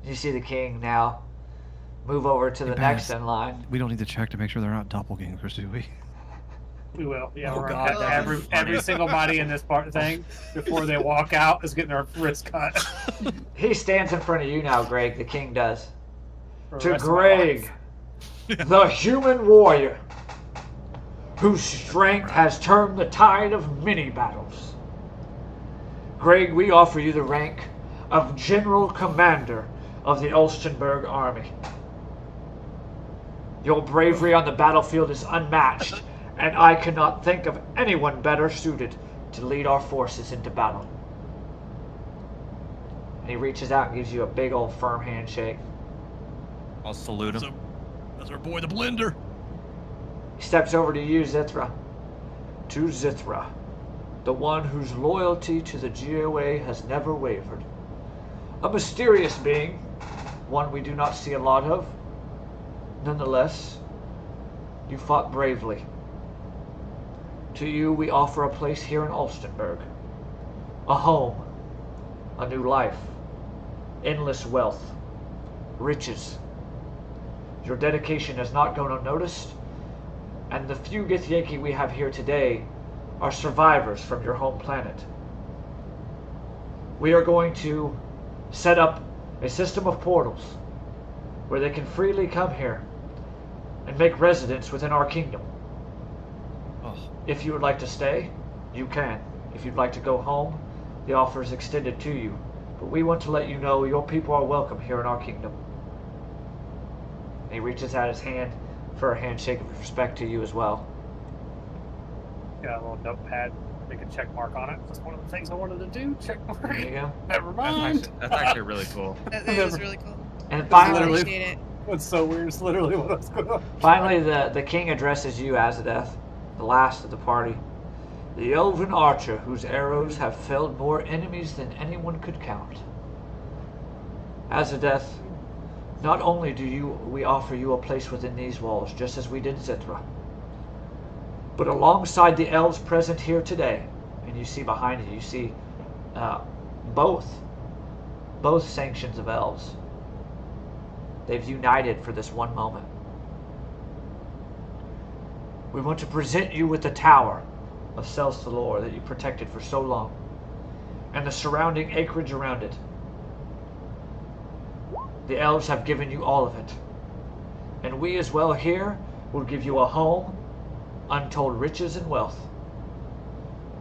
You see the king now move over to the next in line. We don't need to check to make sure they're not doppelgangers, do we? We will. Yeah, Oh, we're God, gonna have every single body in this part thing before they walk out is getting their wrist cut. He stands in front of you now, Greg. The king does. For the To rest of my Greg, the human warrior, whose strength has turned the tide of many battles. Greg, we offer you the rank of General Commander of the Ulstenberg Army. Your bravery on the battlefield is unmatched, and I cannot think of anyone better suited to lead our forces into battle. And he reaches out and gives you a big old firm handshake. I'll salute him. That's our boy, the Blender. He steps over to you, Zithra. To Zithra, the one whose loyalty to the GOA has never wavered. A mysterious being, one we do not see a lot of. Nonetheless, you fought bravely. To you, we offer a place here in Ulstenberg. A home, a new life, endless wealth, riches. Your dedication has not gone unnoticed, and the few Githyanki we have here today are survivors from your home planet. We are going to set up a system of portals where they can freely come here and make residence within our kingdom. Oh. If you would like to stay, you can. If you'd like to go home, the offer is extended to you. But we want to let you know your people are welcome here in our kingdom. And he reaches out his hand for a handshake of respect to you as well. Got a little notepad, make a check mark on it. That's one of the things I wanted to do. Check mark. There you go. Never mind. That's actually really cool. That is really cool. And I finally, appreciate it. What's so weird is literally what I was going on. Finally, the king addresses you, Azadeth, the last of the party. The elven archer whose arrows have felled more enemies than anyone could count. Azadeth, not only do we offer you a place within these walls, just as we did Zithra, but alongside the elves present here today, and you see behind you see both sanctions of elves. They've united for this one moment. We want to present you with the tower of Selsthalor that you protected for so long, and the surrounding acreage around it. The elves have given you all of it, and we as well here will give you a home, untold riches and wealth.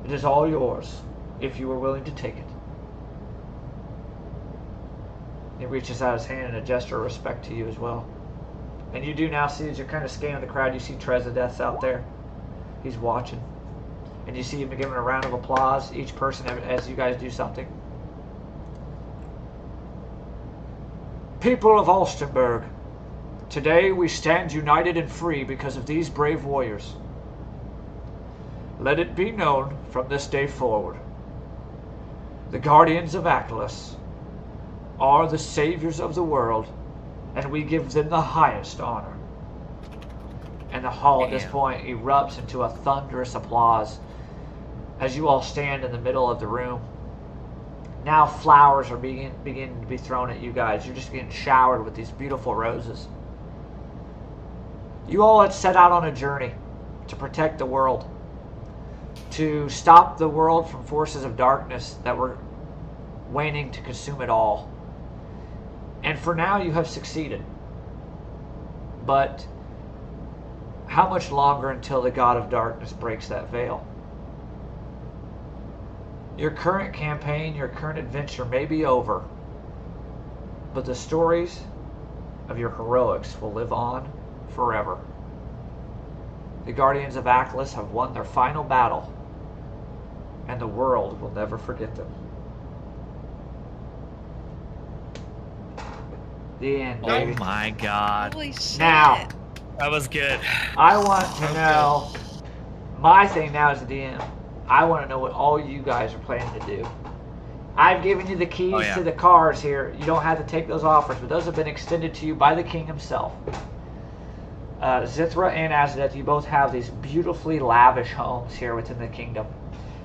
It is all yours, if you are willing to take it. He reaches out his hand in a gesture of respect to you as well. And you do now see, as you're kind of scanning the crowd, you see Trezadeth out there. He's watching. And you see him giving a round of applause, each person as you guys do something. People of Ulstenberg, today we stand united and free because of these brave warriors. Let it be known from this day forward, the Guardians of Aklis are the saviors of the world, and we give them the highest honor. And the hall at this point erupts into a thunderous applause as you all stand in the middle of the room. Now flowers are beginning to be thrown at you guys. You're just getting showered with these beautiful roses. You all had set out on a journey to protect the world, to stop the world from forces of darkness that were waning to consume it all. And for now you have succeeded. But how much longer until the God of Darkness breaks that veil? Your current campaign, your current adventure may be over, but the stories of your heroics will live on forever. The Guardians of Aklis have won their final battle, and the world will never forget them. The end, Oh baby. my god. Holy shit. Now, That was good. I want to know, my thing now as a DM, I want to know what all you guys are planning to do. I've given you the keys to the cars here. You don't have to take those offers, but those have been extended to you by the king himself. Zithra and Azadeth, you both have these beautifully lavish homes here within the kingdom.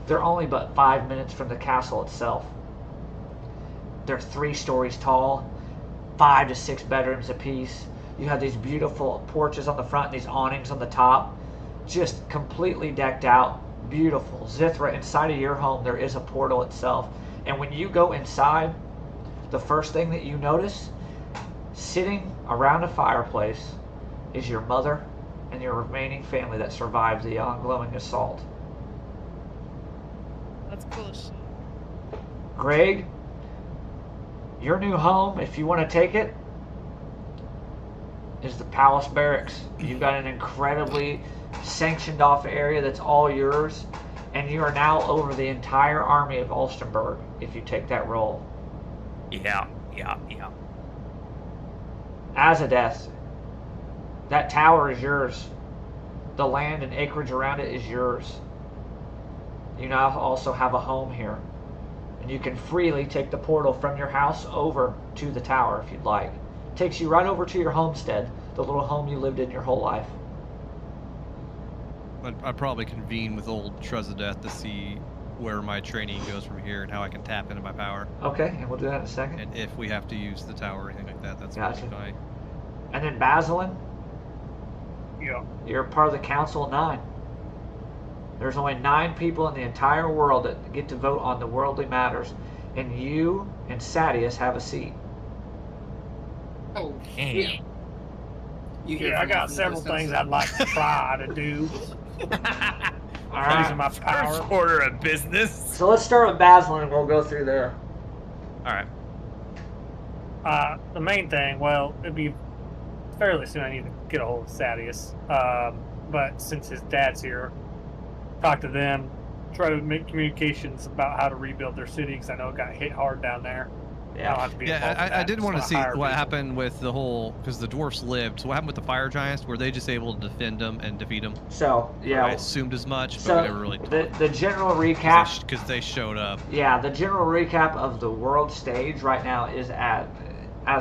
They're only but 5 minutes from the castle itself. They're 3 stories tall, 5 to 6 bedrooms apiece. You have these beautiful porches on the front and these awnings on the top. Just completely decked out. Beautiful. Zithra, inside of your home, there is a portal itself. And when you go inside, the first thing that you notice, sitting around a fireplace, is your mother and your remaining family that survived the ongoing assault. That's cool as shit. Greg, your new home, if you want to take it, is the Palace Barracks. You've got an incredibly sanctioned off area that's all yours, and you are now over the entire army of Ulstenberg if you take that role. Yeah. Azadeth, that tower is yours. The land and acreage around it is yours. You now also have a home here, and you can freely take the portal from your house over to the tower if you'd like. It takes you right over to your homestead, the little home you lived in your whole life. I'd probably convene with old Trezadeth to see where my training goes from here and how I can tap into my power. Okay, and we'll do that in a second. And if we have to use the tower or anything like that, that's Gotcha. fine. And then Basilin, Yeah. you're part of the Council of 9. There's only 9 people in the entire world that get to vote on the worldly matters, and you and Sadius have a seat. Oh, Damn. yeah. You hear Yeah, I from got us several in those things I'd like to try to do All using right. my First power. order of business. So let's start with Basilin, and we'll go through there. All right. The main thing, well, it'd be fairly soon I need to get a hold of Sadius. But since his dad's here, talk to them, try to make communications about how to rebuild their city, because I know it got hit hard down there. I don't have to be involved in Yeah, I that. did Just want to wanna see hire what people. happened with the whole, because the dwarfs lived. So what happened with the fire giants? Were they just able to defend them and defeat them? So yeah, I assumed as much, but so we never really talked. the general recap. Because they showed up. Yeah, the general recap of the world stage right now is as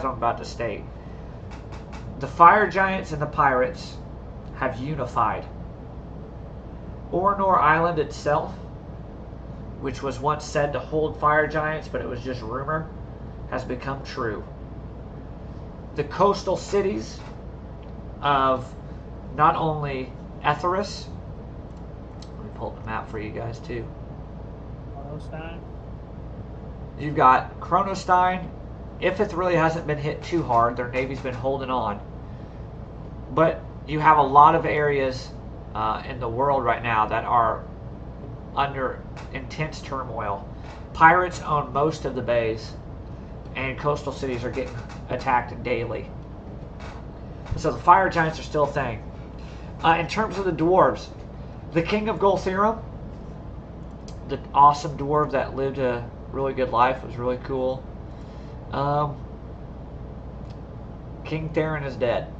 I'm about to state. The fire giants and the pirates have unified. Ornor Island itself, which was once said to hold fire giants, but it was just rumor, has become true. The coastal cities of not only Etheris, let me pull up the map for you guys too. Chronostein? You've got Chronostein. Ifith really hasn't been hit too hard. Their navy's been holding on. But you have a lot of areas in the world right now that are under intense turmoil. Pirates own most of the bays, and coastal cities are getting attacked daily. So the fire giants are still a thing. In terms of the dwarves, the king of Golthirum, the awesome dwarf that lived a really good life, was really cool. King Theron is dead.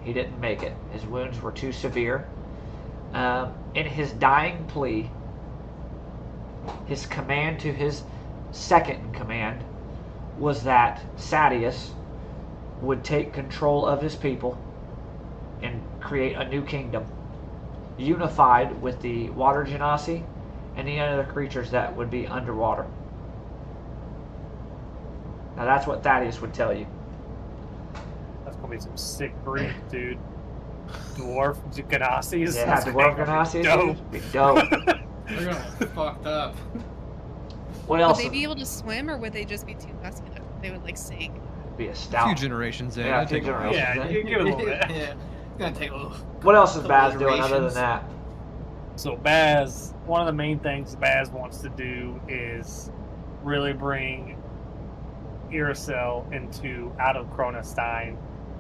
He didn't make it. His wounds were too severe. In his dying plea, his command to his second in command was that Sadeas would take control of his people and create a new kingdom, unified with the water genasi and the other creatures that would be underwater. Now that's what Thaddeus would tell you. That's gonna be some sick breed, dude. Dwarf Ganasis. Yeah, dwarf Ganassi Dope. would be dope. They're gonna fucked up. What Would else? they be able to swim, or would they just be too muscular? They would like sink. Be a A few stout. generations in. Yeah, I a few think generations. Yeah, you give it a little bit. Yeah, it's gonna take a little. What else is Couple Baz doing other than iterations. that? So Baz, one of the main things Baz wants to do is really bring Iracel out of Chronostein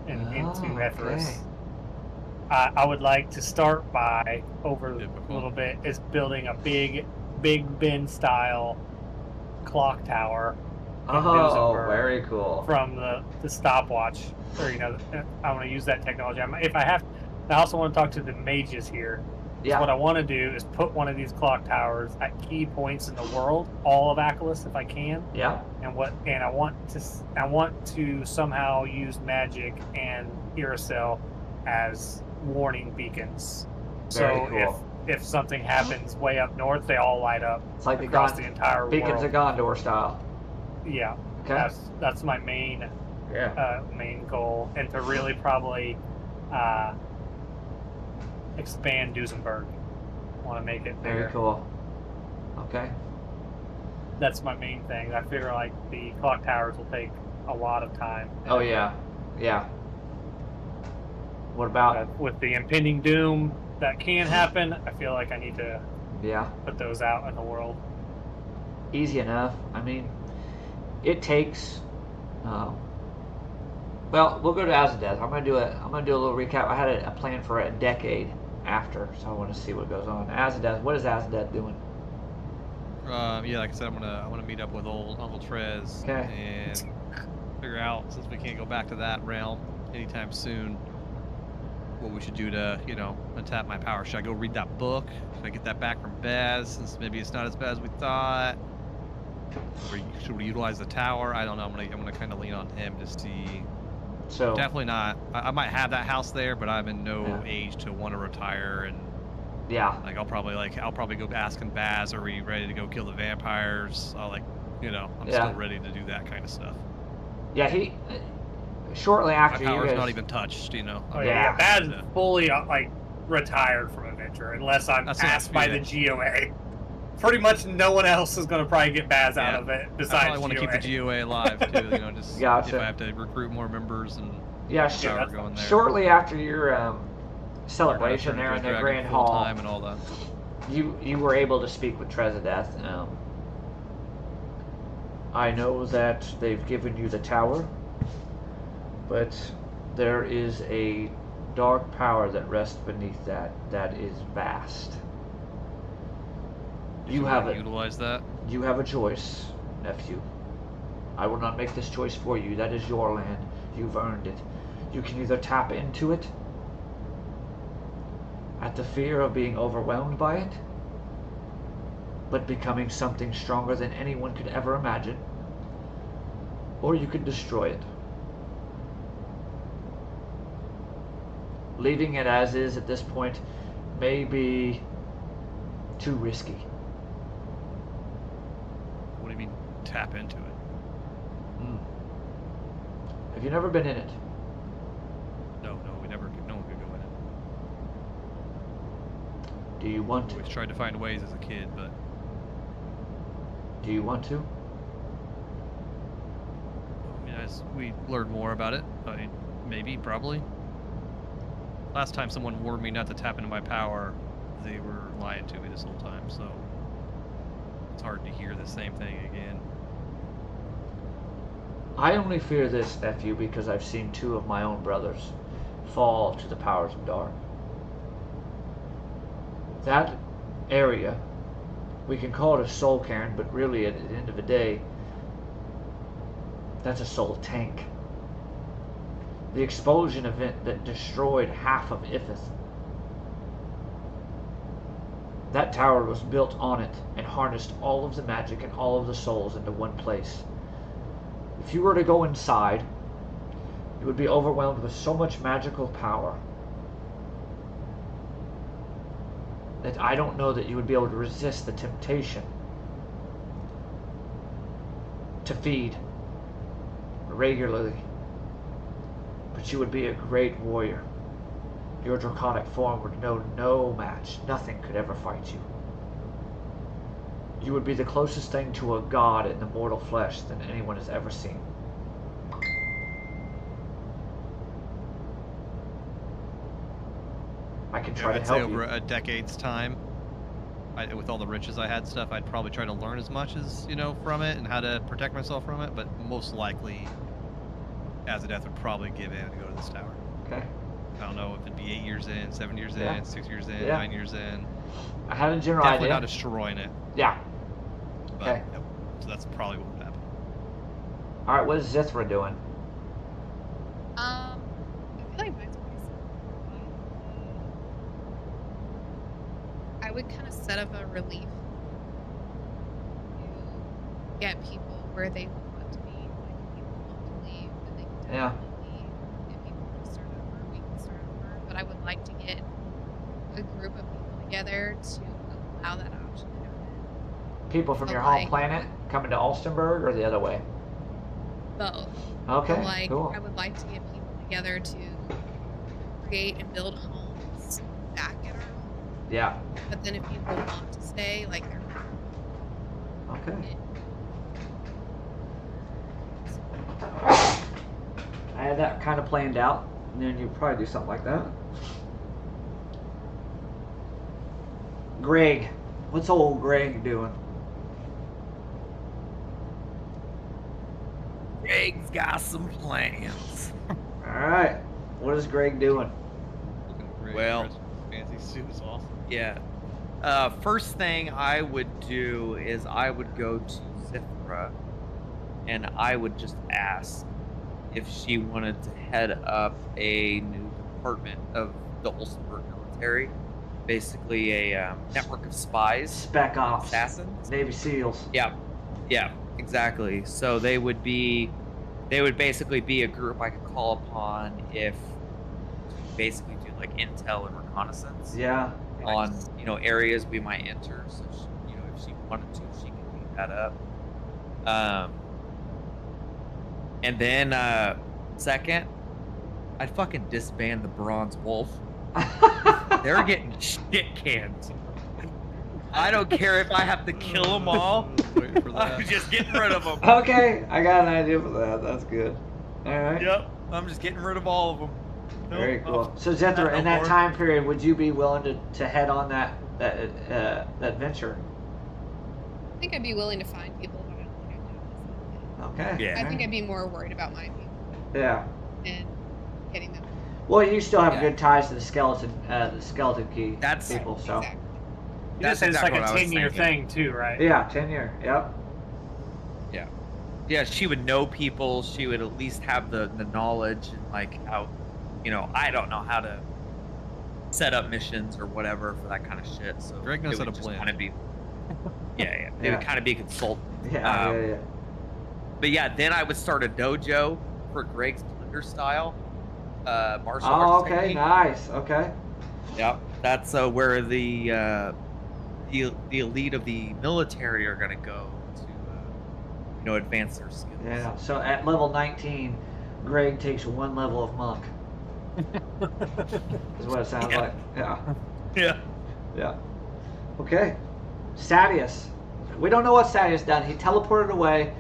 and into Etheris. Okay. I would like to start by over a Typical. little bit is building a Big Ben style clock tower in Oh, Duesenberg very cool. from the stopwatch. Or I want to use that technology. If I have, I also want to talk to the mages here. Yeah. What I want to do is put one of these clock towers at key points in the world, all of Achelis, if I can. Yeah. And I want to somehow use magic and Iracel as warning beacons. Very So cool. if something happens way up north, they all light up It's like across the entire Beacons world. of Gondor style. Yeah, Okay. that's my main Yeah. main goal, and to really probably expand Duesenberg. Want to make it Very bigger. cool. Okay. That's my main thing. I figure like the clock towers will take a lot of time. Oh yeah. Yeah. What about? With the impending doom that can happen, I feel like I need to Yeah. put those out in the world. Easy enough. I mean, it takes. Well, we'll go to Azadeth. I'm gonna do a little recap. I had a plan for a decade after, so I want to see what goes on. Azadeth. What is Azadeth doing? Yeah, like I said, I want to meet up with old Uncle Trez Okay. and figure out, since we can't go back to that realm anytime soon, what we should do to, untap my power. Should I go read that book? Should I get that back from Baz, since maybe it's not as bad as we thought? Or should we utilize the tower? I don't know. I'm gonna kind of lean on him to see. So Definitely not. I might have that house there, but I'm in no Yeah. age to want to retire, and yeah. like I'll probably go asking Baz, are we ready to go kill the vampires? I'm Yeah. still ready to do that kind of stuff. Yeah. He shortly My after you power's guys. not even touched, Oh I'm yeah, Yeah. Baz ready is to- fully retired from Adventure unless I'm That's what I asked by the figured. GOA. Pretty much no one else is going to probably get Baz out Yeah. of it I besides probably want to keep the GOA alive too, just Gotcha. if I have to recruit more members and Yeah. power that's- going there. Shortly after your Learn how to celebration turn there into in a the dragon Grand full Hall, time and all that. you were able to speak with Trezadeth. I know that they've given you the tower, but there is a dark power that rests beneath that is vast. Did You wanna have it. utilize that. You have a choice, nephew. I will not make this choice for you. That is your land. You've earned it. You can either tap into it at the fear of being overwhelmed by it, but becoming something stronger than anyone could ever imagine, or you can destroy it. Leaving it as is at this point may be too risky. What do you mean, tap into it? Have you never been in it? No, no one could go in it. Do you want to? Always tried to find ways as a kid, but Do you want to? I mean, as we learn more about it, I mean, maybe, probably. Last time someone warned me not to tap into my power, they were lying to me this whole time, so it's hard to hear the same thing again. I only fear this, nephew, because I've seen 2 of my own brothers fall to the powers of dark. That area, we can call it a soul cairn, but really at the end of the day, that's a soul tank. The explosion event that destroyed half of Ifith. That tower was built on it and harnessed all of the magic and all of the souls into one place. If you were to go inside, you would be overwhelmed with so much magical power that I don't know that you would be able to resist the temptation to feed regularly. But you would be a great warrior. Your draconic form would know no match. Nothing could ever fight you. You would be the closest thing to a god in the mortal flesh than anyone has ever seen. I can try to I'd say help over you. a decade's time, with all the riches I had stuff, I'd probably try to learn as much as, from it and how to protect myself from it, but most likely, Azadeth would probably give in and go to this tower. Okay. I don't know if it'd be 8 years in, 7 years Yeah. in, 6 years in, Yeah. 9 years in. I had a general Definitely idea. not destroying it, Yeah. but Okay. yep, so that's probably what would happen. All right. What is Zithra doing? I feel like mine's pretty simple. I would kind of set up a relief to get people where they want to be. Like, if people want to leave, then they can Yeah. definitely leave. If people want to start over, we can start over. But I would like to get a group of people together to allow that option to happen. People from But your home like- planet coming to Alstenburg, or the other way? Both. Okay. Like, Cool. I would like to get people together to create and build homes back at our home. Yeah. But then if people want to stay, like, they're Okay. I had that kind of planned out, and then you'd probably do something like that. Greg. What's old Greg doing? Greg's got some plans. Alright. What is Greg doing? Looking great. Well- His fancy suit is awesome. Yeah. First thing I would do is I would go to Zithra and I would just ask if she wanted to head up a new department of the Olsenburg military. Basically a network of spies, Spec Ops. assassins. Navy SEALs. Yeah, exactly. So they would basically be a group I could call upon if basically do like intel and reconnaissance Yeah. on areas we might enter. So she, if she wanted to, she could lead that up. And then second, I'd fucking disband the Bronze Wolf. They're getting shit canned. I don't care if I have to kill them all. Waiting for I'm that. just getting rid of them. Okay, I got an idea for that. That's good. Alright. Yep, I'm just getting rid of all of them. Very Nope, cool. I'm- So Zithra, no in that more. time period, would you be willing to head on that venture? I think I'd be willing to find people, but I don't think I'd do it myself. Okay. Yeah. I think I'd be more worried about my people Yeah. and getting them. Well, you still have Yeah. good ties to the skeleton key That's- people. So Exactly. You just said it's exactly like a what I was 10-year thinking. thing too, right? yeah, 10-year. Yep. yeah, she would know people. She would at least have the knowledge and like how, I don't know how to set up missions or whatever for that kind of shit. So Greg knows it how would to just blend. kind of be, yeah. They Yeah. would kind of be a consultant. Yeah. But yeah, then I would start a dojo for Greg's Blender style martial Oh, arts okay, technique. nice. Okay. Yep, that's where the elite of the military are gonna go to advance their skills. Yeah. So at level 19, Greg takes 1 level of monk. Is what it sounds Yeah. like. Yeah. Yeah. Yeah. Okay. Sadius. We don't know what Sadius done. He teleported away,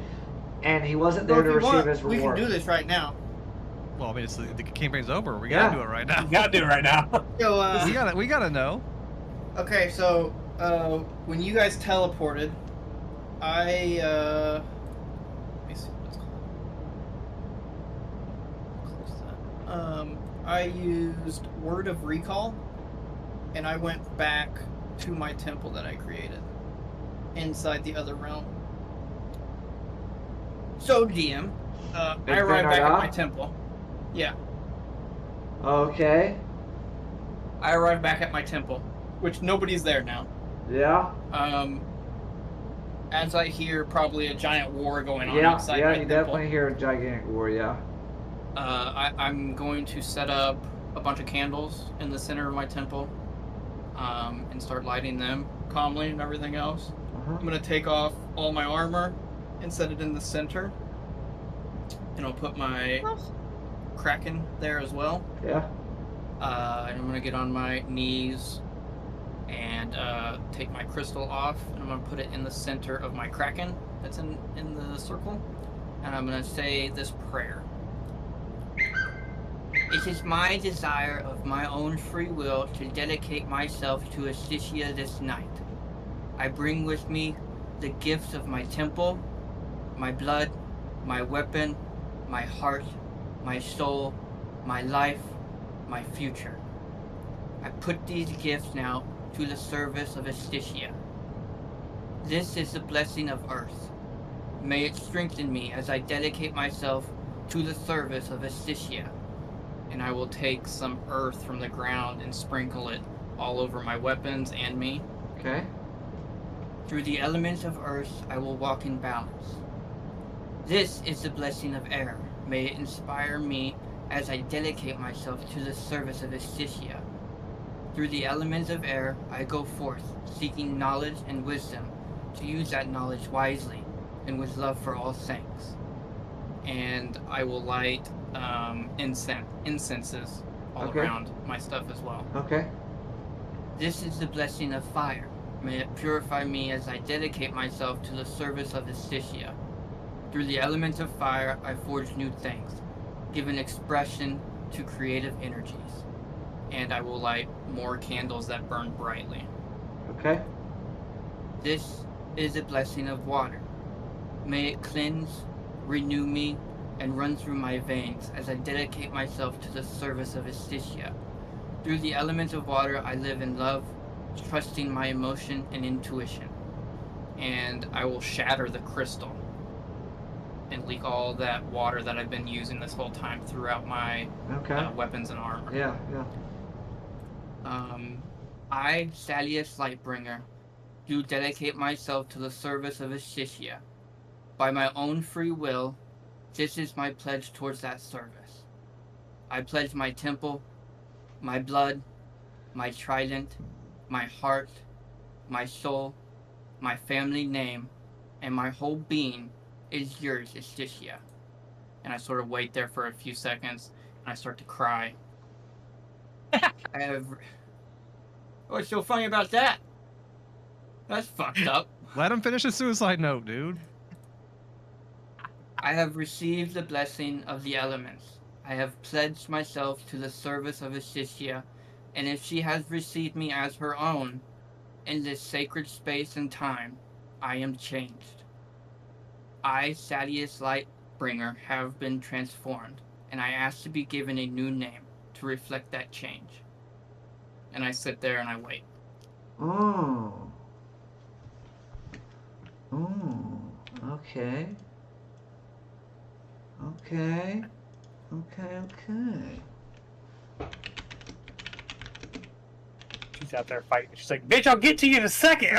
and he wasn't there Well, to if you receive want, his we reward. can do this right now. Well, I mean, the campaign's over. We Yeah. gotta do it right now. You gotta do it right now. So, We gotta know. okay, so when you guys teleported, I let me see what it's called. Close that. I used Word of Recall, and I went back to my temple that I created inside the other realm. So DM, I Big arrived back Bernard? at my temple. Yeah, Okay. I arrived back at my temple, which nobody's there now. Yeah. As I hear probably a giant war going on Yeah. outside Yeah. my You temple, definitely hear a gigantic war. Yeah. I'm going to set up a bunch of candles in the center of my temple, and start lighting them calmly and everything else. Uh-huh. I'm going to take off all my armor and set it in the center, and I'll put my Kraken there as well. Yeah. And I'm going to get on my knees and take my crystal off, and I'm going to put it in the center of my Kraken that's in the circle, and I'm going to say this prayer. It is my desire of my own free will to dedicate myself to Astitia this night. I bring with me the gifts of my temple, my blood, my weapon, my heart, my soul, my life, my future. I put these gifts now to the service of Astitia. This is the blessing of Earth. May it strengthen me as I dedicate myself to the service of Astitia. And I will take some earth from the ground and sprinkle it all over my weapons and me. Okay. Through the elements of earth, I will walk in balance. This is the blessing of air. May it inspire me as I dedicate myself to the service of Astitia. Through the elements of air, I go forth, seeking knowledge and wisdom, to use that knowledge wisely and with love for all things. And I will light incenses all Okay. around my stuff as well. Okay. This is the blessing of fire. May it purify me as I dedicate myself to the service of Astitia. Through the elements of fire, I forge new things, give an expression to creative energies. And I will light more candles that burn brightly. Okay. This is the blessing of water. May it cleanse, renew me, and run through my veins as I dedicate myself to the service of Astitia. Through the elements of water, I live in love, trusting my emotion and intuition. And I will shatter the crystal and leak all that water that I've been using this whole time throughout my Okay. weapons and armor. Yeah. Yeah. I, Sadius Lightbringer, do dedicate myself to the service of Astitia. By my own free will, this is my pledge towards that service. I pledge my temple, my blood, my trident, my heart, my soul, my family name, and my whole being is yours, Astitia. And I sort of wait there for a few seconds, and I start to cry. What's so funny about that? That's fucked up. Let him finish his suicide note, dude. I have received the blessing of the elements. I have pledged myself to the service of Astitia, and if she has received me as her own, in this sacred space and time, I am changed. I, Sadius Lightbringer, have been transformed, and I ask to be given a new name to reflect that change. And I sit there and I wait. Oh. Oh. Okay. Okay. Okay. She's out there fighting. She's like, bitch, I'll get to you in a second.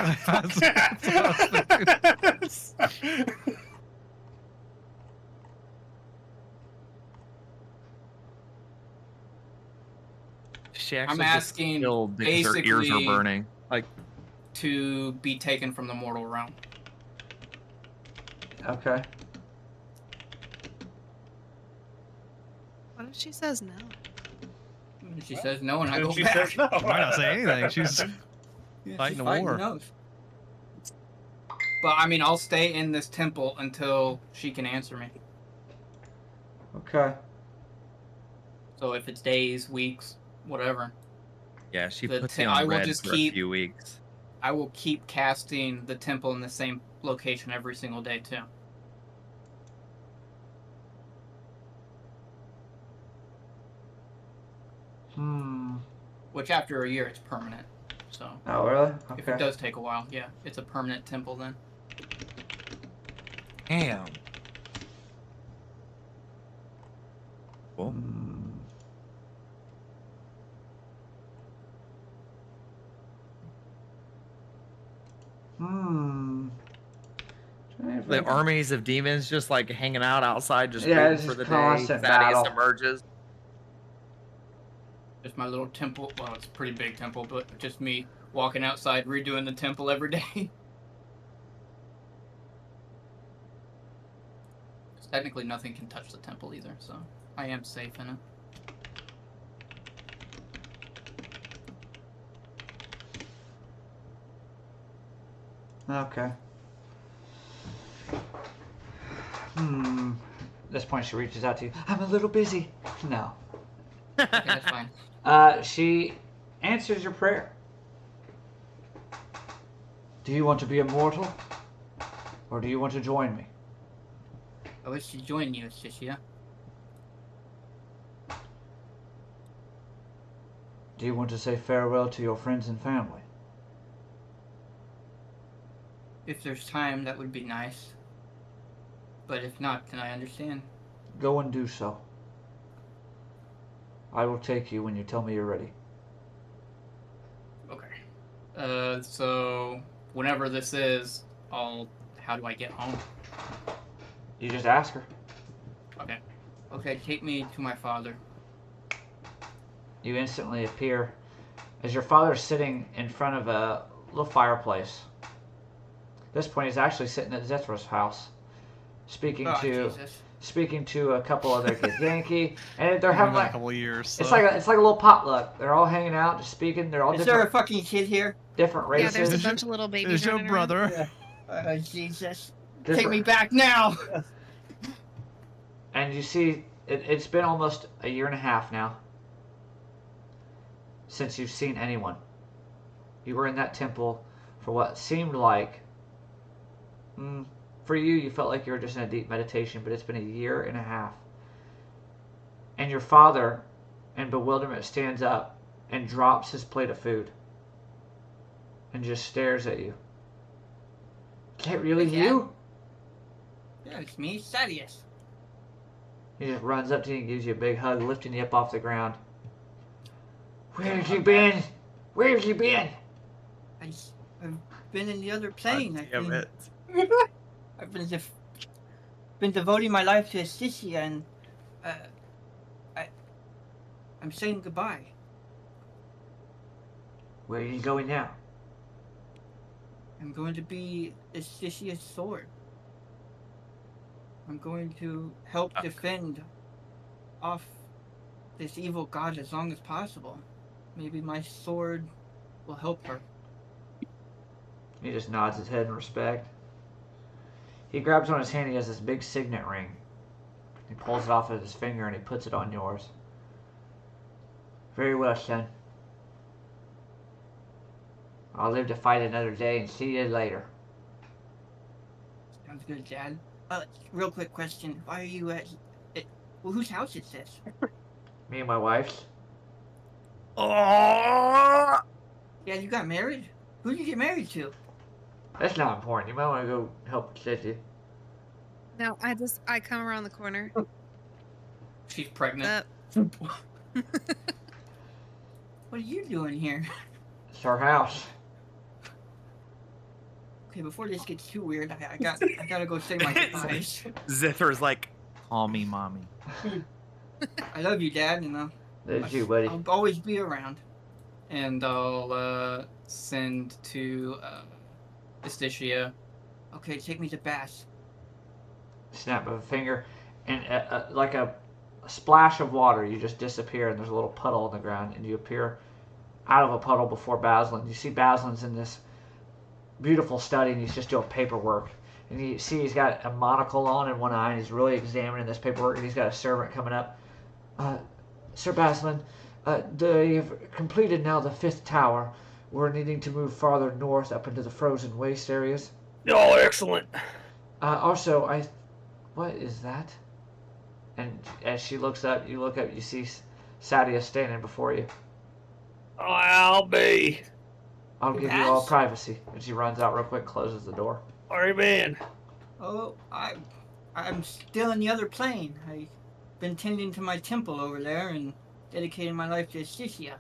She I'm actually gets asking killed because her ears are basically- burning. Like, To be taken from the mortal realm. Okay. What if she says no? She says no, and I go She back. says no. She might not say anything. She's Yeah, Fighting she's a fighting war. who knows? But I mean, I'll stay in this temple until she can answer me. Okay. So if it's days, weeks, whatever, yeah, she The puts te- you I on will red just for keep- a few weeks. I will keep casting the temple in the same location every single day too. Which after a year, it's permanent. So Oh, really? if it Okay. does take a while, yeah, it's a permanent temple then. Damn. Cool. The armies of demons just like hanging out outside, just Yeah, waiting it's for just the day constant Thaddeus battle. emerges. Just my little temple. Well, it's a pretty big temple, but just me walking outside redoing the temple every day. 'Cause technically, nothing can touch the temple either, so I am safe in it. Okay. At this point, she reaches out to you. I'm a little busy. No. Okay, that's fine. She answers your prayer. Do you want to be immortal? Or do you want to join me? I wish to join you, Shishia. Do you want to say farewell to your friends and family? If there's time, that would be nice. But if not, then I understand. Go and do so. I will take you when you tell me you're ready. Okay. So whenever this is, how do I get home? You just ask her. Okay. Okay, take me to my father. You instantly appear as your father's sitting in front of a little fireplace. At this point, he's actually sitting at Zithra's house, speaking Oh, to Jesus. a couple other kids, Yankee, and they're been having a like couple of years. it's so- like a little potluck. They're all hanging out, just speaking. They're all Is there a different fucking kid here? different Yeah, races. there's a Is bunch of little babies There's your running around. brother. Jesus. different- Take me back now! And you see, it's been almost a year and a half now since you've seen anyone. You were in that temple for what seemed like, for you felt like you were just in a deep meditation, but it's been a year and a half. And your father, in bewilderment, stands up and drops his plate of food and just stares at you. Is that really Hey, Dad. you? Yeah, it's me, Thaddeus. He just runs up to you and gives you a big hug, lifting you up off the ground. Where have you I'm been? Where have you been? I've been in the other plane. Damn it. I've been devoting my life to Assisia, and I'm saying goodbye. Where are you going now? I'm going to be Assisia's sword. I'm going to help defend off this evil god as long as possible. Maybe my sword will help her. He just nods his head in respect. He grabs on his hand. He has this big signet ring. He pulls it off of his finger and he puts it on yours. Very well, son. I'll live to fight another day and see you later. Sounds good, Dad. Real quick question. Why are you at... Well, whose house is this? Me and my wife's. Oh! Yeah, you got married? Who did you get married to? That's not important. You might want to go help Sissy. No, I come around the corner. She's pregnant. What are you doing here? It's our house. Okay, before this gets too weird, I gotta go say my goodbyes. Zither's like, call me mommy. I love you, Dad, and There's you, buddy. I'll always be around. And I'll send to Esticia. Okay, take me to Bass. Snap of a finger, and like a splash of water, you just disappear, and there's a little puddle on the ground, and you appear out of a puddle before Baslin. You see Baslin's in this beautiful study, and he's just doing paperwork. And you see he's got a monocle on in one eye, and he's really examining this paperwork, and he's got a servant coming up. Sir Baslin, they have completed now the 5th tower. We're needing to move farther north up into the frozen waste areas. Oh, excellent. Also, what is that? And as she looks up, you look up, you see Sadia standing before you. Oh, I'll be. I'll give you all privacy. And she runs out real quick and closes the door. Where you been? Oh, I'm still in the other plane. I've been tending to my temple over there and dedicating my life to Esticia.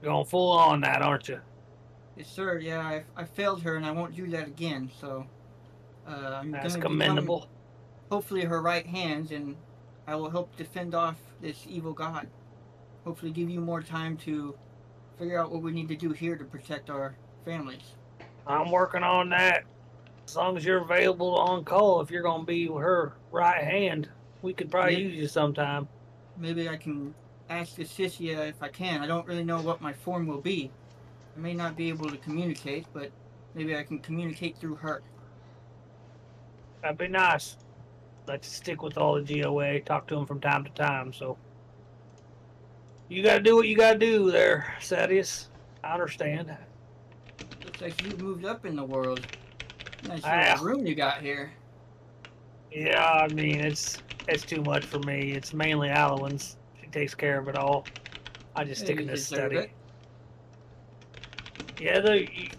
You're going full on that, aren't you? Yes, sir. Yeah, I failed her, and I won't do that again. So, I'm That's gonna commendable. become, hopefully, her right hands, and I will help defend off this evil god. Hopefully, give you more time to figure out what we need to do here to protect our families. I'm working on that. As long as you're available on call, if you're going to be her right hand, we could probably use you sometime. Maybe I can ask Esticia if I can. I don't really know what my form will be. I may not be able to communicate, but maybe I can communicate through her. That'd be nice. Let's stick with all the GOA, talk to them from time to time, so. You gotta do what you gotta do there, Sadius. I understand. Looks like you moved up in the world. Nice Ah. little room you got here. Yeah, I mean, it's too much for me. It's mainly Alwyn's. She takes care of it all. I just stick Yeah, in you this deserve study. it. Yeah,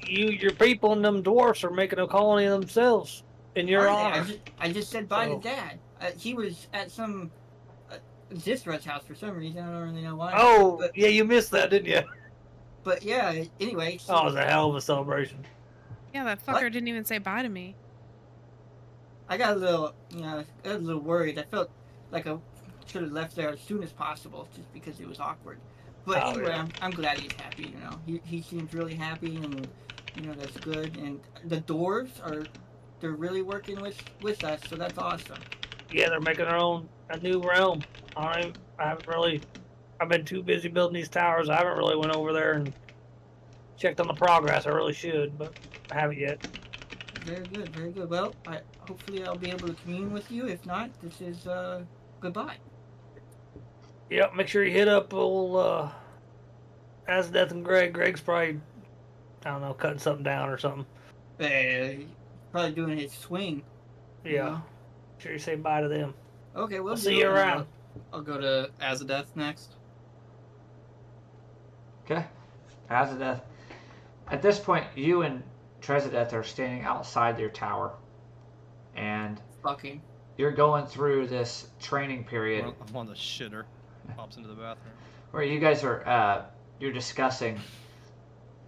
your people and them dwarfs are making a colony of themselves in your Aren't they? honor. I just said bye So- to Dad. He was at some Zithra's house for some reason. I don't really know why. Oh, but, yeah, you missed that, didn't you? but yeah. Anyway, so Oh, it was a hell of a celebration. Yeah, that fucker What? didn't even say bye to me. I got a little, I was a little worried. I felt like I should have left there as soon as possible, just because it was awkward. But Oh, anyway, yeah. I'm glad he's happy. He seems really happy, and that's good. And the dwarves they're really working with us, so that's awesome. Yeah, they're making a new realm. I've been too busy building these towers. I haven't really went over there and checked on the progress. I really should, but I haven't yet. Very good, very good. Well, hopefully I'll be able to commune with you. If not, this is goodbye. Yep, make sure you hit up old Azadeth and Greg. Greg's probably, I don't know, cutting something down or something. Probably doing his swing. Yeah. Yeah. Sure you say bye to them. Okay, we'll I'll do see you it. around. I'll go to Azadeth next. Okay. Azadeth. At this point, you and Trezadeth are standing outside your tower. And Fucking. you're going through this training period I'm on the shitter. Pops into the bathroom. where you guys are you're discussing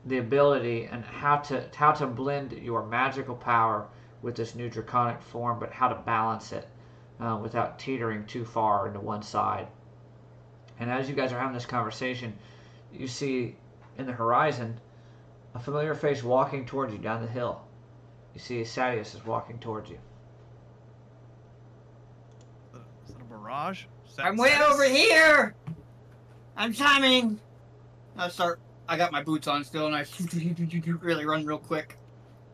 the ability and how to blend your magical power with this new draconic form, but how to balance it without teetering too far into one side. And as you guys are having this conversation, you see in the horizon a familiar face walking towards you down the hill. You see Sadius is walking towards you. Is that a mirage? I'm way over here! I'm timing! I got my boots on still, and I really run real quick.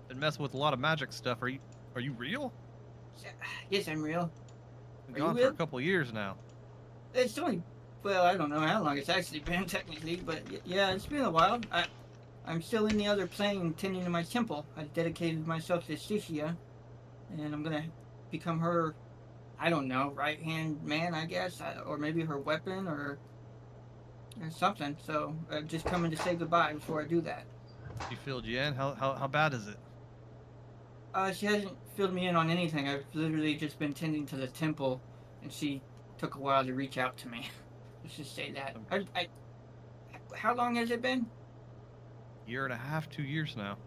Been messing with a lot of magic stuff. Are you real? Yes, I'm real. Been Are you gone for real? a couple of years now. It's only, well, I don't know how long it's actually been technically, but yeah, it's been a while. I'm still in the other plane tending to my temple. I dedicated myself to Esticia, and I'm gonna become her, I don't know, right-hand man, I guess, or maybe her weapon, or something. So I'm just coming to say goodbye before I do that. You filled you in? How bad is it? She hasn't filled me in on anything. I've literally just been tending to the temple, and she took a while to reach out to me. Let's just say that. How long has it been? Year and a half, 2 years now.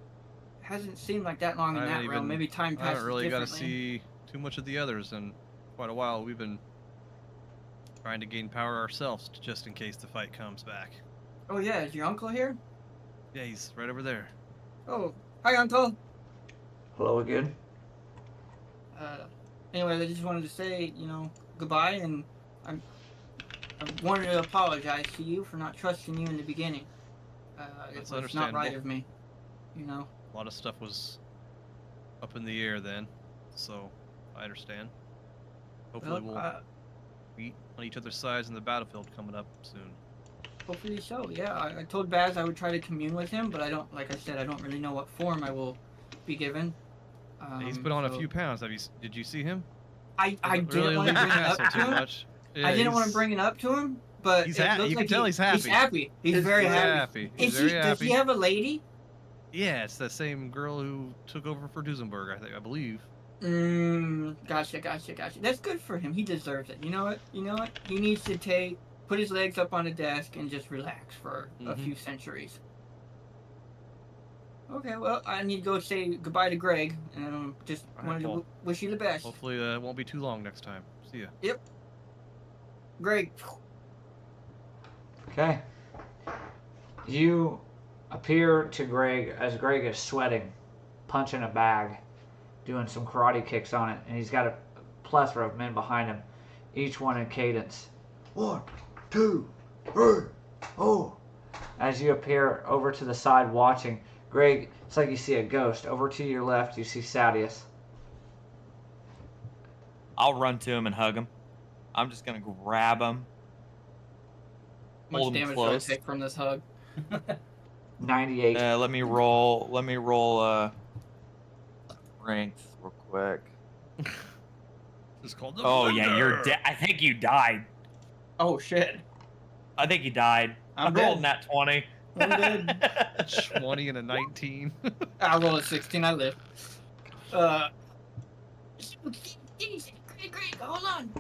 Hasn't seemed like that long in I that haven't realm. even- Maybe time I passes haven't really got to differently. see too much of the others in quite a while. We've been trying to gain power ourselves just in case the fight comes back. Oh yeah, is your uncle here? Yeah, he's right over there. Oh, hi uncle. Hello again. Anyway, I just wanted to say, goodbye, and I wanted to apologize to you for not trusting you in the beginning. It That's was not right understandable. of me. A lot of stuff was up in the air then, so I understand. Hopefully we'll meet on each other's sides in the battlefield coming up soon. Hopefully so. Yeah, I told Baz I would try to commune with him, but I don't. Like I said, I don't really know what form I will be given. He's put on a so- few pounds. Did you see him? I Doesn't didn't really want to leave the bring it up castle to too him. much. Yeah, I didn't want to he's- bring it up to him, but He's it happy. looks You can like tell he's happy. He's happy. He's very happy. He's Is he? very Does he happy. have a lady? Yeah, it's that same girl who took over for Duesenberg, I believe. Gotcha. That's good for him. He deserves it. You know what? He needs to put his legs up on a desk and just relax for a Mhm. few centuries. Okay, well, I need to go say goodbye to Greg, and just All right, wanted to well, wish you the best. Hopefully it won't be too long next time. See ya. Greg, Okay. You appear to Greg as Greg is sweating, punching a bag, doing some karate kicks on it, and he's got a plethora of men behind him, each one in cadence. 1, 2, 3, oh. As you appear over to the side watching, Greg, it's like you see a ghost. Over to your left, you see Sadius. I'll run to him and hug him. I'm just gonna grab him. much Hold him damage do I close. take from this hug? 98. Let me roll. Strength real quick. It's called the Oh yeah, you're Thunder. dead. I think you died. Oh shit! I think you died. I'm rolling dead. that 20. I'm dead. 20 and a 19. I rolled a 16. I live. Greg, hold on.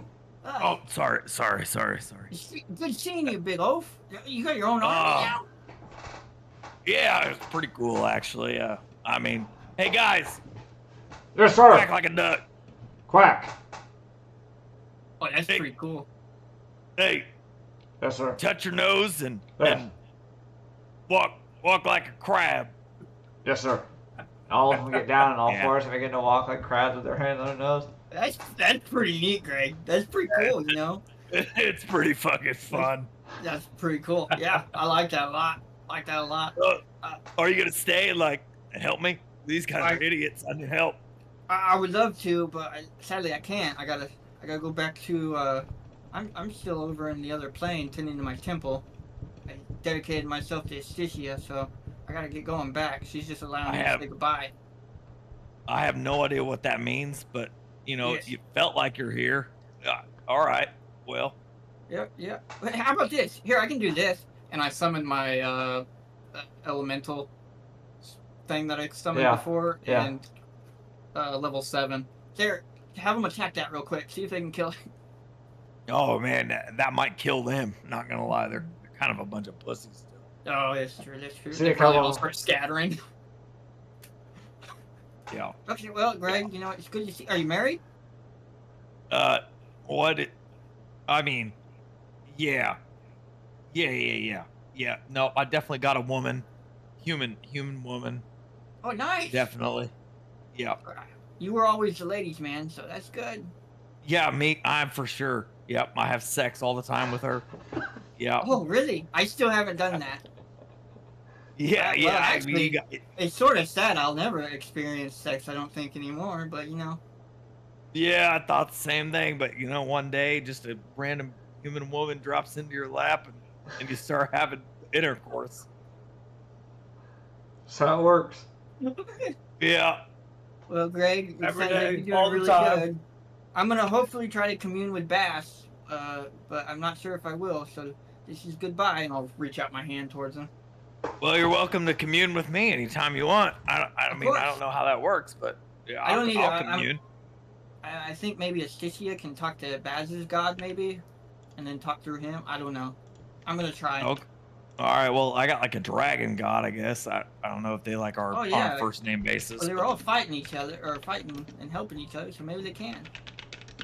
Oh, sorry. It's good seeing you, big oaf. You got your own army now? Yeah, it's pretty cool actually. I mean, hey guys, Yes, sir. quack like a duck. Quack. Oh, that's Hey. pretty cool. Hey, Yes, sir. touch your nose and Yes. walk like a crab. Yes, sir. All of them get down on all Yeah. fours and begin to walk like crabs with their hands on their nose. That's pretty neat, Greg. That's pretty cool, you know? It's pretty fucking fun. That's pretty cool. Yeah, I like that a lot. Are you gonna stay and help me? These guys are idiots. I need help. I would love to, but sadly I can't. I gotta go back to. I'm still over in the other plane, tending to my temple. I dedicated myself to Esticia, so I gotta get going back. She's just allowing me to say goodbye. I have no idea what that means, but Yes. you felt like you're here. All right. Well, Yeah. But how about this? Here, I can do this. And I summoned my elemental thing that I summoned Yeah, before, yeah. and level 7. There, have them attack that real quick. See if they can kill it. oh man, that might kill them. Not gonna lie, they're kind of a bunch of pussies still. Oh, that's true. See They a probably couple- all start scattering. Yeah. Okay, well, Greg, it's good to see. Are you married? What? I mean, yeah. No, I definitely got a woman, human woman, Oh, nice. definitely. Yeah. You were always the ladies' man, so that's good. Yeah, I'm for sure. Yep, I have sex all the time with her. Yeah. Oh, really? I still haven't done that. Yeah, well, yeah. actually- I mean, It's sort of sad. I'll never experience sex, I don't think, anymore, but yeah, I thought the same thing, but one day just a random human woman drops into your lap and you start having intercourse. That's how it works. Yeah. Well, Greg, it Every sounds like day, you're doing all the really time. good. I'm gonna hopefully try to commune with Bass, but I'm not sure if I will. So this is goodbye, and I'll reach out my hand towards him. Well, you're welcome to commune with me anytime you want. I Of mean, I course. don't know how that works, but yeah, I don't need I'll to- I'm- commune. I think maybe Astitia can talk to Baz's god, maybe, and then talk through him. I don't know. I'm gonna try. Okay. All right. Well, I got like a dragon god, I guess. I don't know if they like are Oh, on yeah. a first name basis. Well, they were all fighting each other, or fighting and helping each other, so maybe they can.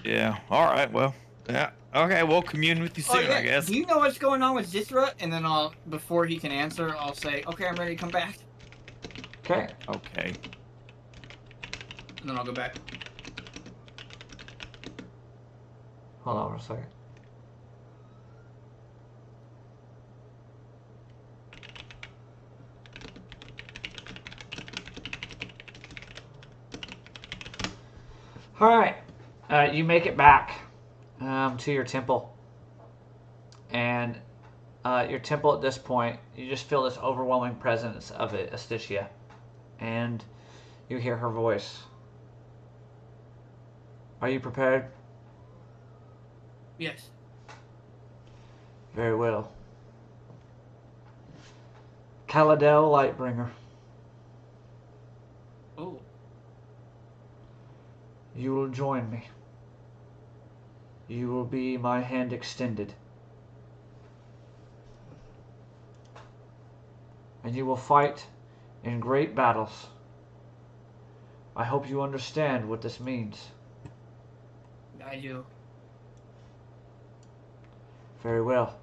Yeah. All right. Well. Yeah. Okay. We'll commune with you soon, Oh, yeah. I guess. Do you know what's going on with Zithra? And then before he can answer, I'll say, okay, I'm ready to come back. Okay. Okay. And then I'll go back. Hold on for a second. All right. You make it back to your temple. And your temple at this point, you just feel this overwhelming presence of Astitia. And you hear her voice. Are you prepared? Yes. Very well. Kaladel Lightbringer, Oh. you will join me. You will be my hand extended. And you will fight in great battles. I hope you understand what this means. I do. Very well.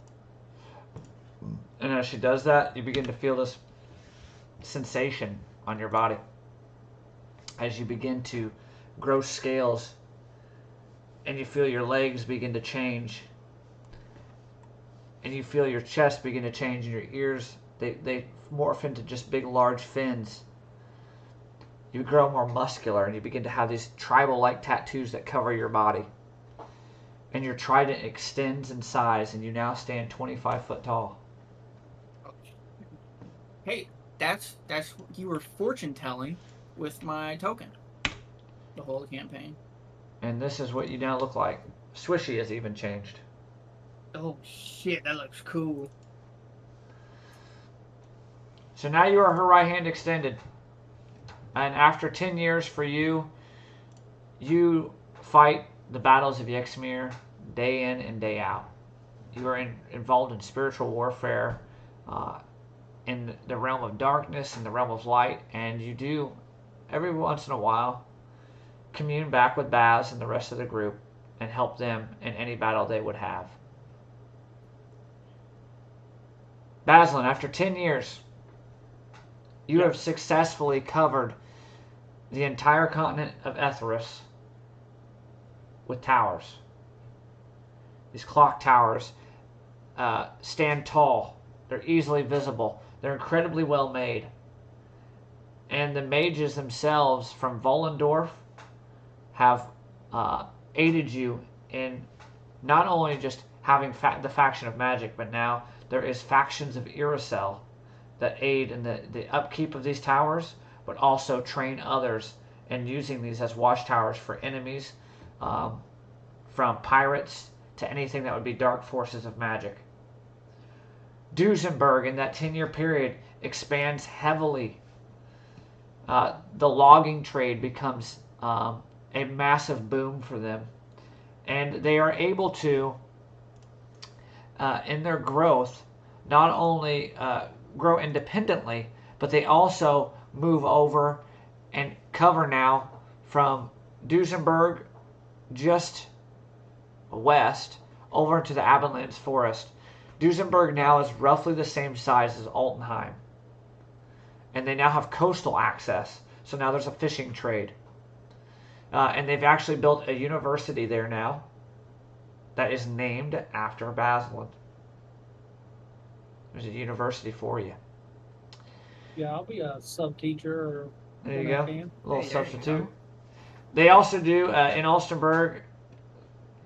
And as she does that, you begin to feel this sensation on your body. As you begin to grow scales, and you feel your legs begin to change, and you feel your chest begin to change, and your ears, they morph into just big, large fins. You grow more muscular, and you begin to have these tribal-like tattoos that cover your body. And your trident extends in size, and you now stand 25 foot tall. Hey, that's you were fortune telling with my token. The whole campaign. And this is what you now look like. Swishy has even changed. Oh shit, that looks cool. So now you are her right hand extended. And after 10 years for you, you fight the battles of Yexmir day in and day out. You are involved in spiritual warfare in the realm of darkness and the realm of light, and you do every once in a while commune back with Baz and the rest of the group and help them in any battle they would have. Baslin, after 10 years, you have successfully covered the entire continent of Etheris with towers. These clock towers stand tall. They're easily visible. They're incredibly well made. And the mages themselves from Volendorf have aided you in not only just having the faction of magic, but now there is factions of Iracel that aid in the upkeep of these towers, but also train others in using these as watchtowers for enemies, from pirates to anything that would be dark forces of magic. Duesenberg, in that 10-year period, expands heavily. The logging trade becomes a massive boom for them. And they are able to, in their growth, not only grow independently, but they also move over and cover now from Duesenberg just west over into the Abendlands forest. Duesenberg now is roughly the same size as Altenheim. And they now have coastal access. So now there's a fishing trade. And they've actually built a university there now that is named after Baslin. There's a university for you. Yeah, I'll be a sub teacher. There you go. A little substitute. They also do in Ulstenberg.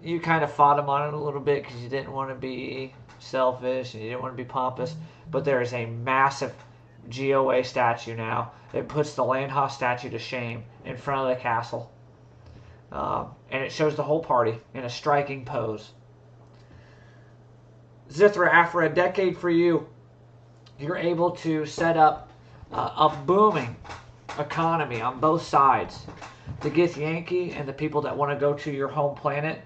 You kind of fought them on it a little bit because you didn't want to be selfish and you didn't want to be pompous. But there is a massive GOA statue now. It puts the Landhaus statue to shame in front of the castle. And it shows the whole party in a striking pose. Zithra, after a decade for you, you're able to set up a booming economy on both sides. the Githyanki and the people that want to go to your home planet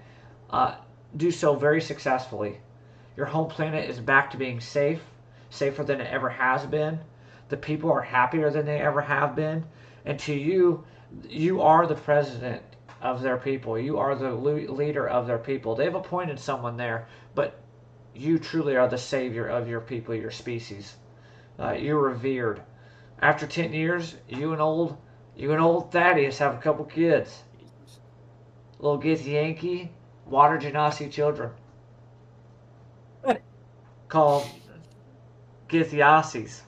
do so very successfully. Your home planet is back to being safe, safer than it ever has been. The people are happier than they ever have been. And to you, you are the president of their people. You are the leader of their people. They've appointed someone there, but you truly are the savior of your people, your species. You're revered. After 10 years, you and old Thaddeus have a couple kids. Little Githyanki, water genasi children. Called Githyasis.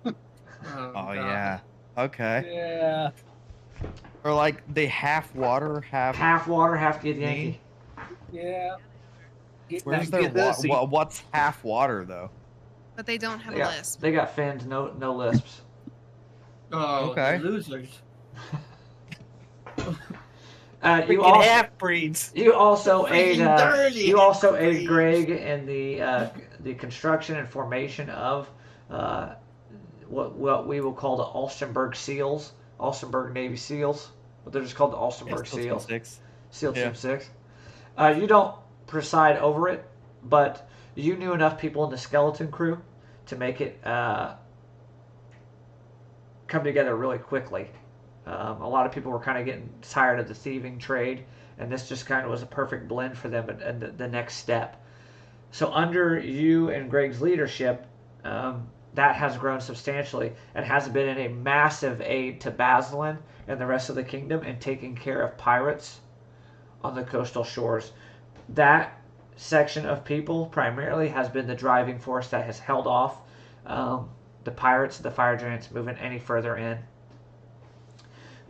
Oh yeah. Okay. Yeah. Or like they half water, Half water, half Githyanki. Yeah. Where's their what's half water though? But they don't have They a got, lisp. they got fins, no lisps. Oh, Okay. the losers. You Freaking also, half breeds. you also aid dirty you also aid half-breeds. Greg in the construction and formation of what we will call the Alstenburg SEALs, Alstenburg Navy SEALs. But they're just called the Alstenburg SEAls. SEAL Team 6. You don't preside over it, but you knew enough people in the skeleton crew to make it come together really quickly. A lot of people were kind of getting tired of the thieving trade, and this just kind of was a perfect blend for them and the next step. So under you and Greg's leadership, that has grown substantially and has been in a massive aid to Baslan and the rest of the kingdom in taking care of pirates on the coastal shores. That section of people primarily has been the driving force that has held off the pirates, the fire giants, moving any further in.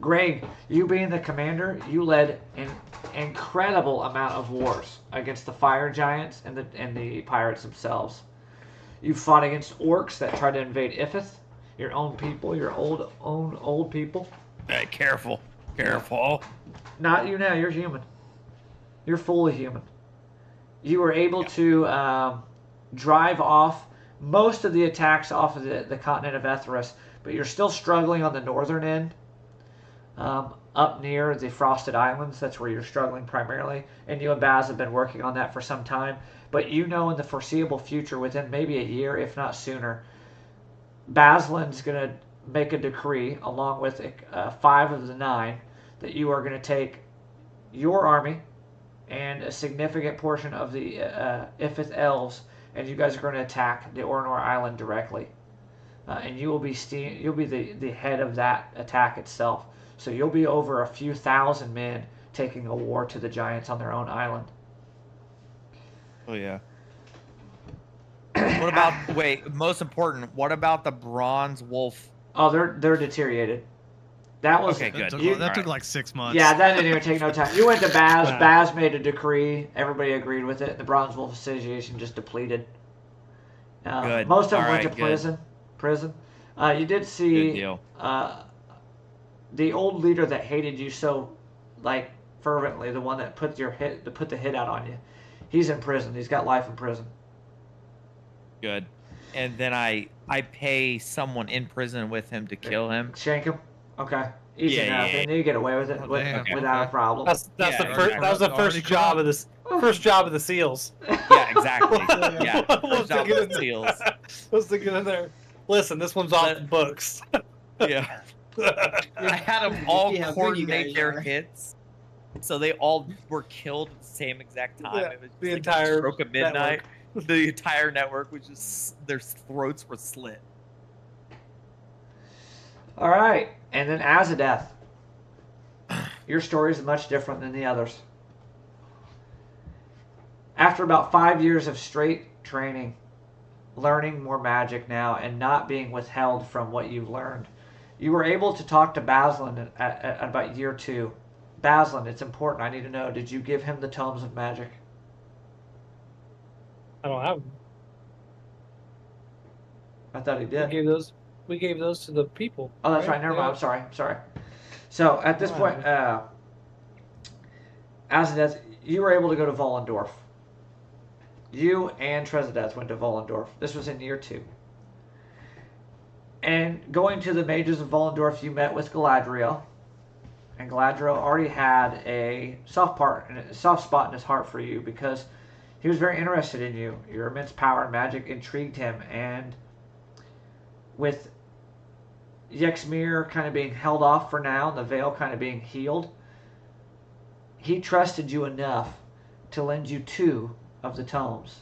Greg, you being the commander, you led an incredible amount of wars against the fire giants and the pirates themselves. You fought against orcs that tried to invade Ifith, your own people, your old people. Hey, careful. Not you now, you're human. You're fully human. You were able to drive off most of the attacks off of the continent of Etheris, but you're still struggling on the northern end. Up near the Frosted Islands, that's where you're struggling primarily, and you and Baz have been working on that for some time. But you know in the foreseeable future, within maybe a year, if not sooner, Baslan's going to make a decree, along with 5 of the 9, that you are going to take your army and a significant portion of the Ifith elves, and you guys are going to attack the Ornor Island directly. And you will be the head of that attack itself. So you'll be over a few thousand men taking a war to the giants on their own island. Oh yeah. What about most important, what about the bronze wolf? Oh, they're deteriorated. That was Okay, good. That took like 6 months. Yeah, that didn't even take no time. You went to Baz. Baz made a decree. Everybody agreed with it. The Bronze Wolf Association just depleted. Good. Most of them All went to right, good. prison. You did Good see deal. the old leader that hated you so fervently, the one that put the hit out on you. He's in prison. He's got life in prison. Good. And then I pay someone in prison with him to kill him. Shank him. Okay. Easy Yeah, enough. yeah, And you get away with it Oh, without damn. a Okay. problem. That's Yeah, the first. exactly. That was the Already first job caught. of this. First job of the SEALs. Yeah, exactly. Yeah. We'll First job stick it with in there. seals. We'll stick it in there. Listen, this one's off the books. Yeah. I had them all See how good you coordinate guys their are. hits, so they all were killed at the same exact time. Yeah, It was the like entire a stroke of midnight. The entire network was just their throats were slit. All right. And then Azadeth. Your story is much different than the others. After about 5 years of straight training, learning more magic now, and not being withheld from what you've learned, you were able to talk to Baslan at about year 2. Baslan, it's important. I need to know, did you give him the tomes of magic? I don't have them. I thought he We did. gave those to the people. Oh, that's right. Never mind. I'm sorry. So at this point, Azadeth, you were able to go to Vollendorf. You and Trezadeth went to Vollendorf. This was in year 2. And going to the mages of Vollendorf, you met with Galadriel. and Galadriel already had a soft spot in his heart for you because he was very interested in you. Your immense power and magic intrigued him, and with Yexmir kind of being held off for now and the veil kind of being healed, he trusted you enough to lend you 2 of the tomes.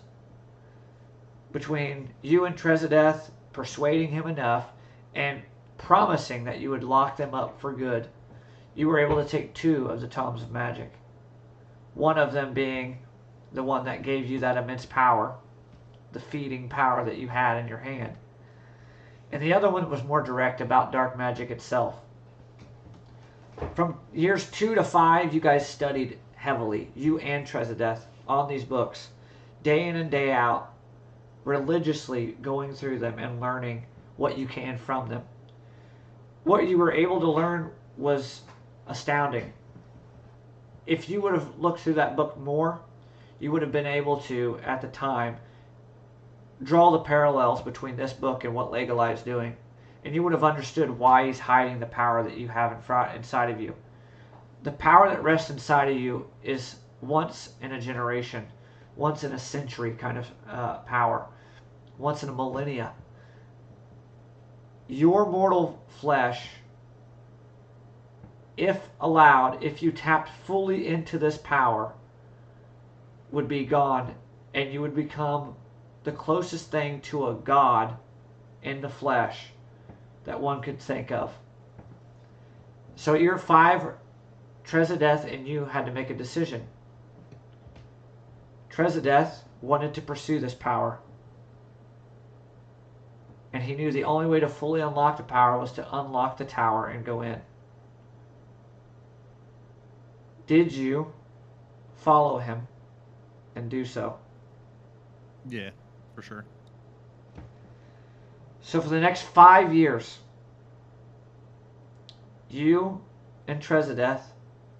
Between you and Trezadeth persuading him enough and promising that you would lock them up for good, you were able to take 2 of the tomes of magic. One of them being the one that gave you that immense power, the feeding power that you had in your hand. And the other one was more direct about dark magic itself. From years 2 to 5, you guys studied heavily, you and Trezadeth, on these books, day in and day out, religiously going through them and learning what you can from them. What you were able to learn was astounding. If you would have looked through that book more, you would have been able to, at the time, draw the parallels between this book and what Legolas is doing. And you would have understood why he's hiding the power that you have inside of you. The power that rests inside of you is once in a generation, once in a century kind of power, once in a millennia. Your mortal flesh, if allowed, if you tapped fully into this power, would be gone, and you would become the closest thing to a god in the flesh that one could think of. So at year 5, Trezadeth and you had to make a decision. Trezadeth wanted to pursue this power, and he knew the only way to fully unlock the power was to unlock the tower and go in. Did you follow him and do so? Yeah, for sure. So for the next 5 years, you and Trezadeth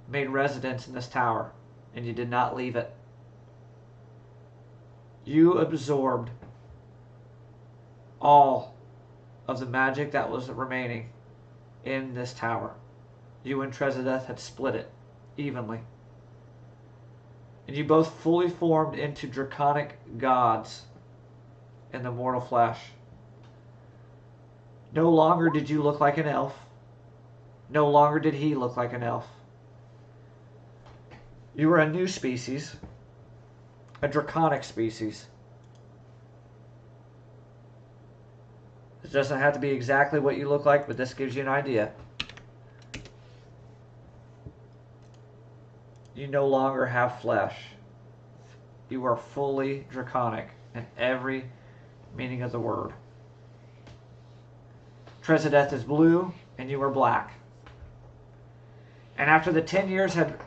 made residence in this tower, and you did not leave it. You absorbed all of the magic that was remaining in this tower. You and Trezadeth had split it evenly. And you both fully formed into draconic gods in the mortal flesh. No longer did you look like an elf. No longer did he look like an elf. You were a new species, a draconic species. It doesn't have to be exactly what you look like, but this gives you an idea. You no longer have flesh. You are fully draconic in every meaning of the word. Trezadeth is blue, and you are black. And after the 10 years had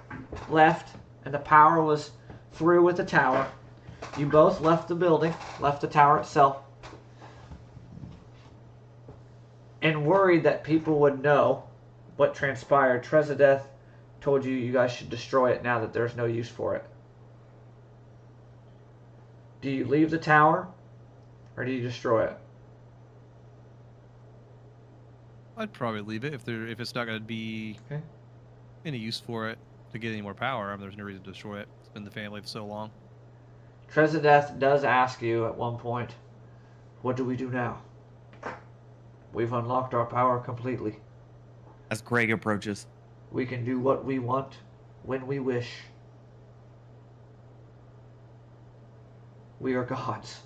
left, and the power was through with the tower, you both left the building, left the tower itself, and worried that people would know what transpired. Trezadeth told you you guys should destroy it now that there's no use for it. Do you leave the tower, or do you destroy it? I'd probably leave it if it's not going to be any use for it to get any more power. I mean, there's no reason to destroy it. It's been the family for so long. Trezadeth does ask you at one point, what do we do now? We've unlocked our power completely. As Greg approaches. We can do what we want, when we wish. We are gods.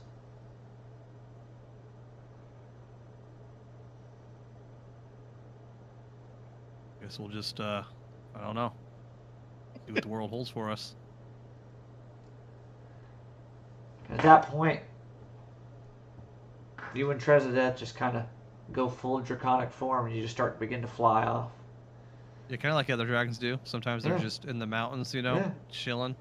Guess we'll just, I don't know, see what the world holds for us. At that point, you and Trezadeth just kind of go full draconic form, and you just begin to fly off. Yeah, kind of like other dragons do. Sometimes they're just in the mountains, chilling.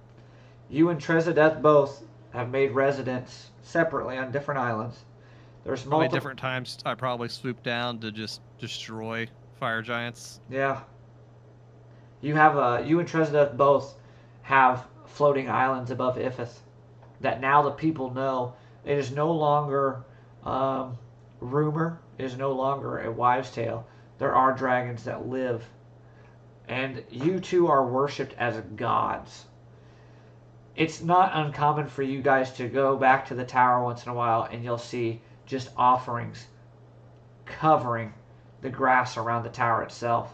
You and Trezadeth both have made residence separately on different islands. There's Probably different times I probably swoop down to just destroy fire giants. Yeah. You and Trezadeth both have floating islands above Ifith that now the people know. It is no longer rumor. It is no longer a wives' tale. There are dragons that live and you two are worshipped as gods. It's not uncommon for you guys to go back to the tower once in a while and you'll see just offerings covering the grass around the tower itself.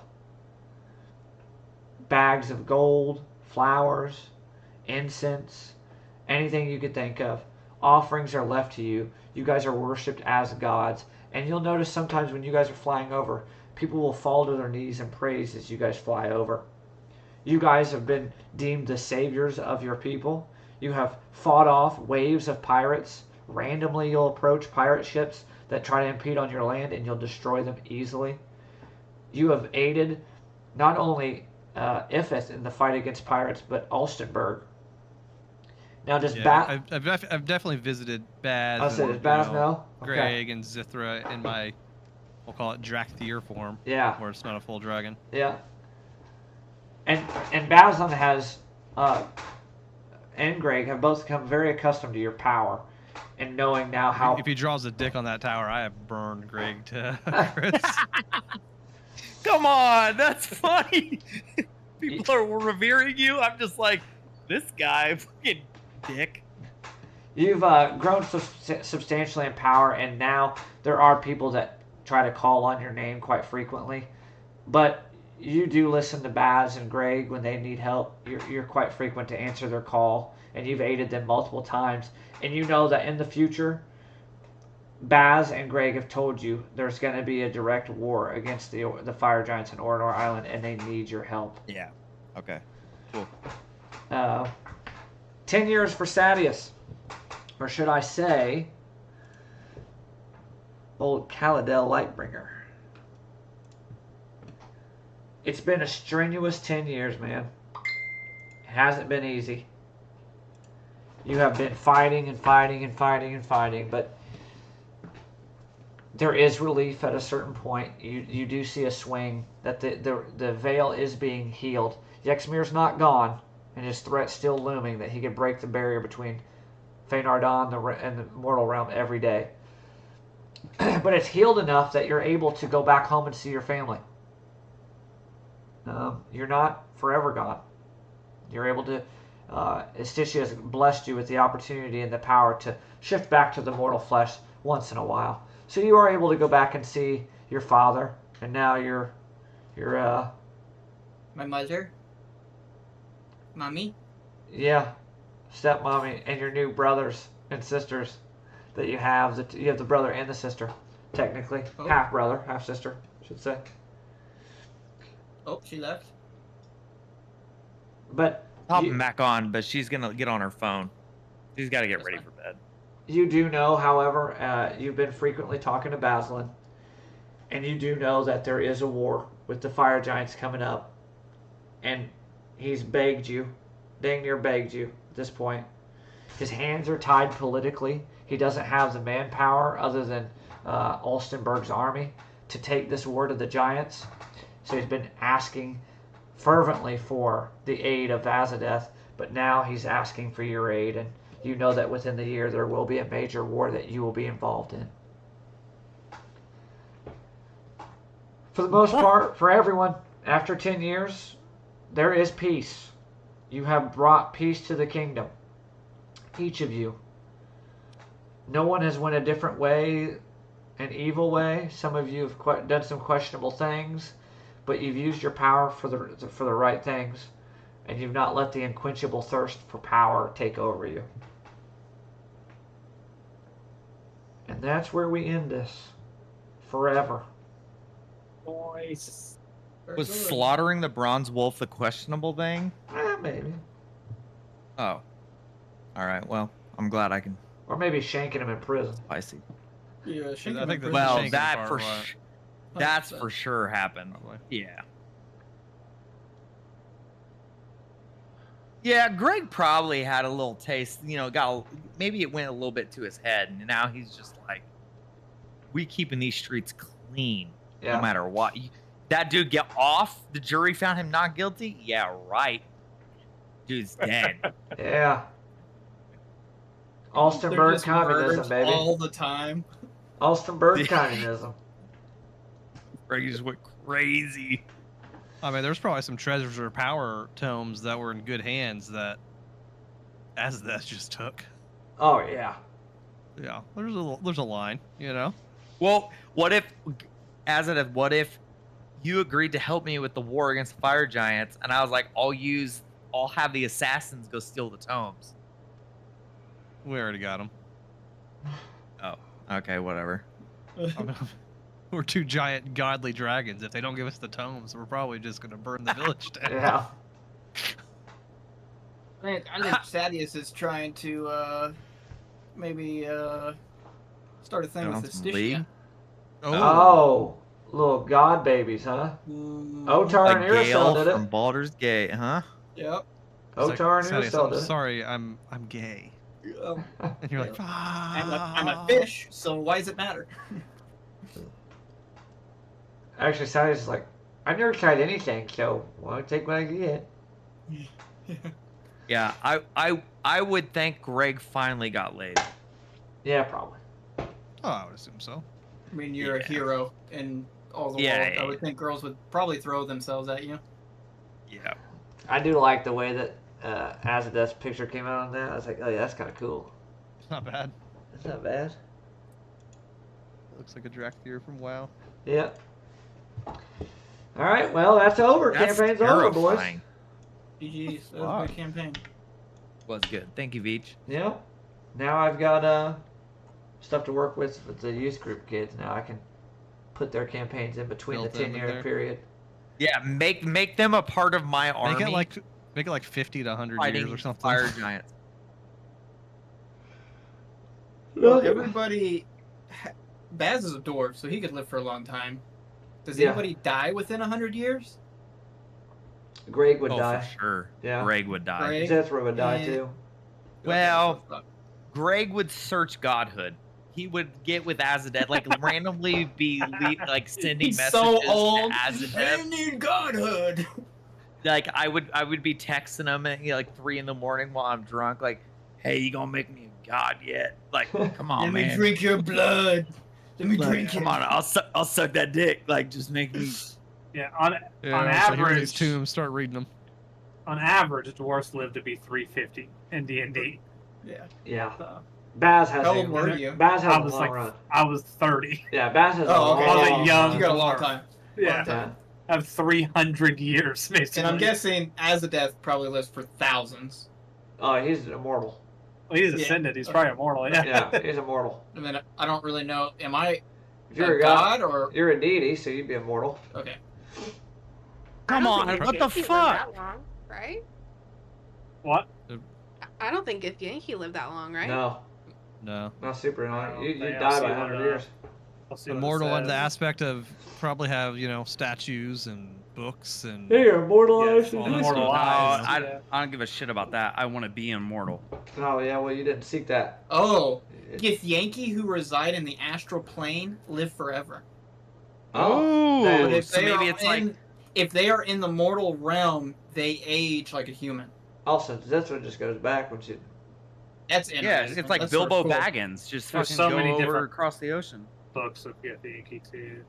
Bags of gold, flowers, incense, anything you could think of. Offerings are left to you. You guys are worshipped as gods. And you'll notice sometimes when you guys are flying over, people will fall to their knees and praise as you guys fly over. You guys have been deemed the saviors of your people. You have fought off waves of pirates. Randomly you'll approach pirate ships that try to impede on your land and you'll destroy them easily. You have aided not only Ifith in the fight against pirates, but Ulstenberg. Now does I've definitely visited Baz. I said, does Baz know? Greg and Zithra in my, we'll call it Drakthir form. Yeah. Where it's not a full dragon. Yeah. And Bazlin has, and Greg have both become very accustomed to your power, and knowing now how. If he draws a dick on that tower, I have burned Greg to Chris. Come on, that's funny. People are revering you. I'm just like, this guy, fucking dick. You've grown substantially in power, and now there are people that try to call on your name quite frequently. But you do listen to Baz and Greg when they need help. You're quite frequent to answer their call, and you've aided them multiple times. And you know that in the future, Baz and Greg have told you there's going to be a direct war against the fire giants in Orinor Island, and they need your help. Yeah. Okay. Cool. 10 years for Sadius. Or should I say, old Caladel Lightbringer. It's been a strenuous 10 years, man. It hasn't been easy. You have been fighting and fighting and fighting and fighting, but there is relief at a certain point. You do see a swing that the veil is being healed. Yexmir's not gone, and his threat's still looming that he could break the barrier between Feynardon and the mortal realm every day. But it's healed enough that you're able to go back home and see your family. You're not forever gone. You're able to. Estitia has blessed you with the opportunity and the power to shift back to the mortal flesh once in a while. So you are able to go back and see your father, and now you're My mother? Mommy? Yeah, stepmommy, and your new brothers and sisters that you have. You have the brother and the sister, technically. Oh. Half brother, half sister, I should say. Oh, she left. But Pop him back on, but she's gonna get on her phone. She's got to get ready for bed. you do know, however, you've been frequently talking to Bazlin, and you do know that there is a war with the fire giants coming up, and he's begged you, dang near begged you at this point. His hands are tied politically. He doesn't have the manpower other than Ulstenberg's army to take this war to the giants. So he's been asking fervently for the aid of Vazadeth, but now he's asking for your aid, and you know that within the year there will be a major war that you will be involved in. For the most part, for everyone, after 10 years, there is peace. You have brought peace to the kingdom. Each of you. No one has went a different way, an evil way. Some of you have done some questionable things, but you've used your power for the right things, and you've not let the unquenchable thirst for power take over you. And that's where we end this. Forever. Boys. Was slaughtering the bronze wolf the questionable thing? Maybe. Oh. All right. Well, I'm glad I can. Or maybe shanking him in prison. I see. Yeah, she I think the Well, shanking that part for was- that's for sure happened. Probably. Yeah. Yeah, Greg probably had a little taste. Maybe it went a little bit to his head, and now he's just like, "We keeping these streets clean, Yeah. no matter what." That dude get off. The jury found him not guilty. Yeah, right. Dude's dead. Yeah. They're Ulstenberg just communism, murders baby. all the time. Ulstenberg communism. Greg just went crazy. I mean, there's probably some treasures or power tomes that were in good hands that Azadeth just took. Oh yeah. Yeah, there's a line, you know. Well, what if, what if you agreed to help me with the war against the fire giants, and I was like, I'll have the assassins go steal the tomes. We already got them. Oh, okay, whatever. We're two giant godly dragons. If they don't give us the tomes, we're probably just gonna burn the village down. Yeah. I think Sadius is trying to maybe start a thing with the Stygia. Oh, little god babies, huh? Otar and Like Gale Irisel did from it. Baldur's Gate, huh? Yep. Otar and Sadius, Irisel I'm did it. sorry, I'm gay. And you're like, I'm a fish, so why does it matter? Actually, Sadius is like, I never tried anything, so I'll take what I can get. Yeah, I would think Greg finally got laid. Yeah, probably. Oh, I would assume so. I mean, you're a hero in all the Yeah, world. yeah, I would think girls would probably throw themselves at you. Yeah. I do like the way that Azadeth's picture came out on that. I was like, oh yeah, that's kind of cool. It's not bad. That's not bad. Looks like a Drakthir from WoW. Yeah. All right, well, that's over. That's Campaign's over, boys. terrifying. GG's. That was a good campaign. Was good. Thank you, Veach. Yeah. Now I've got stuff to work with the youth group kids. Now I can put their campaigns in between Build the them in 10-year there. period. Yeah, make them a part of my army. Make it like 50 to 100 fighting years or something. fire giants. Well, everybody. Baz is a dwarf, so he could live for a long time. Does Yeah. anybody die within 100 years? Greg would Oh, die. for sure. Yeah. Greg would die. Greg? Zethra would die Yeah. too. Well, Greg would search godhood. He would get with Azadeth, like randomly be like sending He's messages so old. to I Azadeth. need godhood. Like I would be texting him at like 3 a.m. while I'm drunk, like, "Hey, you gonna make me a god yet? Like, come on, Let me man. drink your blood. Let me Like, drink come it. on, I'll suck that dick. Like, just make me." Yeah, on Yeah, so here are these average, tombs. Start reading them. on average, dwarves live to be 350 in D&D. Yeah. Yeah. So, Baz has how a old were you? Baz has I a was long like, run. I was 30. Yeah, Baz has a Oh, long okay. I was a run. young You got a long dwarf. time. Yeah, Yeah. I have 300 years basically. And I'm guessing Azadeth probably lives for thousands. Oh, he's immortal. Well, he's Yeah. ascended. He's probably immortal. Yeah. Yeah, he's immortal. I mean, I don't really know. Am I If you're a a god, god or you're a deity, so you'd be immortal. okay? Come I don't on, think what the Yankee lived fuck? that long, right? What? I don't think if Yankee lived that long, right? No, No. not super I long. don't You think die I'll by see 100 what, years. I'll see what it Immortal in the says. aspect of probably have, statues and books and. Yeah, you're immortalized. Yeah, in history. immortal eyes. I, Yeah. I don't give a shit about that. I want to be immortal. Oh yeah, well you didn't seek that. Oh, if Yankee who reside in the astral plane live forever. Oh, But man. if so they maybe are it's like if they are in the mortal realm, they age like a human. Also, that's what just goes back when you. That's yeah, interesting. it's like That's Bilbo sort of cool. Baggins, just There's fucking so go many over different- across the ocean. Books of Yankee too.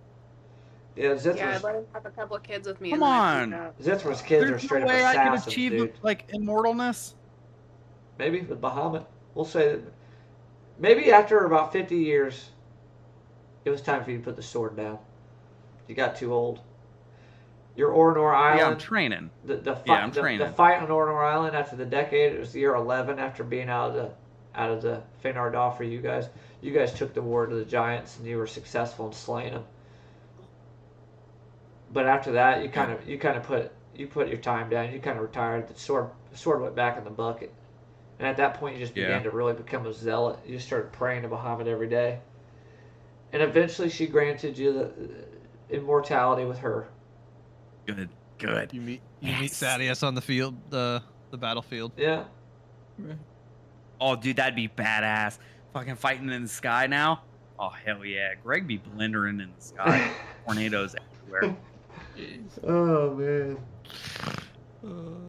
Yeah, Zithra's, Yeah, I'd let him have a couple of kids with me. Come and then on. I'd Zithra's kids are There's straight no up way I can assassins, achieve dude. like immortalness. Maybe with Bahamut. We'll say that. Maybe after about 50 years, it was time for you to put the sword down. You got too old. Your Ornor Yeah, I'm Island. training. The Yeah, I'm fight. The training. fight on Ornor Island after the decade. It was year 11 after being out of the Fenar Daw for you guys. You guys took the war to the giants and you were successful in slaying them. But after that, you kind of put your time down. You kind of retired. The sword went back in the bucket. And at that point, you just began Yeah. to really become a zealot. You just started praying to Bahamut every day. And eventually, she granted you the immortality with her. Good, good. You meet Yes. Sadius on the field, the battlefield. Yeah. Oh, dude, that'd be badass. Fucking fighting in the sky now. Oh hell yeah, Greg be blendering in the sky. Tornadoes everywhere. Oh man.